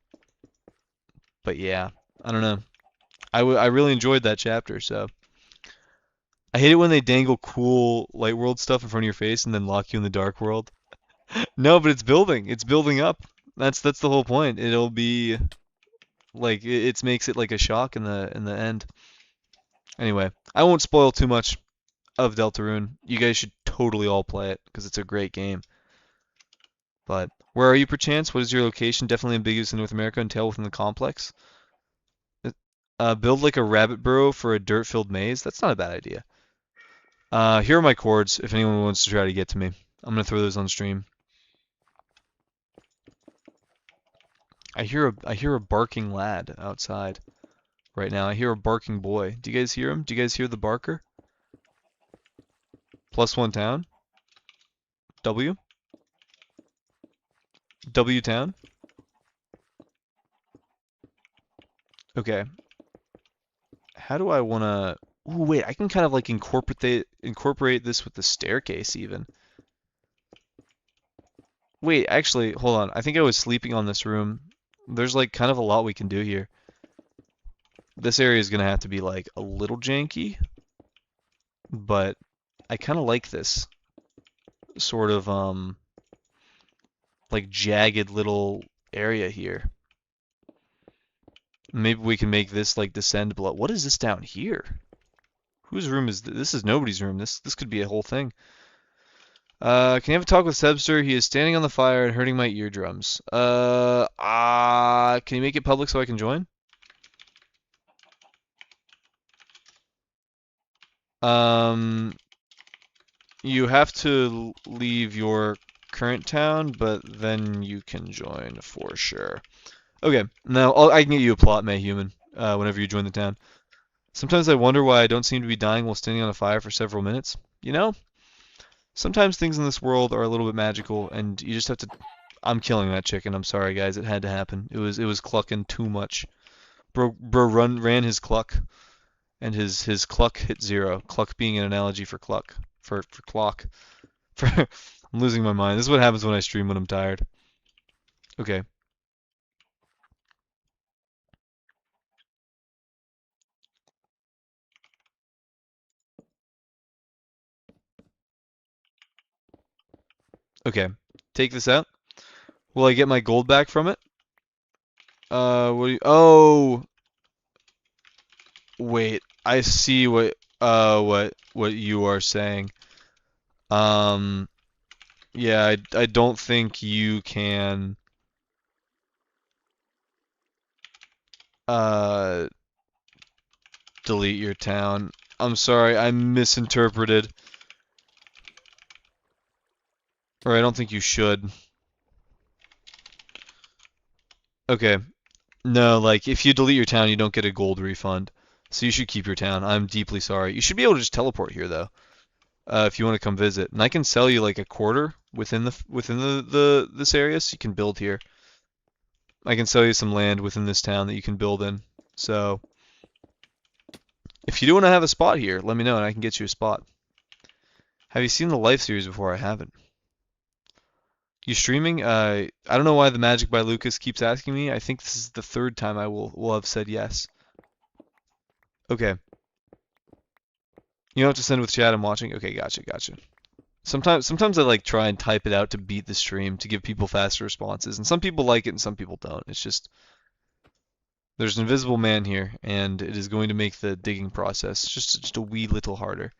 but yeah, I don't know. I really enjoyed that chapter, so I hate it when they dangle cool light world stuff in front of your face and then lock you in the dark world. No, but it's building. It's building up. That's the whole point. It'll be like it makes it like a shock in the end. Anyway, I won't spoil too much of Deltarune. You guys should totally all play it because it's a great game. But where are you perchance? What is your location? Definitely ambiguous in North America and tail within the complex. Build like a rabbit burrow for a dirt-filled maze. That's not a bad idea. Here are my cords if anyone wants to try to get to me. I'm gonna throw those on stream. I hear a barking lad outside right now. I hear a barking boy. Do you guys hear him? Do you guys hear the barker? +1 town. W. W town. Okay. How do I wanna? Ooh, wait. I can kind of like incorporate this with the staircase even. Wait, actually, hold on. I think I was sleeping on this room. There's like kind of a lot we can do here. This area is gonna have to be like a little janky, but I kind of like this sort of like jagged little area here. Maybe we can make this like descend below. What is this down here? Whose room is this? This is nobody's room. This could be a whole thing. Can you have a talk with Sebster? He is standing on the fire and hurting my eardrums. Can you make it public so I can join? You have to leave your current town, but then you can join for sure. Okay, now I can get you a plot, Mayhuman, whenever you join the town. Sometimes I wonder why I don't seem to be dying while standing on a fire for several minutes. Sometimes things in this world are a little bit magical, and you just have to. I'm killing that chicken. I'm sorry, guys. It had to happen. It was clucking too much. Bro ran his cluck, and his cluck hit 0. Cluck being an analogy for cluck for clock. For I'm losing my mind. This is what happens when I stream when I'm tired. Okay. Okay. Take this out. Will I get my gold back from it? Oh, wait. I see what you are saying. Um, yeah, I don't think you can uh delete your town. I'm sorry, I misinterpreted. Or I don't think you should. Okay. No, like if you delete your town, you don't get a gold refund. So you should keep your town. I'm deeply sorry. You should be able to just teleport here though, if you want to come visit. And I can sell you like a quarter within the this area, so you can build here. I can sell you some land within this town that you can build in. So if you do want to have a spot here, let me know and I can get you a spot. Have you seen the Life series before? I haven't. You streaming? I don't know why the Magic by Lucas keeps asking me. I think this is the third time I will have said yes. Okay. You don't have to send with chat. I'm watching. Okay, gotcha. Sometimes I like try and type it out to beat the stream to give people faster responses, and some people like it and some people don't. It's just there's an invisible man here, and it is going to make the digging process just a wee little harder.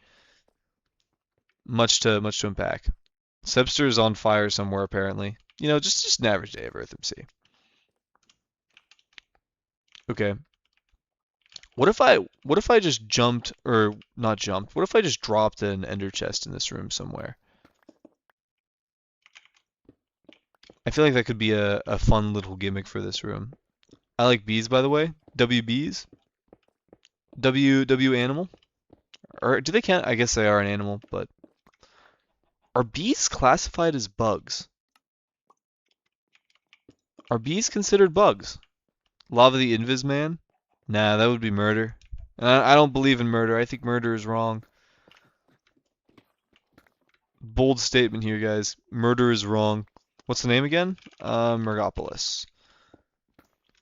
Much to unpack. Sebster is on fire somewhere apparently. You know, just an average day of EarthMC. Okay. What if I just jumped, or not jumped, what if I just dropped an ender chest in this room somewhere? I feel like that could be a fun little gimmick for this room. I like bees, by the way. WBs? W animal? Or do they count? I guess they are an animal, but are bees classified as bugs? Are bees considered bugs? Lava the Invis Man? Nah, that would be murder. And I don't believe in murder. I think murder is wrong. Bold statement here, guys. Murder is wrong. What's the name again? Mergopolis.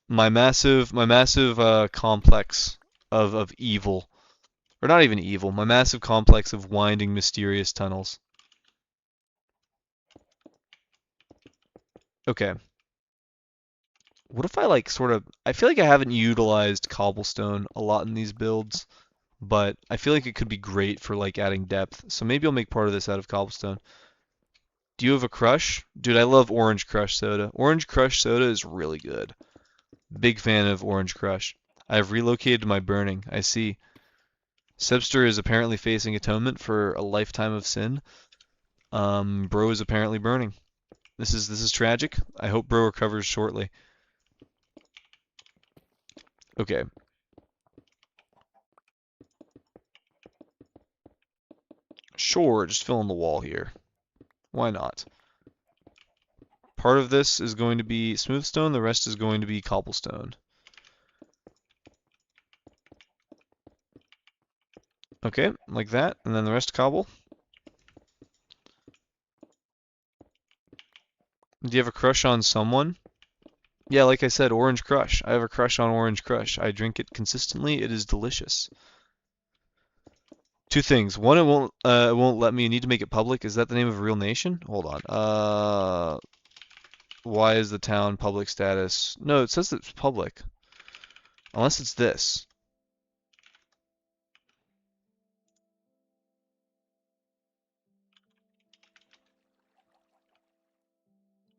My massive complex of evil. Or not even evil. My massive complex of winding, mysterious tunnels. Okay. What if I like sort of... I feel like I haven't utilized cobblestone a lot in these builds, but I feel like it could be great for like adding depth. So maybe I'll make part of this out of cobblestone. Do you have a crush? Dude, I love Orange Crush soda. Orange Crush soda is really good. Big fan of Orange Crush. I have relocated my burning. I see. Sebster is apparently facing atonement for a lifetime of sin. Bro is apparently burning. This is tragic. I hope Bro recovers shortly. Okay. Sure, just fill in the wall here. Why not? Part of this is going to be smooth stone, the rest is going to be cobblestone. Okay, like that, and then the rest cobble. Do you have a crush on someone? Yeah, like I said, Orange Crush. I have a crush on Orange Crush. I drink it consistently. It is delicious. Two things. One, it won't let me. I need to make it public. Is that the name of a real nation? Hold on. Why is the town public status? No, it says it's public. Unless it's this.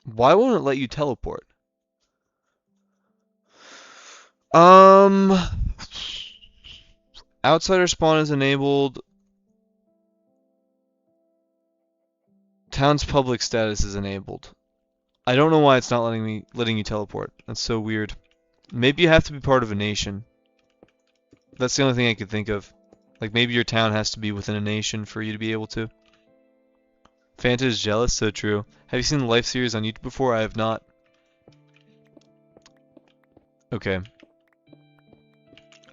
Why won't it let you teleport? Outsider spawn is enabled. Town's public status is enabled. I don't know why it's not letting you teleport. That's so weird. Maybe you have to be part of a nation. That's the only thing I could think of. Like maybe your town has to be within a nation for you to be able to. Fanta is jealous, so true. Have you seen the Life series on YouTube before? I have not. Okay.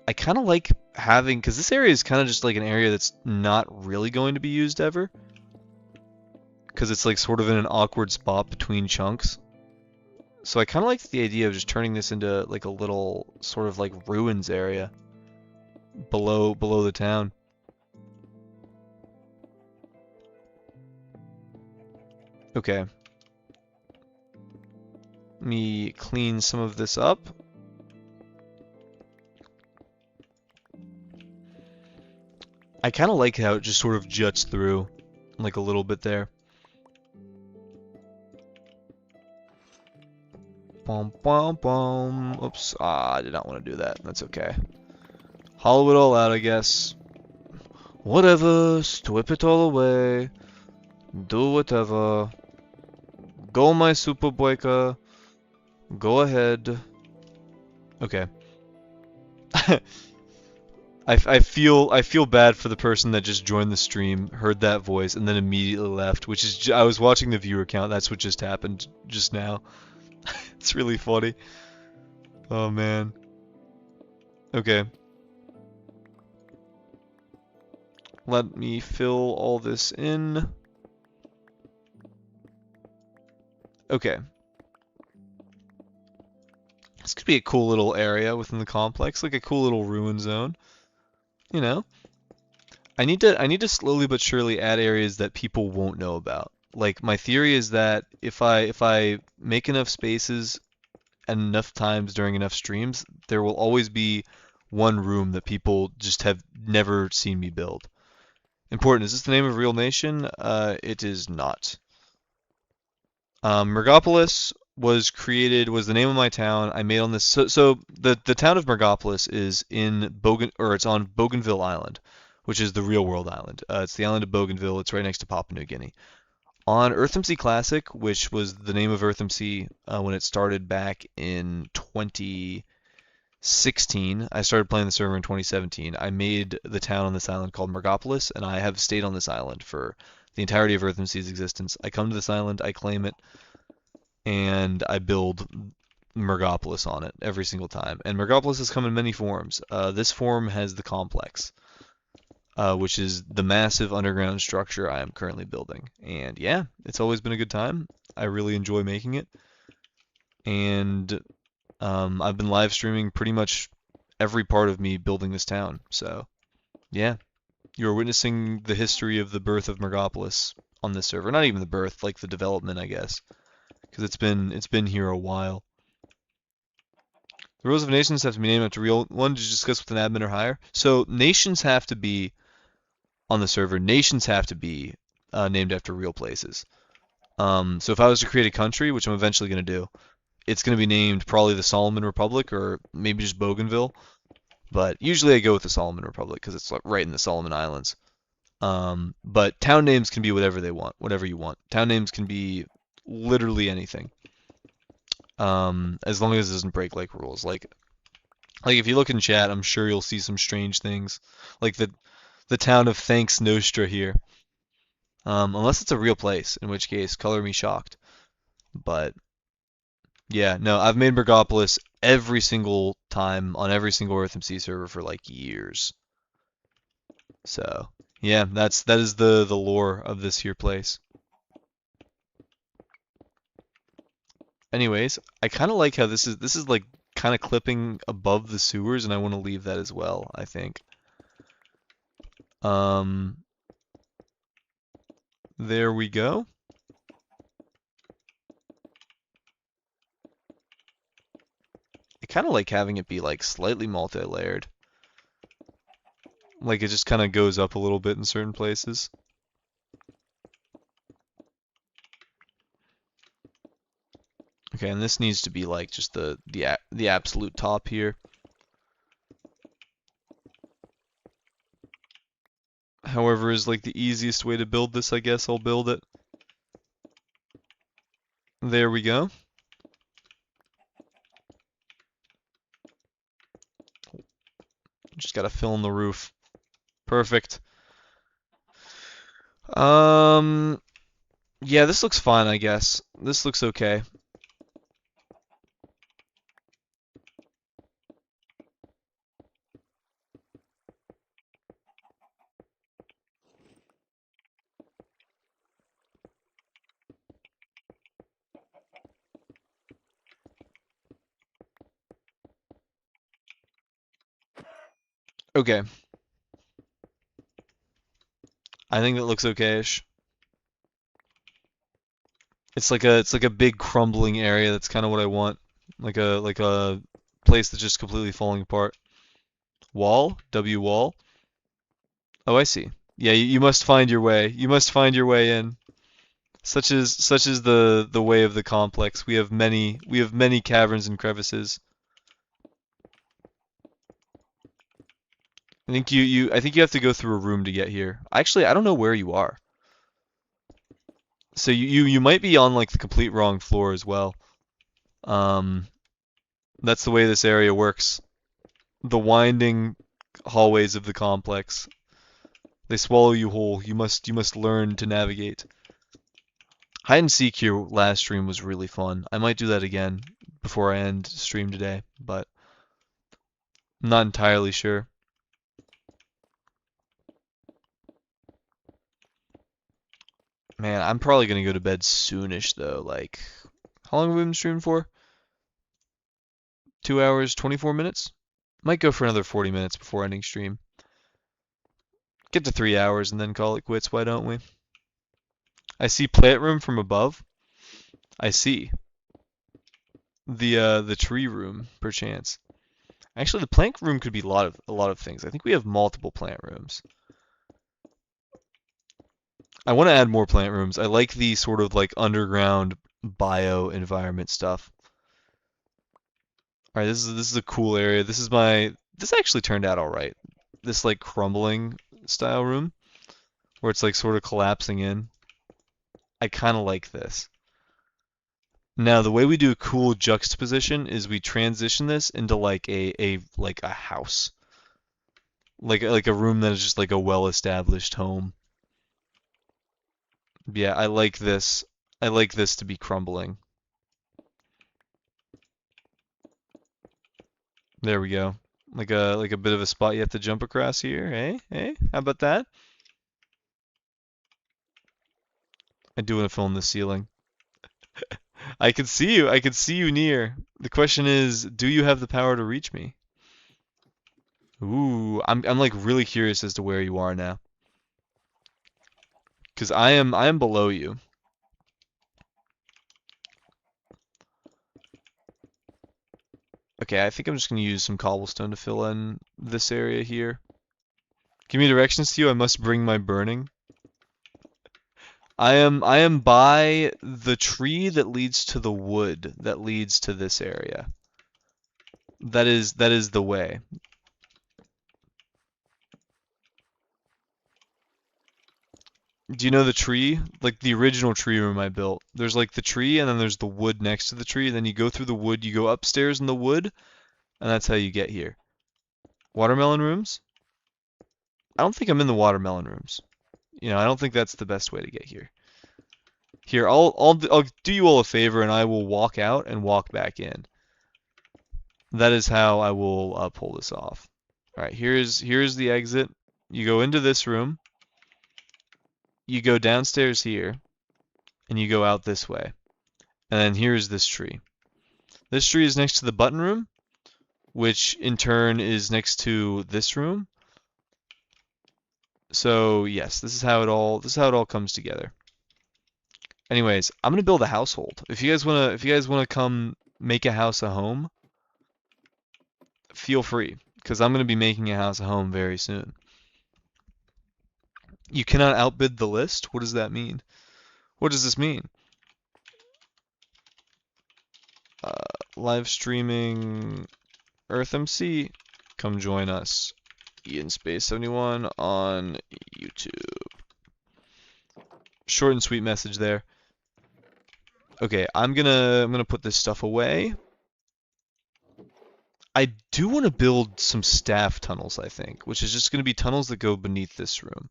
I kind of like having, because this area is kind of just like an area that's not really going to be used ever. Because it's like sort of in an awkward spot between chunks. So I kind of like the idea of just turning this into like a little sort of like ruins area below the town. Okay. Let me clean some of this up. I kind of like how it just sort of juts through like a little bit there. Bum, bum, bum. Oops. I did not want to do that. That's okay. Hollow it all out, I guess. Whatever. Strip it all away. Do whatever. Go, my super boyka. Go ahead. Okay. I feel bad for the person that just joined the stream, heard that voice, and then immediately left. Which is I was watching the viewer count. That's what just happened just now. It's really funny. Oh man. Okay. Let me fill all this in. Okay. This could be a cool little area within the complex, like a cool little ruin zone. You know, I need to slowly but surely add areas that people won't know about. Like my theory is that if I make enough spaces and enough times during enough streams, there will always be one room that people just have never seen me build. Important. Is this the name of a real nation? It is not. Mergopolis was the name of my town. I made on this. So the town of Mergopolis is in it's on Bougainville Island, which is the real world island. It's the island of Bougainville. It's right next to Papua New Guinea. On EarthMC Classic, which was the name of EarthMC when it started back in 2016, I started playing the server in 2017. I made the town on this island called Mergopolis, and I have stayed on this island for the entirety of EarthMC's existence. I come to this island, I claim it, and I build Mergopolis on it every single time. And Mergopolis has come in many forms. This form has the complex, which is the massive underground structure I am currently building. And yeah, it's always been a good time. I really enjoy making it. And I've been live streaming pretty much every part of me building this town. So yeah, you're witnessing the history of the birth of Mergopolis on this server. Not even the birth, like the development, I guess, because it's been here a while. The rules of nations have to be named after real one to discuss with an admin or higher. So nations have to be on the server. Nations have to be named after real places. So if I was to create a country, which I'm eventually going to do, it's going to be named probably the Solomon Republic or maybe just Bougainville. But usually I go with the Solomon Republic because it's like right in the Solomon Islands. But town names can be whatever they want, whatever you want. Town names can be literally anything. As long as it doesn't break like rules. Like if you look in chat, I'm sure you'll see some strange things. Like the town of Thanks Nostra here. Unless it's a real place, in which case, color me shocked. But yeah, no, I've made Mergopolis every single time on every single EarthMC server for like years. So yeah, that is the lore of this here place. Anyways, I kind of like how this is like kind of clipping above the sewers, and I want to leave that as well, I think. Um, there we go. I kind of like having it be like slightly multi-layered. Like it just kind of goes up a little bit in certain places. Okay, and this needs to be like just the absolute top here. However is like the easiest way to build this, I guess I'll build it. There we go. Just gotta fill in the roof. Perfect. Yeah, this looks fine, I guess. This looks okay. Okay. I think it looks okay-ish. It's like a big crumbling area. That's kind of what I want. Like a place that's just completely falling apart. Wall? W wall? Oh, I see. Yeah, you must find your way. You must find your way in. Such is the way of the complex. We have many caverns and crevices. I think you have to go through a room to get here. Actually, I don't know where you are. So you might be on like the complete wrong floor as well. Um, that's the way this area works. The winding hallways of the complex. They swallow you whole. You must learn to navigate. Hide and seek here last stream was really fun. I might do that again before I end stream today, but I'm not entirely sure. Man, I'm probably gonna go to bed soonish though. Like, how long have we been streaming for? 2 hours, 24 minutes? Might go for another 40 minutes before ending stream. Get to 3 hours and then call it quits, why don't we? I see plant room from above. I see. The tree room, perchance. Actually, the plant room could be a lot of things. I think we have multiple plant rooms. I want to add more plant rooms. I like the sort of like underground bio environment stuff. All right, this is a cool area. This actually turned out all right. This like crumbling style room where it's like sort of collapsing in. I kind of like this. Now, the way we do a cool juxtaposition is we transition this into like a house. Like a room that is just like a well-established home. Yeah, I like this. I like this to be crumbling. There we go. Like a bit of a spot you have to jump across here, eh? Eh? How about that? I do want to fill in the ceiling. I can see you. I can see you near. The question is, do you have the power to reach me? Ooh, I'm like really curious as to where you are now. 'Cause I am below you. Okay, I think I'm just gonna use some cobblestone to fill in this area here. Give me directions to you. I must bring my burning. I am by the tree that leads to the wood that leads to this area. That is the way. Do you know the tree? Like the original tree room I built. There's like the tree and then there's the wood next to the tree. Then you go through the wood, you go upstairs in the wood, and that's how you get here. Watermelon rooms? I don't think I'm in the watermelon rooms. I don't think that's the best way to get here. Here, I'll do you all a favor and I will walk out and walk back in. That is how I will pull this off. All right, here's the exit. You go into this room. You go downstairs here, and you go out this way. And then here's this tree. This tree is next to the button room, which in turn is next to this room. So yes, this is how it all comes together. Anyways, I'm gonna build a household. If you guys wanna come make a house a home, feel free, because I'm gonna be making a house a home very soon. You cannot outbid the list? What does that mean? What does this mean? Live streaming EarthMC. Come join us. Ian Space 71 on YouTube. Short and sweet message there. Okay, I'm gonna put this stuff away. I do want to build some staff tunnels, I think, which is just going to be tunnels that go beneath this room.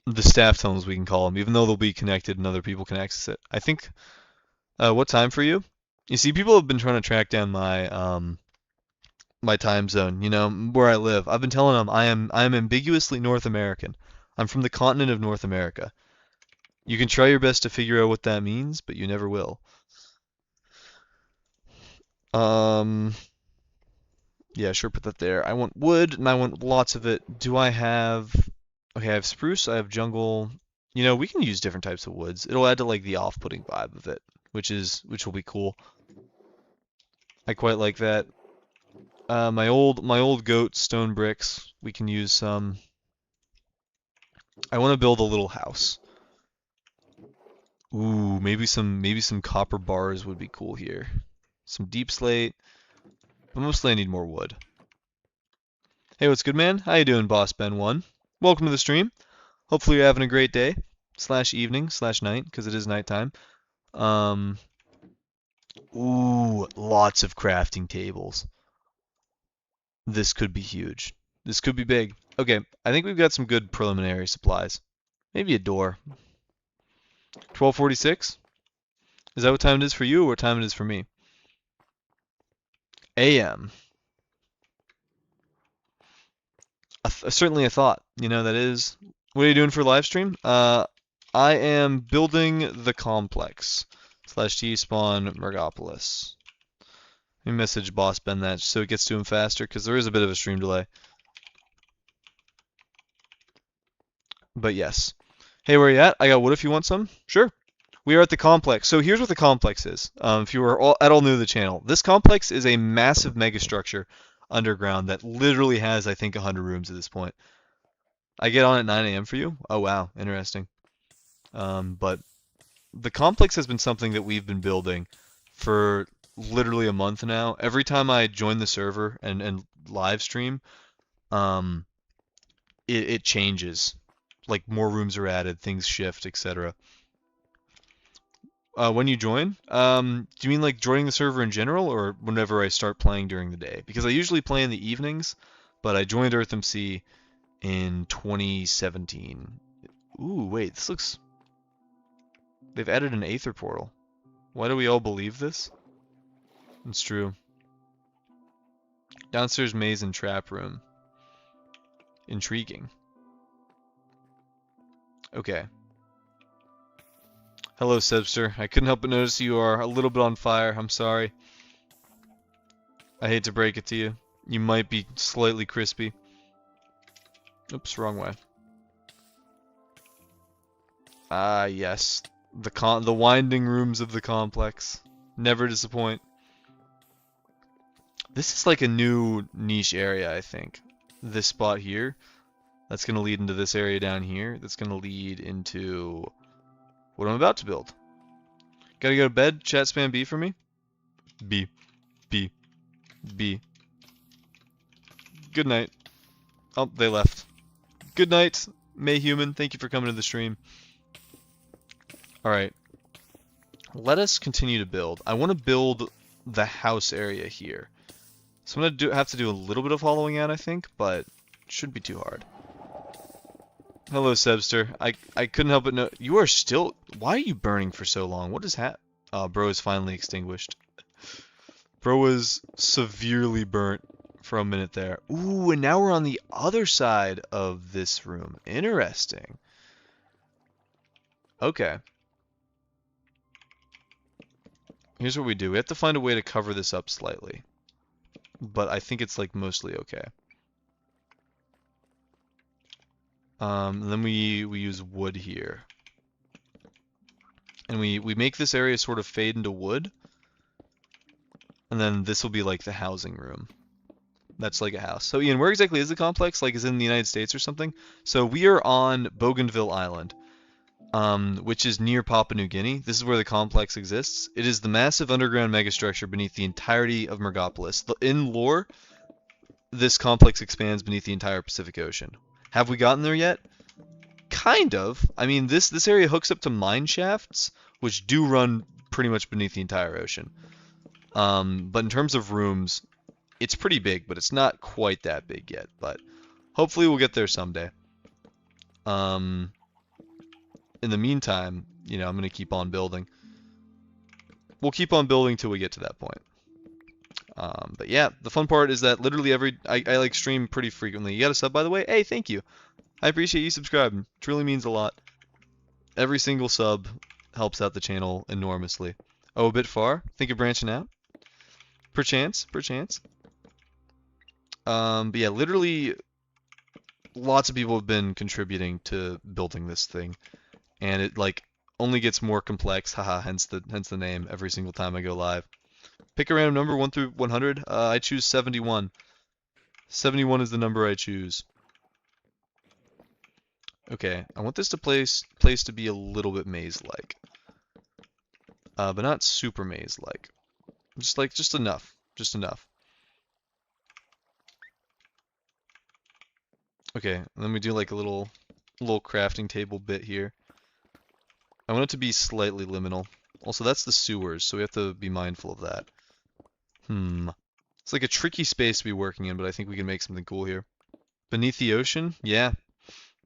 The staff tunnels, we can call them, even though they'll be connected and other people can access it. I think, what time for you? You see, people have been trying to track down my time zone, where I live. I've been telling them I am ambiguously North American. I'm from the continent of North America. You can try your best to figure out what that means, but you never will. Yeah, sure, put that there. I want wood, and I want lots of it. Do I have... Okay, I have spruce, I have jungle. We can use different types of woods. It'll add to, like, the off-putting vibe of it, which will be cool. I quite like that. My old goat stone bricks, we can use some. I want to build a little house. Ooh, maybe some copper bars would be cool here. Some deep slate. But mostly I need more wood. Hey, what's good, man? How you doing, Boss Ben 1? Welcome to the stream. Hopefully you're having a great day, /evening, /night, because it is nighttime. Ooh, lots of crafting tables. This could be huge. This could be big. Okay, I think we've got some good preliminary supplies. Maybe a door. 12:46? Is that what time it is for you or what time it is for me? AM. Certainly a thought. You know, that is. What are you doing for live stream? I am building the complex. /T spawn Mergopolis. Let me message Boss Ben that so it gets to him faster because there is a bit of a stream delay. But yes. Hey, where you at? I got wood if you want some. Sure. We are at the complex. So here's what the complex is. If you were at all new to the channel, this complex is a massive megastructure underground that literally has, I think, 100 rooms at this point. I get on at 9 a.m. for you? Oh, wow. Interesting. But the complex has been something that we've been building for literally a month now. Every time I join the server and live stream, it changes. Like more rooms are added, things shift, etc. When you join, do you mean like joining the server in general, or whenever I start playing during the day? Because I usually play in the evenings, but I joined EarthMC in 2017. Ooh, wait, this looks... They've added an Aether portal. Why do we all believe this? It's true. Downstairs maze and trap room. Intriguing. Okay. Hello, Sebster. I couldn't help but notice you are a little bit on fire. I'm sorry. I hate to break it to you. You might be slightly crispy. Oops, wrong way. Ah, yes. The winding rooms of the complex. Never disappoint. This is like a new niche area, I think. This spot here. That's going to lead into this area down here. That's going to lead into what I'm about to build. Gotta go to bed. Chat spam B for me. B. B. B. Good night. Oh, they left. Good night, Mayhuman. Thank you for coming to the stream. Alright. Let us continue to build. I want to build the house area here. So I'm going to have to do a little bit of hollowing out, I think, but it shouldn't be too hard. Hello, Sebster. I couldn't help but know... You are still... Why are you burning for so long? What is happening? Bro is finally extinguished. Bro was severely burnt for a minute there. Ooh, and now we're on the other side of this room. Interesting. Okay. Here's what we do. We have to find a way to cover this up slightly. But I think it's like mostly okay. And then we use wood here. And we make this area sort of fade into wood. And then this will be like the housing room. That's like a house. So Ian, where exactly is the complex? Like is it in the United States or something? So we are on Bougainville Island, which is near Papua New Guinea. This is where the complex exists. It is the massive underground megastructure beneath the entirety of Mergopolis. In lore, this complex expands beneath the entire Pacific Ocean. Have we gotten there yet? Kind of. I mean, this area hooks up to mine shafts, which do run pretty much beneath the entire ocean. But in terms of rooms, it's pretty big, but it's not quite that big yet. But hopefully we'll get there someday. In the meantime, you know, I'm going to keep on building. We'll keep on building till we get to that point. But yeah, the fun part is that literally I like stream pretty frequently. You got a sub, by the way? Hey, thank you. I appreciate you subscribing. It truly means a lot. Every single sub helps out the channel enormously. Oh, a bit far? Think of branching out? Perchance, perchance. But yeah, literally lots of people have been contributing to building this thing. And it like only gets more complex, haha, hence the name every single time I go live. Pick a random number 1 through 100. I choose 71. 71 is the number I choose. Okay, I want this place to be a little bit maze-like. But not super maze-like. Just enough. Just enough. Okay, and then we do like a little crafting table bit here. I want it to be slightly liminal. Also, that's the sewers, so we have to be mindful of that. It's like a tricky space to be working in, but I think we can make something cool here. Beneath the ocean? Yeah.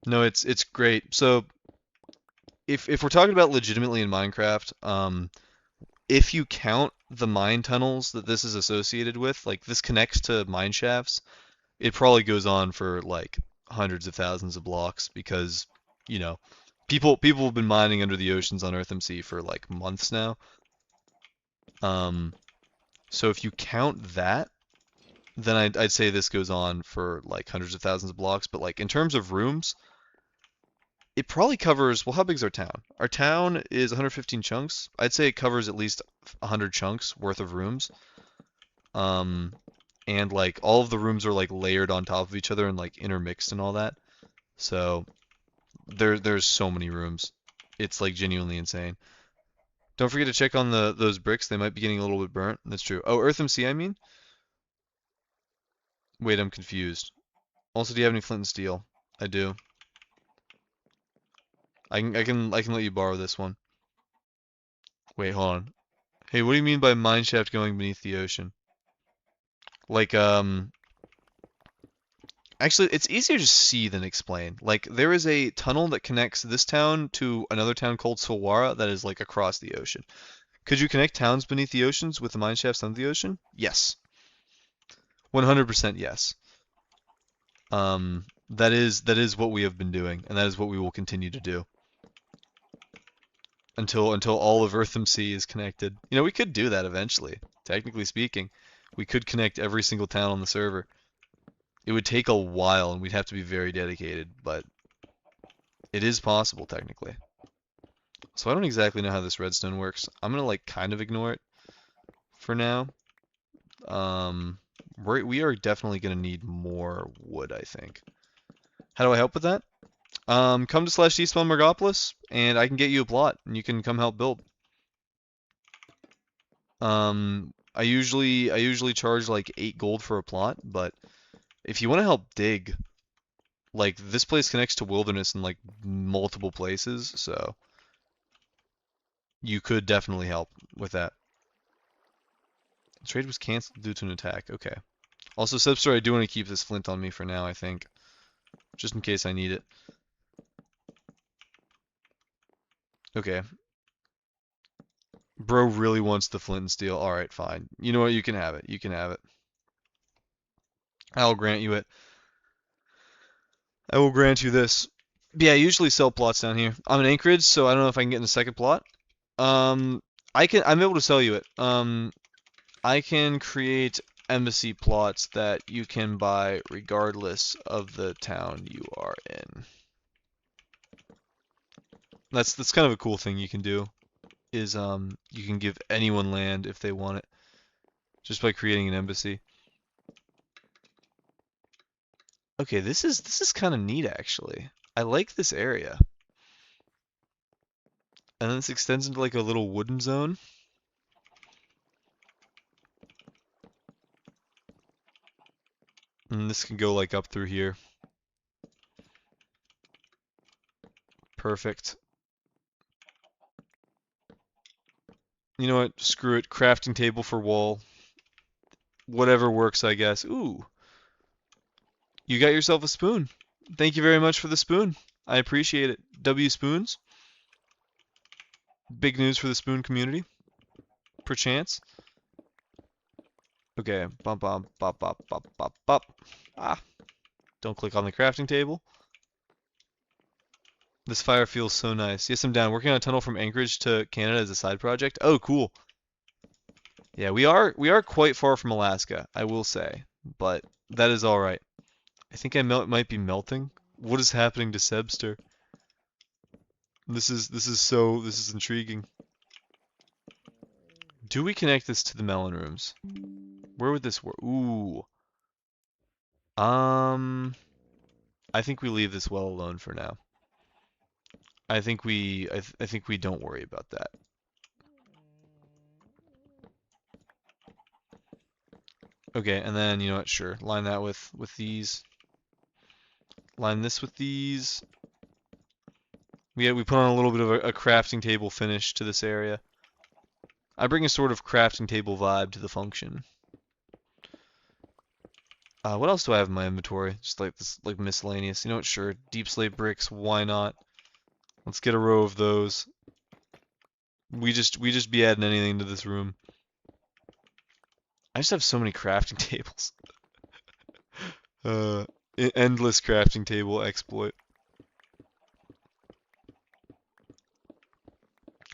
No, it's great. So if we're talking about legitimately in Minecraft, if you count the mine tunnels that this is associated with, like this connects to mine shafts, it probably goes on for like hundreds of thousands of blocks because, you know, people have been mining under the oceans on EarthMC for like months now. Um, so if you count that, then I'd say this goes on for like hundreds of thousands of blocks. But like in terms of rooms, it probably covers, well, how big's our town? Our town is 115 chunks. I'd say it covers at least 100 chunks worth of rooms. Um, and like all of the rooms are like layered on top of each other and like intermixed and all that. So there's so many rooms. It's like genuinely insane. Don't forget to check on those bricks. They might be getting a little bit burnt. That's true. Oh, EarthMC, I mean? Wait, I'm confused. Also, do you have any flint and steel? I do. I can let you borrow this one. Wait, hold on. Hey, what do you mean by mine shaft going beneath the ocean? Like, actually, it's easier to see than explain. Like, there is a tunnel that connects this town to another town called Solwara that is like across the ocean. Could you connect towns beneath the oceans with the mine shafts under the ocean? Yes. 100% yes. That is what we have been doing, and that is what we will continue to do until all of EarthMC is connected. You know, we could do that eventually. Technically speaking, we could connect every single town on the server. It would take a while, and we'd have to be very dedicated, but it is possible technically. So I don't exactly know how this redstone works. I'm gonna like kind of ignore it for now. We are definitely gonna need more wood, I think. How do I help with that? Come to /despawn Margopolis, and I can get you a plot, and you can come help build. I usually charge like 8 gold for a plot, but if you want to help dig, like this place connects to wilderness in like multiple places, so you could definitely help with that. Trade was canceled due to an attack. Okay. Also, Substar, I do want to keep this flint on me for now, I think, just in case I need it. Okay. Bro really wants the flint and steel. All right, fine. You know what? You can have it. You can have it. I'll grant you it. I will grant you this. Yeah, I usually sell plots down here. I'm in Anchorage, so I don't know if I can get in a second plot. Um, I'm able to sell you it. I can create embassy plots that you can buy regardless of the town you are in. That's kind of a cool thing you can do. Is you can give anyone land if they want it, just by creating an embassy. Okay, this is kind of neat actually. I like this area. And then this extends into like a little wooden zone. And this can go like up through here. Perfect. You know what? Screw it. Crafting table for wall. Whatever works, I guess. Ooh. You got yourself a spoon. Thank you very much for the spoon. I appreciate it. W spoons. Big news for the spoon community. Perchance. Okay. Bump, bump, bop, bop, bop, bop, bop. Ah. Don't click on the crafting table. This fire feels so nice. Yes, I'm down. Working on a tunnel from Anchorage to Canada as a side project. Oh, cool. Yeah, we are quite far from Alaska, I will say, but that is all right. I think might be melting. What is happening to Sebster? This is intriguing. Do we connect this to the melon rooms? Where would this work? Ooh. Um, I think we leave this well alone for now. I think we don't worry about that. Okay, and then you know what? Sure, line that with these. Line this with these. We put on a little bit of a crafting table finish to this area. I bring a sort of crafting table vibe to the function. What else do I have in my inventory? Just like this, like miscellaneous. You know what? Sure. Deep slate bricks. Why not? Let's get a row of those. We just be adding anything to this room. I just have so many crafting tables. Uh, endless crafting table exploit.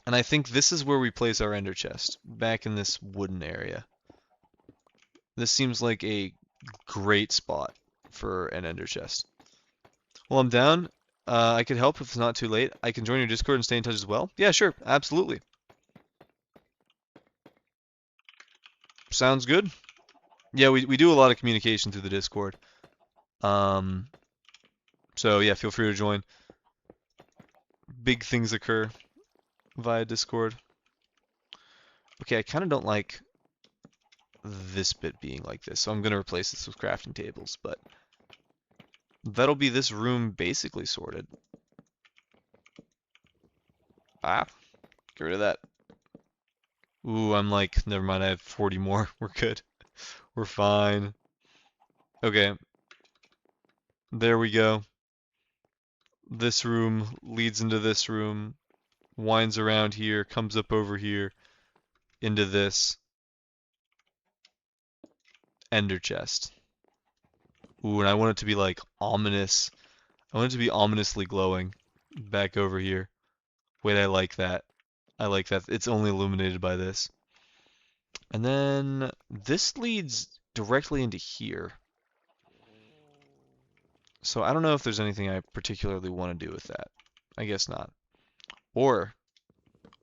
And I think this is where we place our ender chest, back in this wooden area. This seems like a great spot for an ender chest. Well, I'm down. I could help if it's not too late. I can join your Discord and stay in touch as well. Yeah, sure, absolutely. Sounds good. Yeah, we do a lot of communication through the Discord. Um, so yeah, feel free to join. Big things occur via Discord. Okay, I kind of don't like this bit being like this, so I'm going to replace this with crafting tables, but that'll be this room basically sorted. Ah, get rid of that. Ooh, I'm like, never mind, I have 40 more. We're good. We're fine. Okay, there we go. This room leads into this room, winds around here, comes up over here, into this ender chest. Ooh, and I want it to be like ominous. I want it to be ominously glowing back over here. Wait, I like that. I like that. It's only illuminated by this. And then this leads directly into here. So I don't know if there's anything I particularly want to do with that. I guess not. Or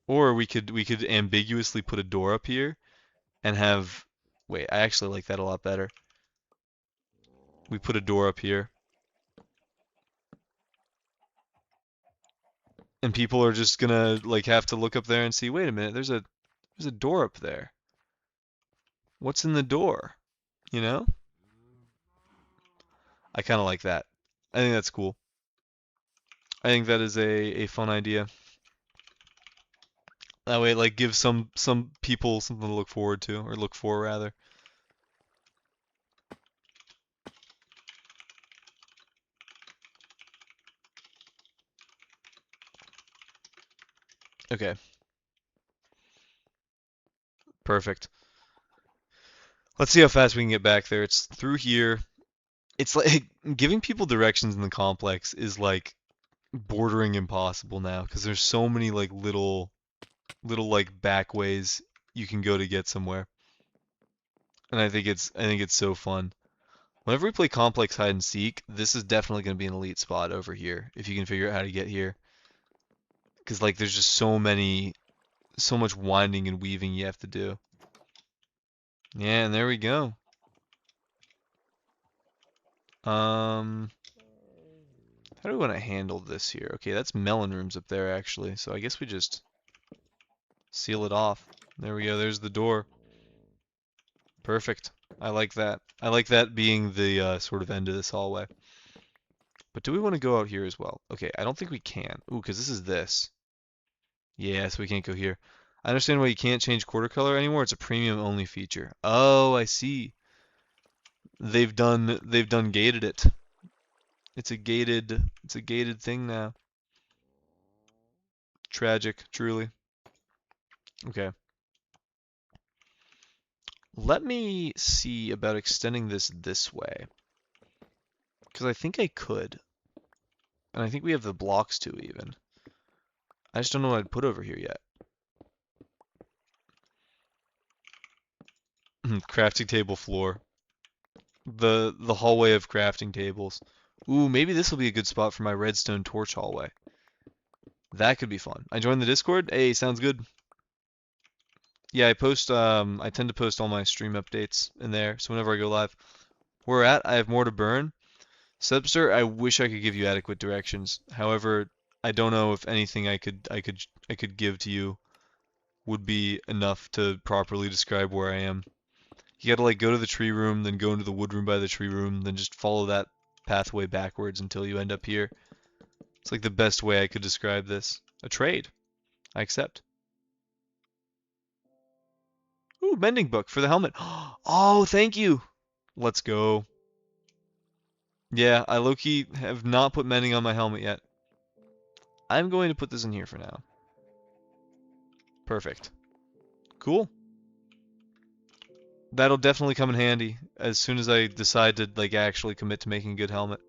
we could ambiguously put a door up here and have, wait, I actually like that a lot better. We put a door up here and people are just gonna like have to look up there and see, wait a minute, there's a door up there. What's in the door? You know? I kind of like that. I think that's cool. I think that is a fun idea. That way, like, give some people something to look forward to, or look for rather. Okay, perfect. Let's see how fast we can get back there. It's through here. It's like giving people directions in the complex is like bordering impossible now because there's so many like little like back ways you can go to get somewhere. And I think it's so fun. Whenever we play complex hide and seek, this is definitely going to be an elite spot over here if you can figure out how to get here. Because like there's just so much winding and weaving you have to do. Yeah, and there we go. Um, how do we want to handle this here? Okay, that's melon rooms up there actually, so I guess we just seal it off. There we go, there's the door. Perfect. I like that. I like that being the sort of end of this hallway. But do we want to go out here as well? Okay, I don't think we can. Ooh, because this is this. Yeah, so we can't go here. I understand why you can't change quarter color anymore. It's a premium only feature. Oh, I see. They've done gated it. It's a gated thing now. Tragic, truly. Okay. Let me see about extending this way. Because I think I could. And I think we have the blocks to even. I just don't know what I'd put over here yet. Crafting table floor. The hallway of crafting tables. Ooh, maybe this will be a good spot for my redstone torch hallway. That could be fun. I joined the Discord. Hey, sounds good. Yeah, I tend to post all my stream updates in there, so whenever I go live. Where we're at, I have more to burn. Subster, I wish I could give you adequate directions. However, I don't know if anything I could give to you would be enough to properly describe where I am. You gotta like go to the tree room, then go into the wood room by the tree room, then just follow that pathway backwards until you end up here. It's like the best way I could describe this. A trade. I accept. Ooh, mending book for the helmet. Oh, thank you. Let's go. Yeah, I low-key have not put mending on my helmet yet. I'm going to put this in here for now. Perfect. Cool. That'll definitely come in handy as soon as I decide to like actually commit to making a good helmet.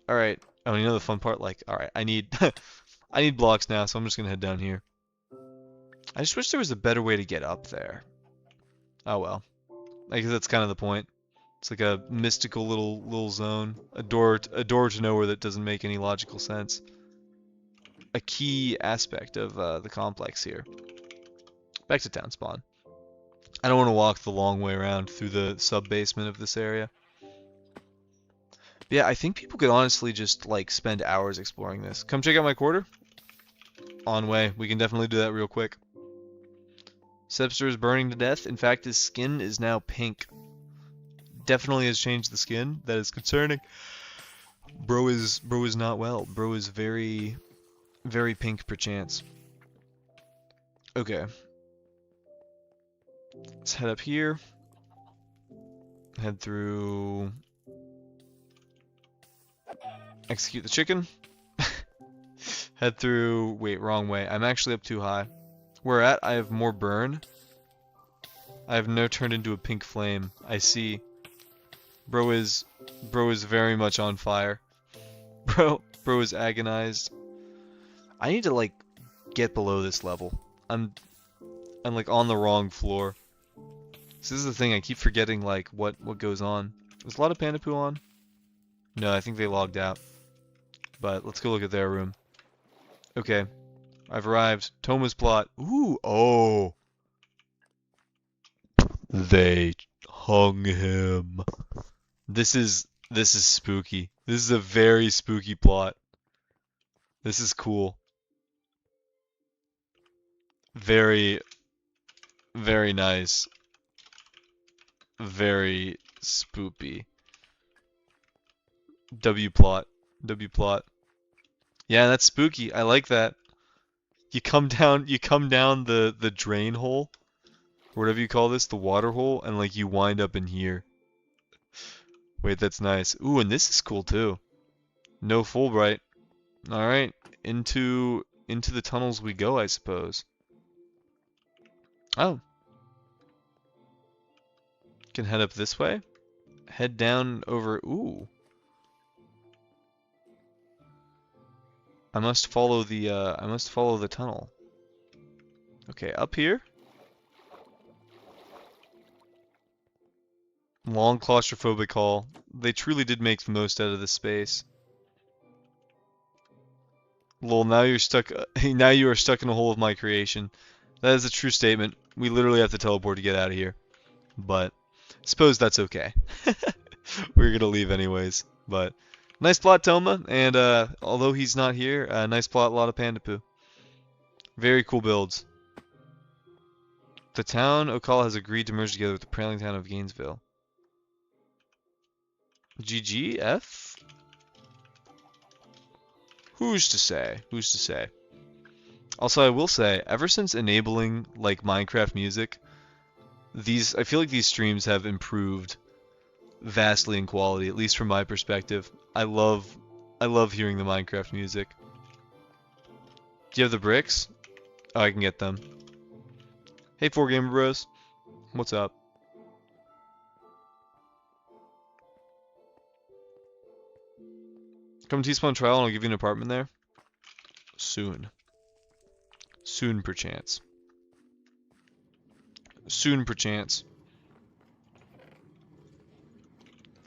All right. Oh, you know the fun part? Like, all right, I need I need blocks now, so I'm just gonna head down here. I just wish there was a better way to get up there. Oh well. I guess that's kind of the point. It's like a mystical little zone, a door to nowhere that doesn't make any logical sense. A key aspect of the complex here. Back to town spawn. I don't want to walk the long way around through the sub-basement of this area. But yeah, I think people could honestly just like spend hours exploring this. Come check out my quarter. On way. We can definitely do that real quick. Sebster is burning to death. In fact, his skin is now pink. Definitely has changed the skin. That is concerning. Bro is not well. Bro is very pink perchance. Okay. Let's head up here. Head through. Execute the chicken. Head through. Wait, wrong way. I'm actually up too high. Where at, I have more burn. I have now turned into a pink flame. I see. Bro is very much on fire. Bro is agonized. I need to like get below this level. I'm like on the wrong floor. So this is the thing, I keep forgetting like what goes on. There's a lot of panda poo on. No, I think they logged out. But let's go look at their room. Okay. I've arrived. Toma's plot. Ooh, oh. They hung him. This is spooky. This is a very spooky plot. This is cool. Very nice. Very spoopy. W plot. Yeah, that's spooky. I like that. You come down the drain hole, or whatever you call this, the water hole, and like you wind up in here. Wait, that's nice. Ooh, and this is cool too. No Fulbright. All right, into the tunnels we go, I suppose. Oh. Can head up this way. Head down over. Ooh. I must follow the tunnel. Okay, up here. Long claustrophobic hall. They truly did make the most out of this space. Lol, now you're stuck. Now you are stuck in a hole of my creation. That is a true statement. We literally have to teleport to get out of here. But I suppose that's okay. We're gonna leave anyways. But nice plot, Toma. And although he's not here, nice plot, a lot of panda poo. Very cool builds. The town Ocala has agreed to merge together with the prailing town of Gainesville. GGF? Who's to say? Who's to say? Also, I will say, ever since enabling like Minecraft music, I feel like these streams have improved vastly in quality, at least from my perspective. I love hearing the Minecraft music. Do you have the bricks? Oh, I can get them. Hey, 4Gamer Bros. What's up? Come to T-Spawn Trial and I'll give you an apartment there. Soon. Soon, perchance. Soon, perchance.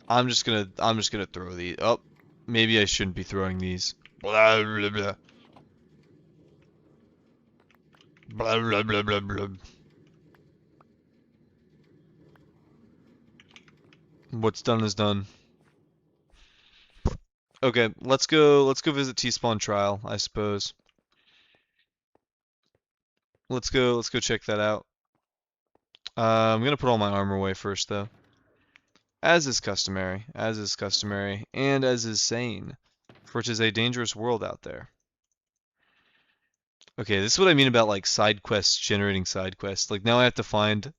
I'm just gonna throw these. Oh, maybe I shouldn't be throwing these. Blah blah blah. Blah blah blah blah blah. What's done is done. Okay, let's go visit T-Spawn Trial, I suppose. Let's go check that out. I'm gonna put all my armor away first though. As is customary, and as is sane, for it is a dangerous world out there. Okay, this is what I mean about like side quests generating side quests. Like now I have to find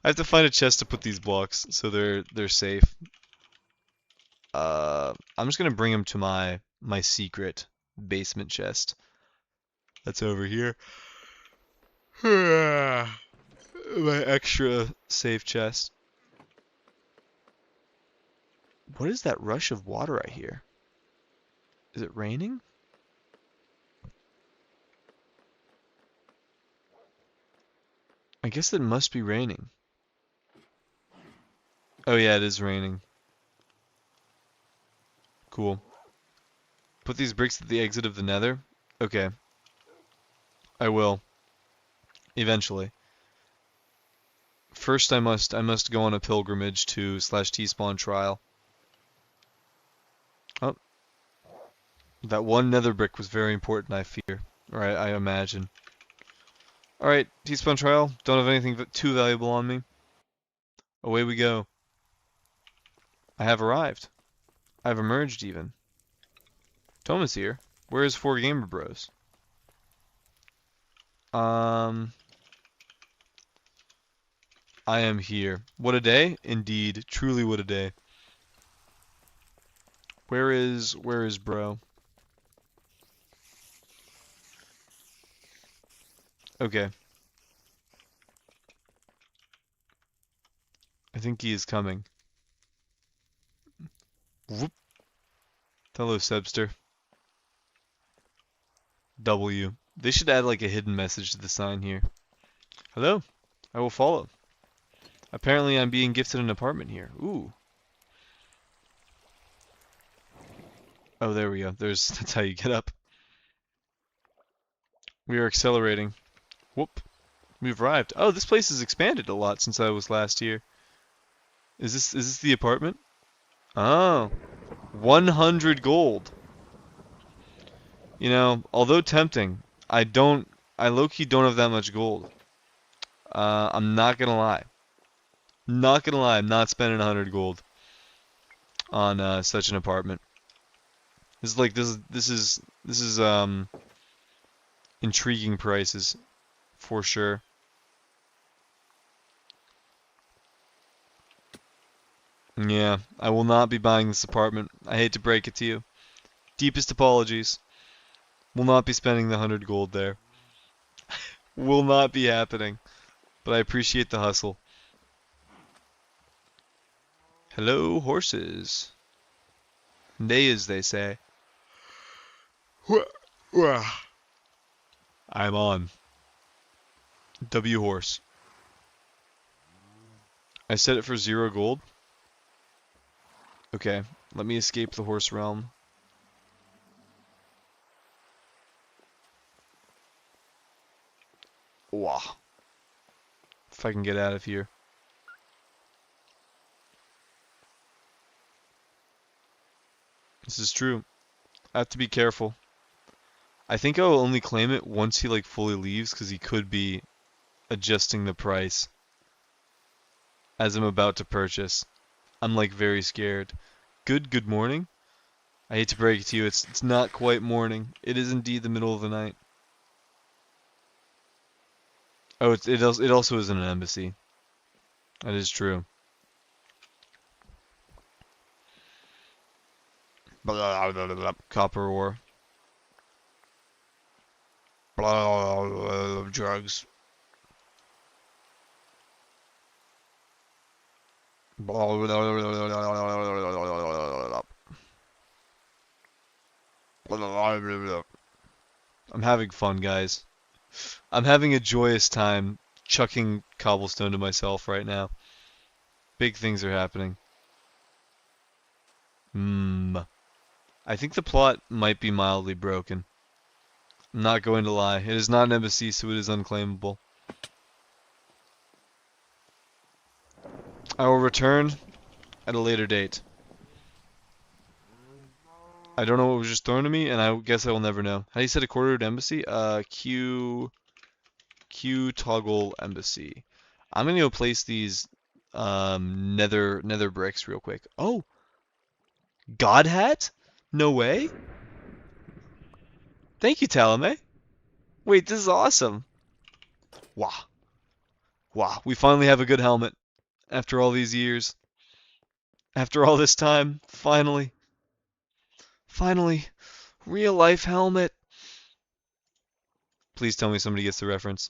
a chest to put these blocks so they're safe. I'm just gonna bring him to my secret basement chest. That's over here. My extra safe chest. What is that rush of water I hear? Is it raining? I guess it must be raining. Oh yeah, it is raining. Cool. Put these bricks at the exit of the nether? Okay. I will. Eventually. First I must go on a pilgrimage to /T-spawn trial. Oh. That one nether brick was very important, I fear. Or I imagine. Alright, T-spawn trial. Don't have anything too valuable on me. Away we go. I have arrived. I've emerged even. Toma's here. Where is 4Gamer Bros? I am here. What a day? Indeed. Truly what a day. Where is bro? Okay. I think he is coming. Whoop. Hello, Sebster. W. They should add like a hidden message to the sign here. Hello. I will follow. Apparently I'm being gifted an apartment here. Ooh. Oh, there we go. That's how you get up. We are accelerating. Whoop. We've arrived. Oh, this place has expanded a lot since I was last here. Is this the apartment? Oh. 100 gold. You know, although tempting, I low-key don't have that much gold. I'm not gonna lie. Not gonna lie, I'm not spending 100 gold on such an apartment. This is intriguing prices for sure. Yeah, I will not be buying this apartment. I hate to break it to you. Deepest apologies. Will not be spending the 100 gold there. Will not be happening. But I appreciate the hustle. Hello, horses. Nay, as they say. I'm on. W horse. I set it for 0 gold. Okay, let me escape the horse realm. Wah. If I can get out of here. This is true. I have to be careful. I think I'll only claim it once he like fully leaves, because he could be adjusting the price as I'm about to purchase. I'm like very scared. Good morning. I hate to break it to you, it's not quite morning. It is indeed the middle of the night. Oh, it also isn't an embassy. That is true. Copper ore. Drugs. I'm having fun, guys. I'm having a joyous time chucking cobblestone to myself right now. Big things are happening. I think the plot might be mildly broken. I'm not going to lie. It is not an embassy, so it is unclaimable. I will return at a later date. I don't know what was just thrown to me, and I guess I will never know. How do you set a quartered embassy? Q toggle embassy. I'm gonna go place these nether bricks real quick. Oh, God hat? No way. Thank you, Talame. Wait, this is awesome. Wow. Wow, we finally have a good helmet after all these years. After all this time, finally, real life helmet. Please tell me somebody gets the reference.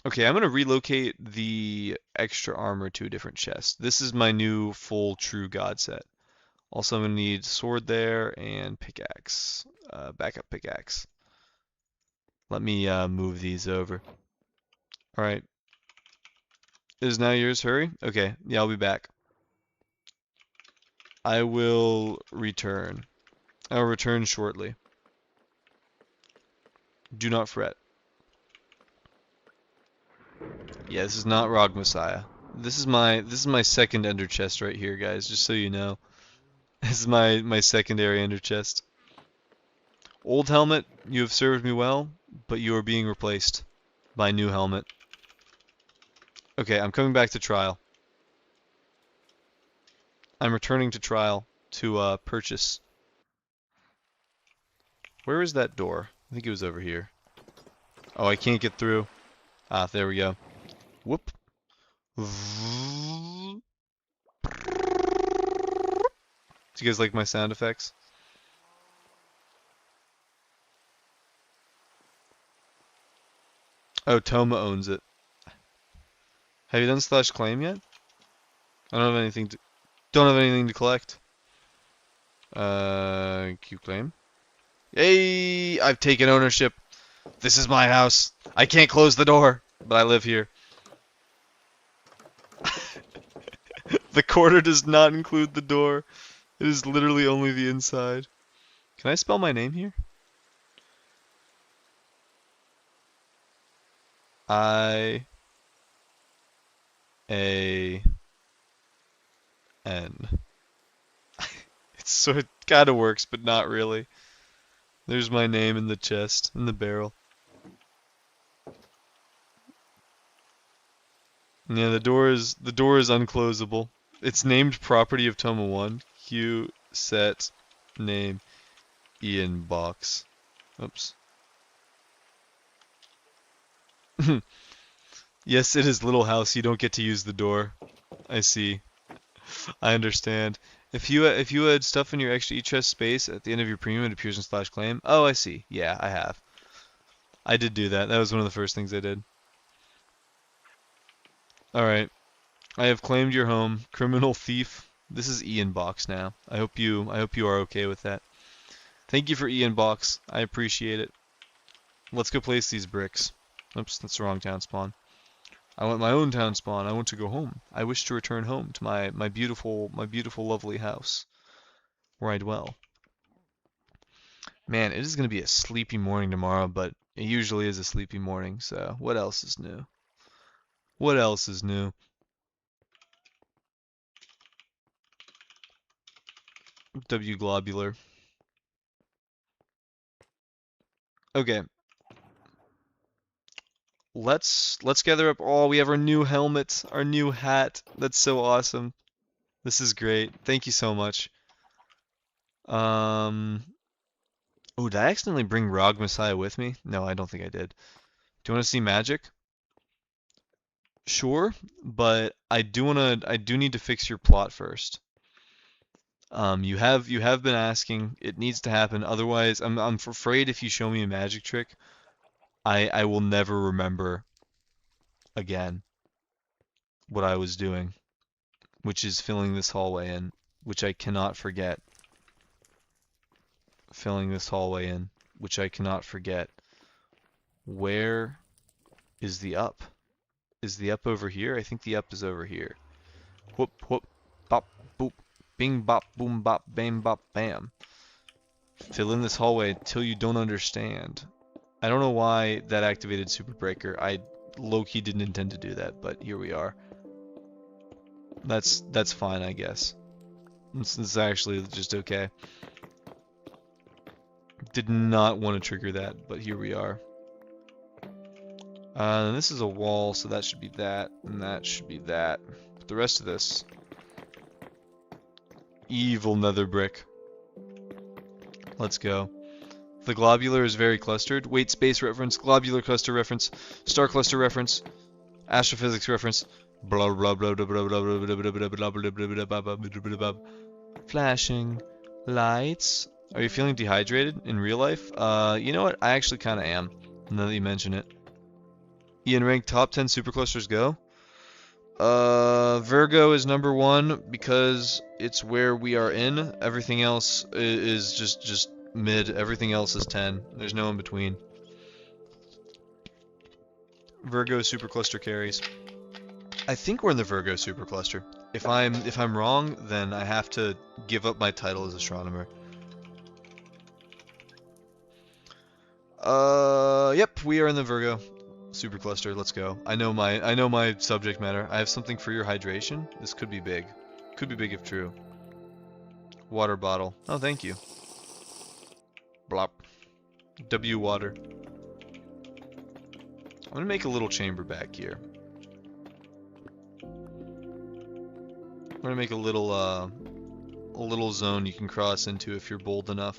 Okay, I'm going to relocate the extra armor to a different chest. This is my new full true god set. Also, I'm going to need sword there and pickaxe. Backup pickaxe. Let me move these over. Alright. It is now yours, hurry? Okay, yeah, I'll be back. I will return. I'll return shortly. Do not fret. Yeah, this is not Rog Messiah. This is my second ender chest right here, guys, just so you know. This is my secondary ender chest. Old helmet, you have served me well, but you are being replaced by new helmet. Okay, I'm coming back to trial. I'm returning to trial to purchase. Where is that door? I think it was over here. Oh, I can't get through. Ah, there we go. Whoop. Do you guys like my sound effects? Oh, Toma owns it. Have you done slash claim yet? I don't have anything to collect. Q claim. Yay! I've taken ownership. This is my house. I can't close the door, but I live here. The quarter does not include the door. It is literally only the inside. Can I spell my name here? I A N. It's sort of kinda works, but not really. There's my name in the chest, in the barrel. Yeah, the door is unclosable. It's named property of Toma 1. Q set name Ian box. Oops. Yes, it is little house. You don't get to use the door. I see. I understand. If you had stuff in your extra e-chest space at the end of your premium, it appears in slash claim. Oh, I see. Yeah, I have. I did do that. That was one of the first things I did. All right. I have claimed your home, criminal thief. This is Ian Box now. I hope you are okay with that. Thank you for Ian Box. I appreciate it. Let's go place these bricks. Oops, that's the wrong town spawn. I want my own town spawn. I want to go home. I wish to return home to my beautiful, lovely house where I dwell. Man, it is going to be a sleepy morning tomorrow, but it usually is a sleepy morning, so what else is new? What else is new? W globular. Okay. Let's gather up. Oh, we have our new helmet, our new hat. That's so awesome. This is great. Thank you so much. Oh, did I accidentally bring Rog Messiah with me? No, I don't think I did. Do you want to see magic? Sure, but I do need to fix your plot first. You have been asking. It needs to happen. Otherwise, I'm afraid if you show me a magic trick, I will never remember again what I was doing, which is filling this hallway in, which I cannot forget. Filling this hallway in, which I cannot forget. Where is the up? Is the up over here? I think the up is over here. Whoop, whoop, bop, boop, bing, bop, boom, bop, bam, bop, bam. Fill in this hallway until you don't understand. I don't know why that activated Super Breaker. I low-key didn't intend to do that, but here we are. That's fine, I guess. This is actually just okay. Did not want to trigger that, but here we are. This is a wall, so that should be that, and that should be that. But the rest of this... Evil nether brick. Let's go. The globular is very clustered. Wait, space reference, globular cluster reference, star cluster reference, astrophysics reference, blah blah blah blah blah blah blah blah blah blah blah blah blah blah blah blah. Flashing lights. Are you feeling dehydrated in real life? You know what? I actually kind of am, now that you mention it. Ian ranked top 10 superclusters go. Virgo is number 1 because it's where we are in. Everything else is just mid. Everything else is 10. There's no in between. Virgo supercluster carries. I think we're in the Virgo supercluster. If I'm wrong, then I have to give up my title as astronomer. Yep, we are in the Virgo supercluster. Let's go. I know my subject matter. I have something for your hydration. This could be big. Could be big if true. Water bottle. Oh, thank you. Blop. W water. I'm gonna make a little chamber back here. I'm gonna make a little zone you can cross into if you're bold enough.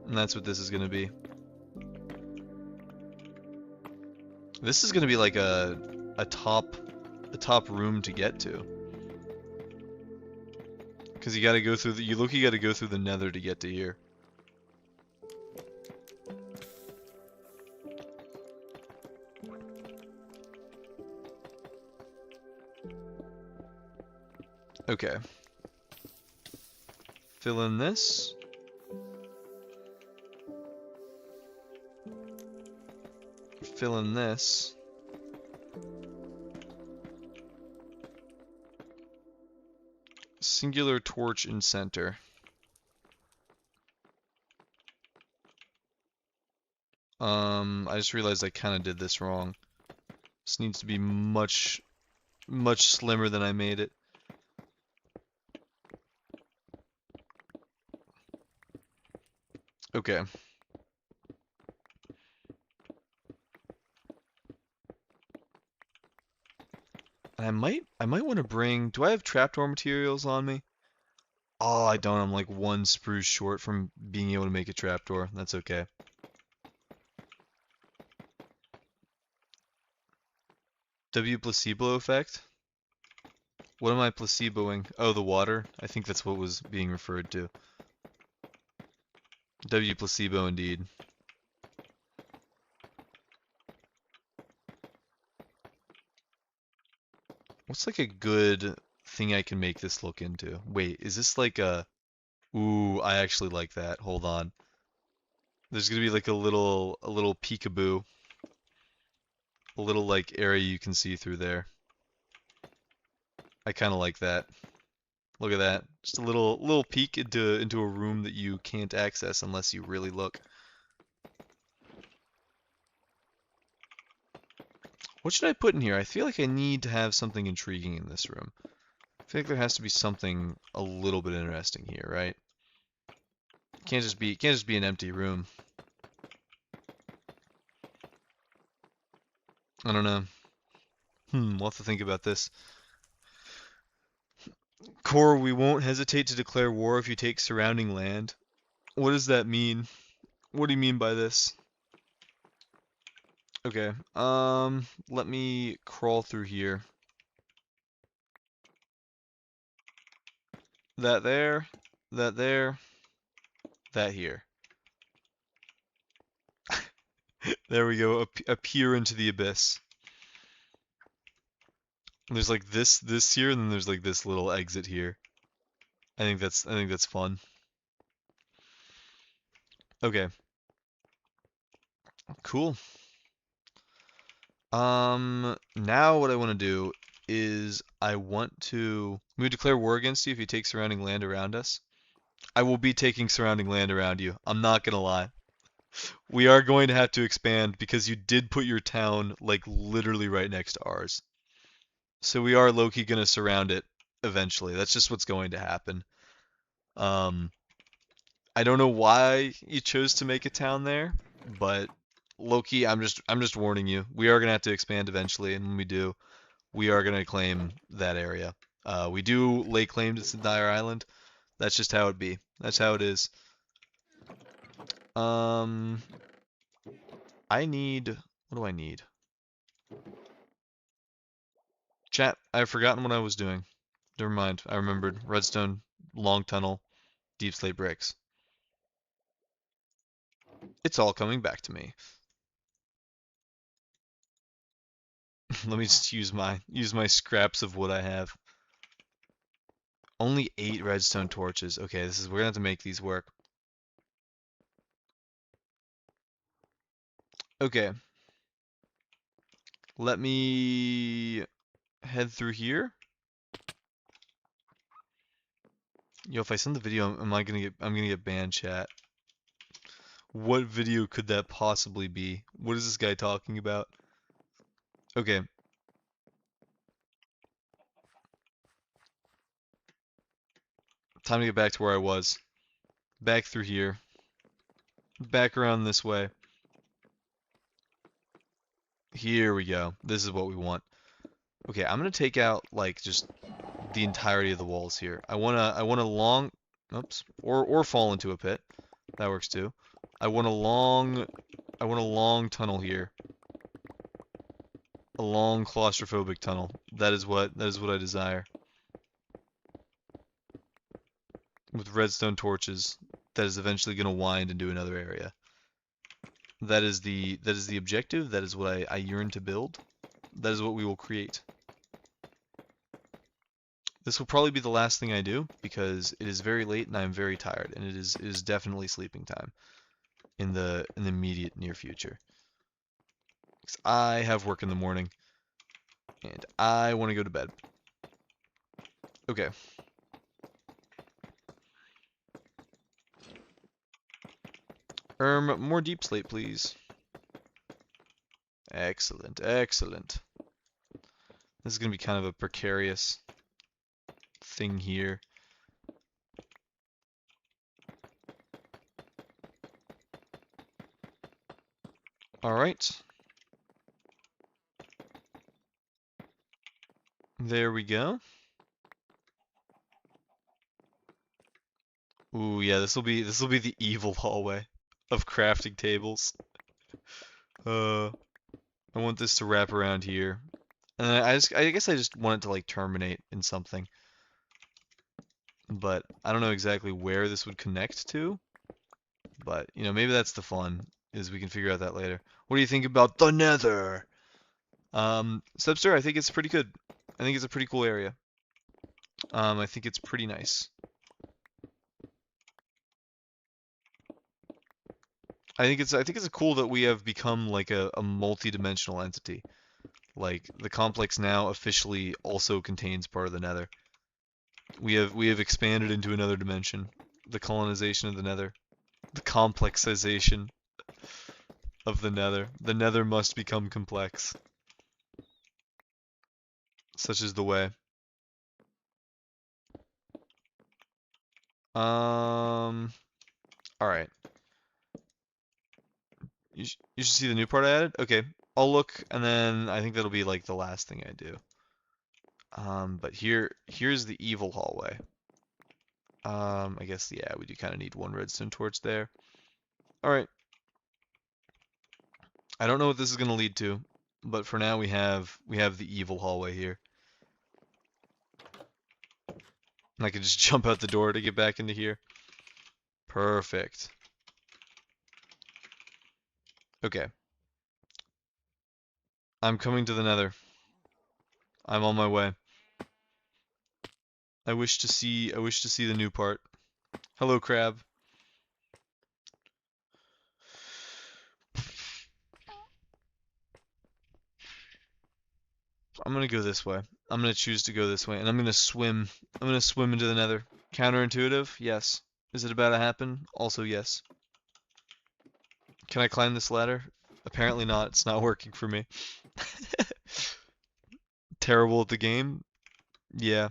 And that's what this is gonna be. This is gonna be like a top room to get to. Cause you gotta go through the you gotta go through the nether to get to here. Okay. Fill in this. Fill in this. Singular torch in center. I just realized I kind of did this wrong. This needs to be much slimmer than I made it. Okay. I might want to bring, do I have trapdoor materials on me? Oh, I don't. I'm like 1 spruce short from being able to make a trapdoor. That's okay. W placebo effect? What am I placeboing? Oh, the water? I think that's what was being referred to. W placebo indeed. What's like a good thing I can make this look into? Wait, is this like a... Ooh, I actually like that. Hold on. There's gonna be like a little peekaboo. A little like area you can see through there. I kind of like that. Look at that. Just a little peek into a room that you can't access unless you really look. What should I put in here? I feel like I need to have something intriguing in this room. I feel like there has to be something a little bit interesting here, right? It can't just be an empty room. I don't know. We'll have to think about this. Core, we won't hesitate to declare war if you take surrounding land. What does that mean? What do you mean by this? Okay, let me crawl through here. That there, that there, that here. There we go, appear into the abyss. There's like this here, and then there's like this little exit here. I think that's fun. Okay. Cool. Now what I want to do is we declare war against you if you take surrounding land around us. I will be taking surrounding land around you. I'm not gonna lie. We are going to have to expand because you did put your town like literally right next to ours. So we are low-key gonna surround it eventually. That's just what's going to happen. Um, I don't know why you chose to make a town there, but low-key, I'm just warning you. We are gonna have to expand eventually, and when we do, we are gonna claim that area. We do lay claim to this entire island. That's just how it be. That's how it is. I need, what do I need? Chat, I've forgotten what I was doing. Never mind. I remembered. Redstone, long tunnel, deep slate bricks. It's all coming back to me. Let me just use my scraps of wood I have. Only 8 redstone torches. Okay, we're gonna have to make these work. Okay. Let me head through here. Yo, if I send the video, I'm gonna get banned, chat. What video could that possibly be? What is this guy talking about? Okay. Time to get back to where I was. Back through here. Back around this way. Here we go. This is what we want. Okay, I'm gonna take out like just the entirety of the walls here. I want a long, oops, or fall into a pit. That works too. I want a long tunnel here. A long claustrophobic tunnel. That is what I desire. With redstone torches that is eventually going to wind into another area. That is the objective. That is what I yearn to build. That is what we will create. This will probably be the last thing I do because it is very late and I am very tired, and it is definitely sleeping time in the immediate near future. 'Cause I have work in the morning and I want to go to bed. Okay. More deep slate, please. Excellent, excellent. This is going to be kind of a precarious thing here. Alright. There we go. Ooh, yeah, this will be the evil hallway of crafting tables. I want this to wrap around here. And I guess I just want it to like terminate in something. But I don't know exactly where this would connect to. But, you know, maybe that's the fun, is we can figure out that later. What do you think about the Nether? Subster, I think it's pretty good. I think it's a pretty cool area. I think it's pretty nice. I think it's cool that we have become like a multi-dimensional entity. Like the complex now officially also contains part of the Nether. We have expanded into another dimension. The colonization of the Nether. The complexization of the Nether. The Nether must become complex. Such is the way. Alright. You should see the new part I added? Okay. I'll look, and then I think that'll be like the last thing I do. But here's the evil hallway. I guess, yeah, we do kind of need one redstone torch there. Alright. I don't know what this is going to lead to, but for now we have the evil hallway here. And I can just jump out the door to get back into here. Perfect. Okay. I'm coming to the Nether. I'm on my way. I wish to see the new part. Hello, crab. I'm gonna go this way. I'm gonna choose to go this way, and I'm gonna swim. I'm gonna swim into the Nether. Counterintuitive? Yes. Is it about to happen? Also, yes. Can I climb this ladder? Apparently not. It's not working for me. Terrible at the game? Yeah.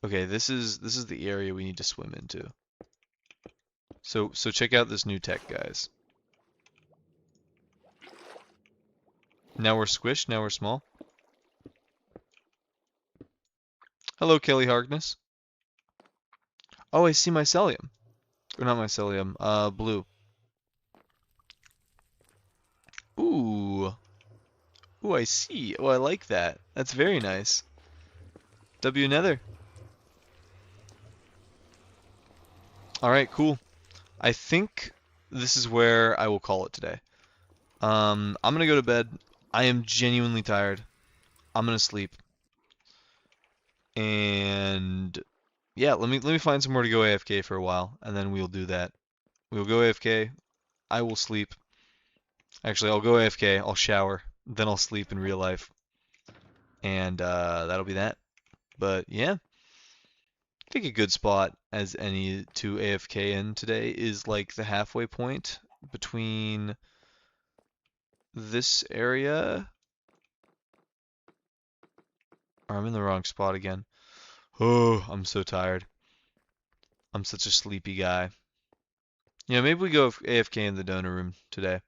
Okay, this is the area we need to swim into. So check out this new tech, guys. Now we're squished, now we're small. Hello, Kelly Harkness. Oh, I see mycelium. Or not mycelium, blue. Ooh. Ooh, I see. Oh, I like that. That's very nice. W Nether. Alright, cool. I think this is where I will call it today. I'm gonna go to bed. I am genuinely tired. I'm gonna sleep. And yeah, let me find somewhere to go AFK for a while, and then we'll do that. We'll go AFK. I will sleep. Actually, I'll go AFK. I'll shower. Then I'll sleep in real life. And that'll be that. But yeah, I think a good spot as any to AFK in today is like the halfway point between this area. Or I'm in the wrong spot again. Oh, I'm so tired. I'm such a sleepy guy. Yeah, maybe we go AFK in the donor room today.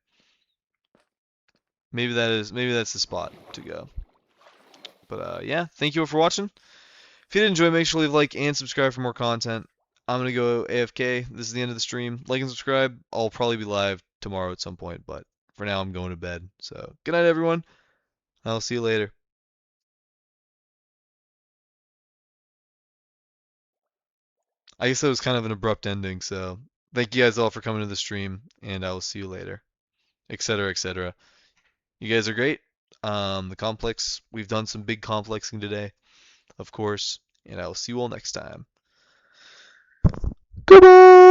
Maybe that's the spot to go. But yeah, thank you all for watching. If you did enjoy, make sure to leave a like and subscribe for more content. I'm gonna go AFK. This is the end of the stream. Like and subscribe. I'll probably be live tomorrow at some point, but for now I'm going to bed. So good night, everyone. I'll see you later. I guess that was kind of an abrupt ending, so thank you guys all for coming to the stream, and I will see you later, etc., etc. You guys are great. The complex, we've done some big complexing today, of course, and I will see you all next time. Goodbye!